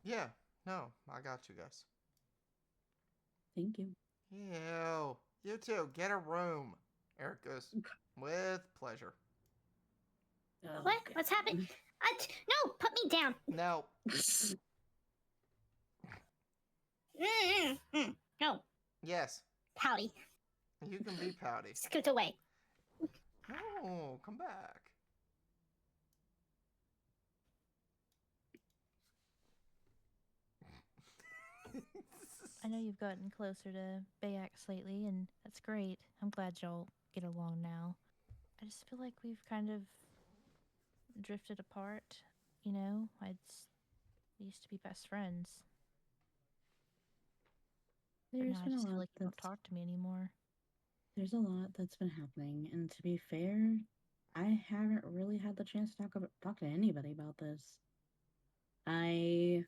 yeah, no, I got you guys. Thank you. Ew. You two, get a room. Eric goes, with pleasure. Oh, What? God. What's happening? No, put me down. No. No, Yes. pouty. You can be pouty. Scoot away. No, come back. I know you've gotten closer to Bayax lately, and that's great. I'm glad y'all get along now. I just feel like we've kind of drifted apart. You know, we used to be best friends, but There's now I been a just feel lot like you don't talk to me anymore. there's a lot that's been happening, and to be fair, I haven't really had the chance to talk to anybody about this. I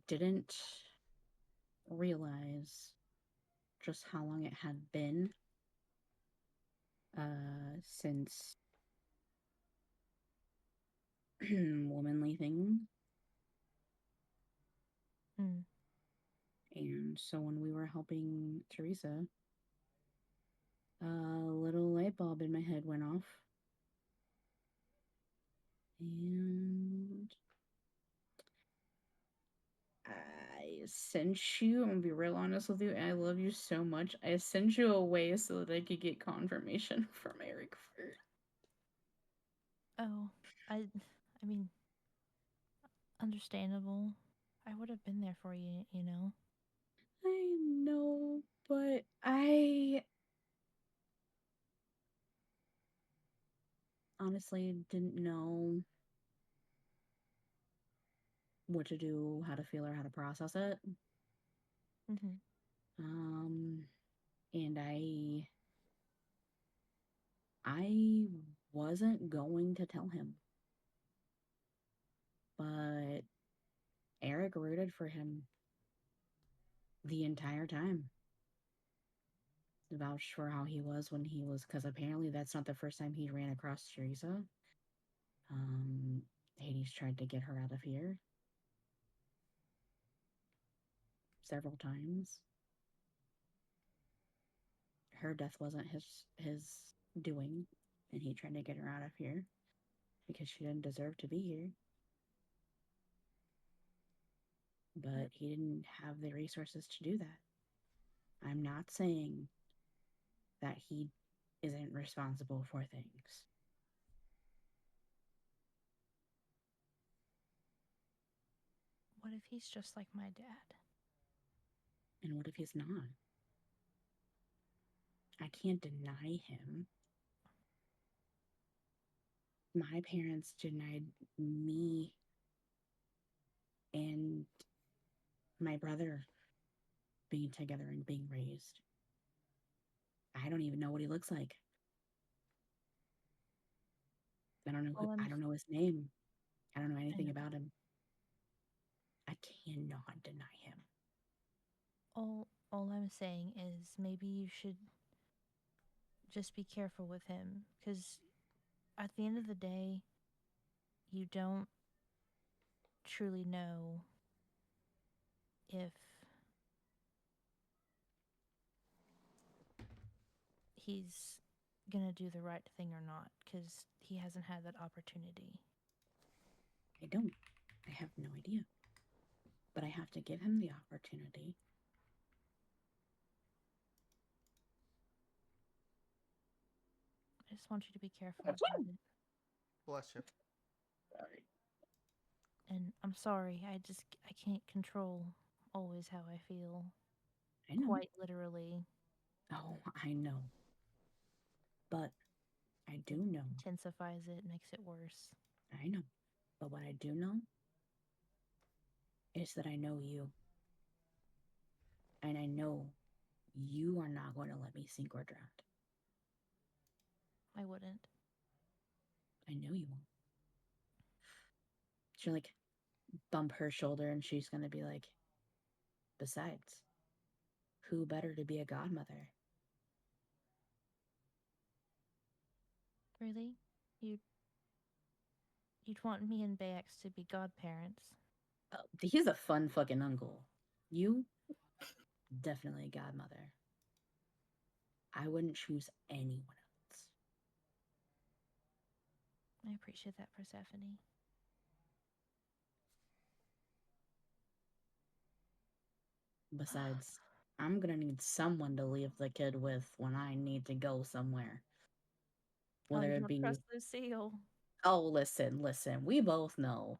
didn't realize just how long it had been since womanly things. Hmm. And so when we were helping Teresa, a little light bulb in my head went off. And I sent you, I'm gonna be real honest with you, I love you so much. I sent you away so that I could get confirmation from Eric first. Oh, I mean, understandable. I would have been there for you, you know. I know, but I honestly didn't know what to do, how to feel, or how to process it. Mm-hmm. And I wasn't going to tell him, but Eric rooted for him the entire time. Vouched for how he was when he was, because apparently that's not the first time he ran across Teresa. Um, Hades tried to get her out of here several times. Her death wasn't his doing, and he tried to get her out of here because she didn't deserve to be here. But he didn't have the resources to do that. I'm not saying that he isn't responsible for things. What if he's just like my dad? And what if he's not? I can't deny him. My parents denied me and my brother being together and being raised. I don't even know what he looks like. I don't know All I'm I don't know his name. I don't know I anything know. about him. I cannot deny him. All I'm saying is maybe you should just be careful with him, because at the end of the day, you don't truly know if he's gonna do the right thing or not, because he hasn't had that opportunity. I don't. I have no idea. But I have to give him the opportunity. I just want you to be careful about it. Bless you. Sorry. And I'm sorry, I can't control always how I feel. I know. Quite literally. Oh, I know. But I do know. Intensifies it, makes it worse. I know. But what I do know is that I know you. And I know you are not going to let me sink or drown. I wouldn't. I know you won't. She'll like bump her shoulder and she's going to be like, besides, who better to be a godmother? Really? You'd you'd want me and Bax to be godparents? He's a fun fucking uncle. You, definitely a godmother. I wouldn't choose anyone else. I appreciate that, Persephone. Besides, I'm gonna need someone to leave the kid with when I need to go somewhere. Oh, Whether you it don't be, trust Lucille. oh, listen, we both know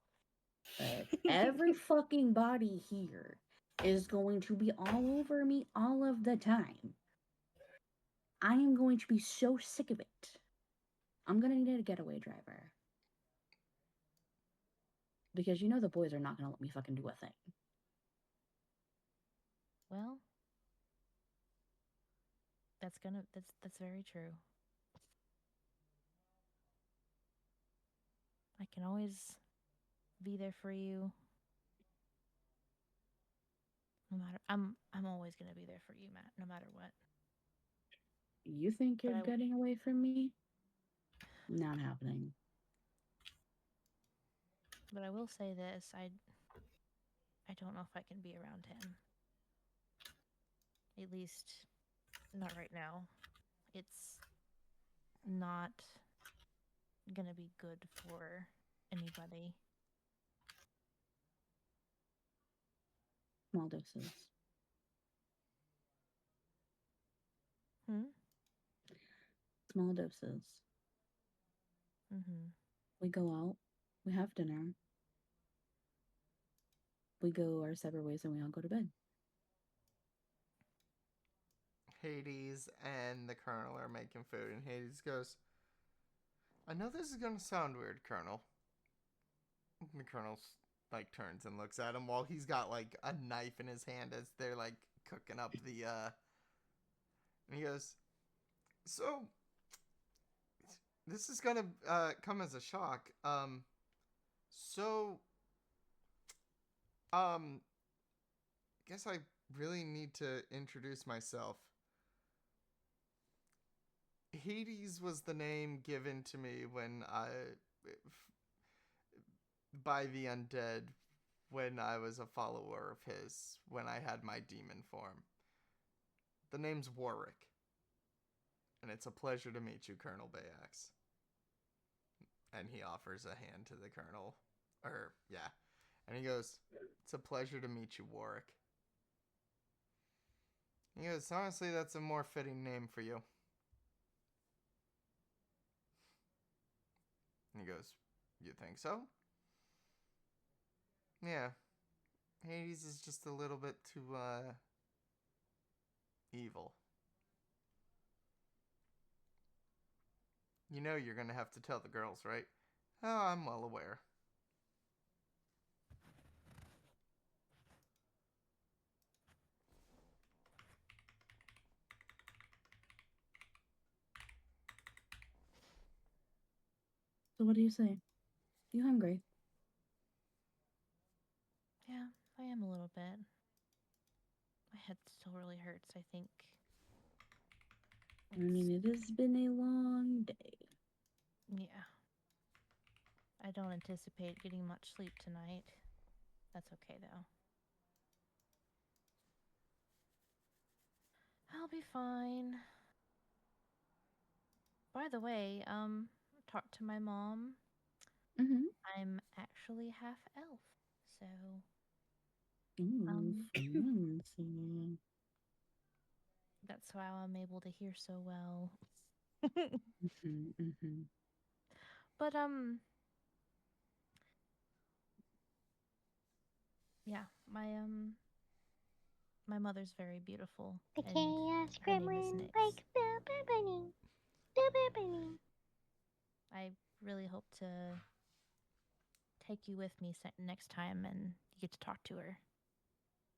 that every fucking body here is going to be all over me all of the time. I am going to be so sick of it. I'm gonna need a getaway driver. Because you know the boys are not gonna let me fucking do a thing. Well, that's very true. I can always be there for you. No matter I'm always gonna be there for you, Matt, no matter what. You think But you're getting away from me? Not happening. I will say this, I don't know if I can be around him. At least not right now. It's not gonna be good for anybody. Small doses. Hmm? Small doses. Mm-hmm. We go out, we have dinner, we go our separate ways, and we all go to bed. Hades and the Colonel are making food, and Hades goes, I know this is going to sound weird, Colonel. And the Colonel's like turns and looks at him while he's got like a knife in his hand as they're like cooking up the and he goes, "So this is gonna come as a shock. So guess I really need to introduce myself. Hades was the name given to me by the undead when I was a follower of his, when I had my demon form. The name's Warwick, and it's a pleasure to meet you, Colonel Bayax." And he offers a hand to the colonel. And he goes, "It's a pleasure to meet you, Warwick." He goes, "Honestly, that's a more fitting name for you." And he goes, "You think so?" "Yeah. Hades is just a little bit too, evil. You know you're gonna have to tell the girls, right?" "Oh, I'm well aware." So what do you say? You hungry? Yeah, I am a little bit. My head still really hurts, I think. I mean, it has been a long day. Yeah. I don't anticipate getting much sleep tonight. That's okay, though. I'll be fine. By the way, talked to my mom. Mm-hmm. I'm actually half elf, so Ooh, um, fancy. that's why I'm able to hear so well. Mm-hmm, mm-hmm. But yeah, my mother's very beautiful, The and chaos her name is gremlin Nyx. like Bill Burning. Bill Burning. I really hope to take you with me next time, and you get to talk to her.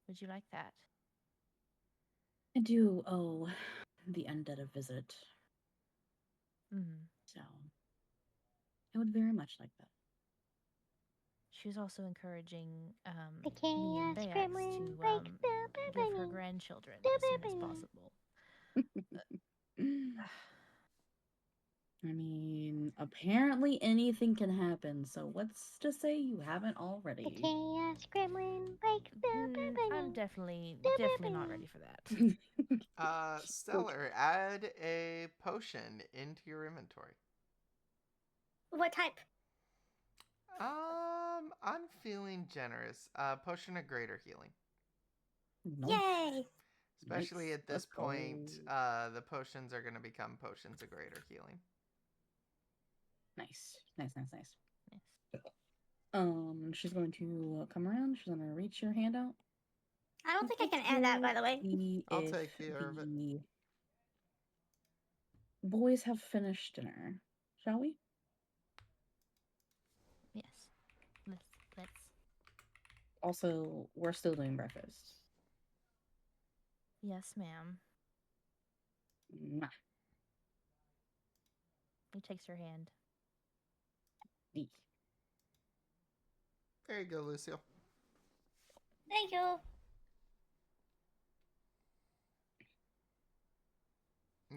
Would you like that? I do owe the undead a visit, Mm. so I would very much like that. She was also encouraging The me and chaos Bayax gremlin to like Bill give her Burning. grandchildren Bill as soon as Burning. possible. I mean, apparently anything can happen, so what's to say you haven't The already? chaos gremlin like Bill I'm Burning. definitely not ready for that. Stellar, add a potion into your inventory. What type? I'm feeling generous. Potion of greater healing. Nice. Yay! Especially Nice. at this Let's point, go. the potions are going to become potions of greater healing. Nice. Nice, nice, nice. Yes. She's going to come around. She's gonna reach her hand out. I don't think I Let's can add that, go by the way. see I'll if take care of it. the boys have finished dinner. Shall we? Yes. Let's. Also, we're still doing breakfast. Yes, ma'am. Mwah. He takes her hand. Eek. There you go, Lucille. Thank you.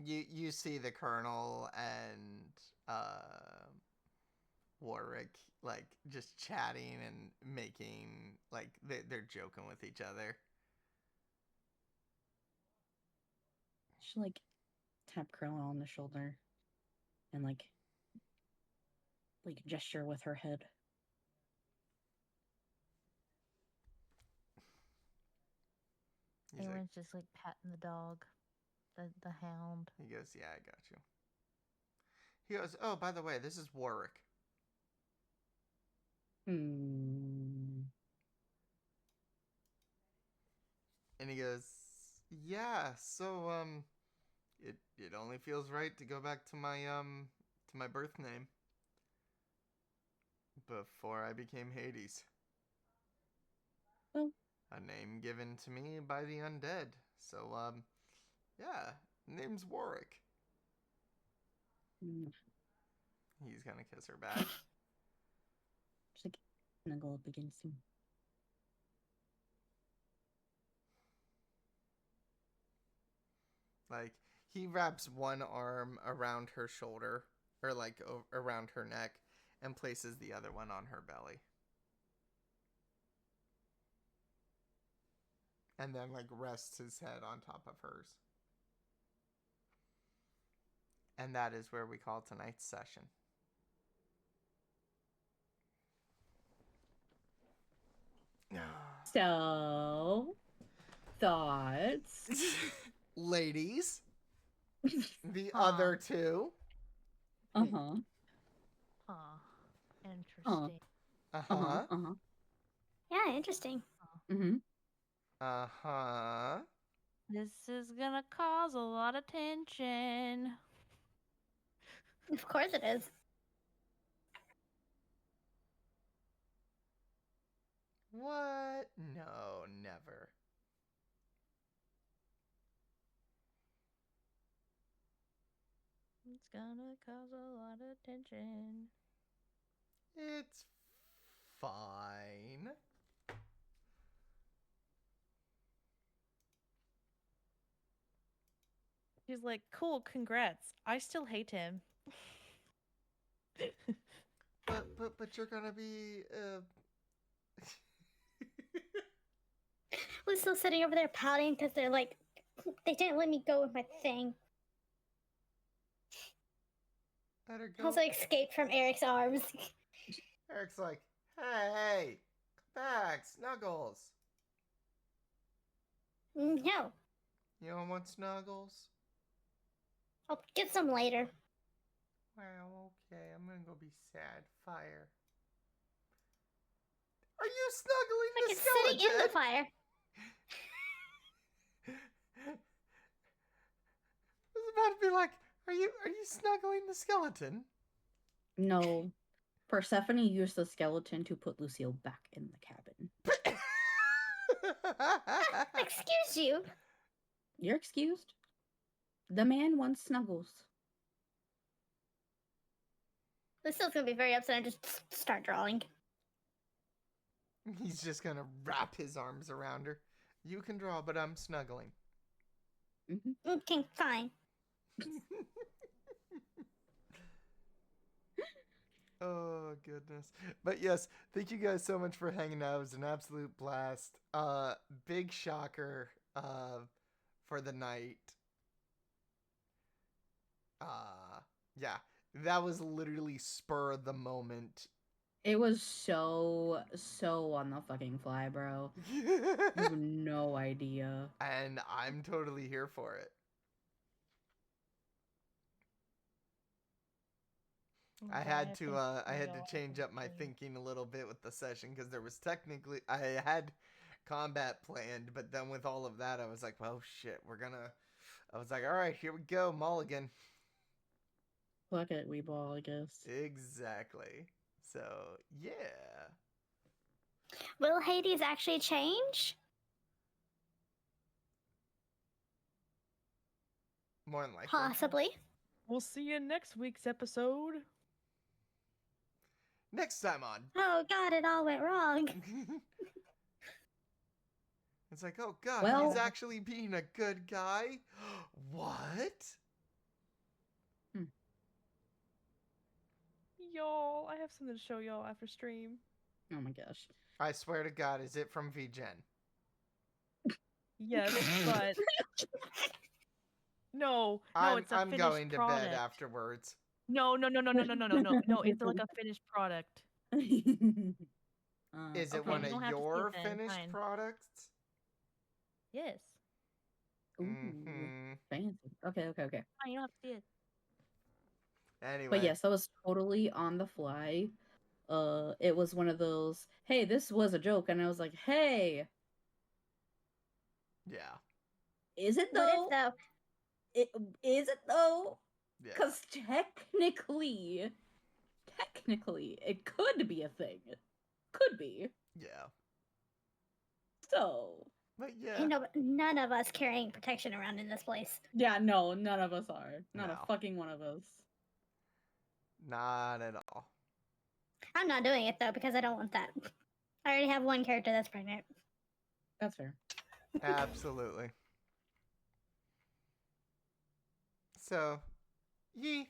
You see the colonel and Warwick like just chatting and making like they're joking with each other. She like tap Curl on the shoulder and like gesture with her head. He's like, Aaron's just like patting the dog, the hound. he goes, "Yeah, I got you." He goes, "Oh, by the way, this is Warwick." Hmm. And he goes, "Yeah, so it only feels right to go back to my birth name before I became Hades." Oh. A name given to me by the undead. So, yeah, name's Warwick. Mm. He's gonna kiss her back. Just like snuggle up against him. Like, he wraps one arm around her shoulder, or like around her neck, and places the other one on her belly. And then, like, rests his head on top of hers. And that is where we call tonight's session. So, thoughts? Ladies, the other two. Uh-huh. Huh. Interesting. Uh-huh. Uh-huh. Yeah, interesting. Mm-hmm. Uh-huh. This is gonna cause a lot of tension. Of course it is. What? No, never. It's gonna cause a lot of tension. It's fine. He's like, cool, congrats. I still hate him. But you're gonna be We're still sitting over there pouting because they're like, they didn't let me go with my thing. let her I go. also escaped from Eric's arms. Eric's like, hey, come back, Snuggles. No, You don't want Snuggles? I'll get some later. Well, okay, I'm gonna go be sad. Fire. Are you snuggling Like the it's sitting in the skeleton? fire. I was about to be like, are you snuggling the skeleton? No. Persephone used the skeleton to put Lucille back in the cabin. Excuse you. You're excused. The man wants snuggles. Lucille's gonna be very upset and just start drawing. He's just gonna wrap his arms around her. You can draw, but I'm snuggling. Mm-hmm. Okay, fine. Oh goodness. But yes, thank you guys so much for hanging out. It was an absolute blast. Big shocker for the night. Yeah. That was literally spur of the moment. It was so on the fucking fly, bro. You have no idea. And I'm totally here for it. I had to change up my thinking a little bit with the session because there was technically I had combat planned, but then with all of that I was like, well shit, I was like, all right, here we go, mulligan. Fuck it, we ball, I guess. Exactly. So yeah. Will Hades actually change? More than likely. Possibly. We'll see you in next week's episode. Next time on. Oh god, it all went wrong. It's like, oh god, Well- he's actually being a good guy? What? Y'all, I have something to show y'all after stream. Oh my gosh. I swear to god, is it from VGen? Yes, but no, it's a I'm finished going to product. bed afterwards. No, it's like a finished product. Is it Okay. one you don't of have to see your it then, finished fine. products? Yes. Ooh, Mm-hmm. fancy. Okay. Fine, you don't have to see it. Anyway. But yes, that was totally on the fly. It was one of those, hey, this was a joke, and I was like, hey, Yeah. is it What though? if though? Is it though? Yeah. Because technically, it could be a thing. Could be. Yeah. So But yeah, Ain't none of us carrying protection around in this place. yeah, no, none of us are. Not No. a fucking one of us. not at all. I'm not doing it though because I don't want that. I already have one character that's pregnant. That's fair. Absolutely. So, yee.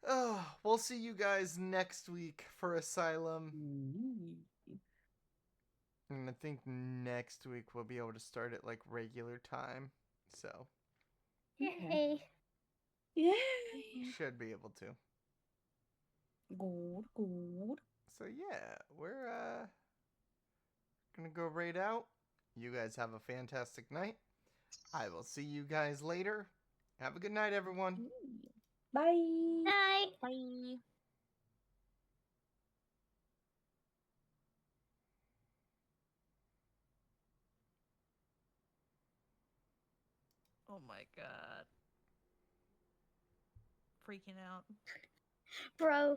Oh, we'll see you guys next week for Asylum. And I think next week we'll be able to start at like regular time. So, Yay. Yay! should be able to. Good. So, yeah, we're gonna go raid out. You guys have a fantastic night. I will see you guys later. Have a good night, everyone. Bye. Night. Bye. Oh my god. Freaking out. Bro,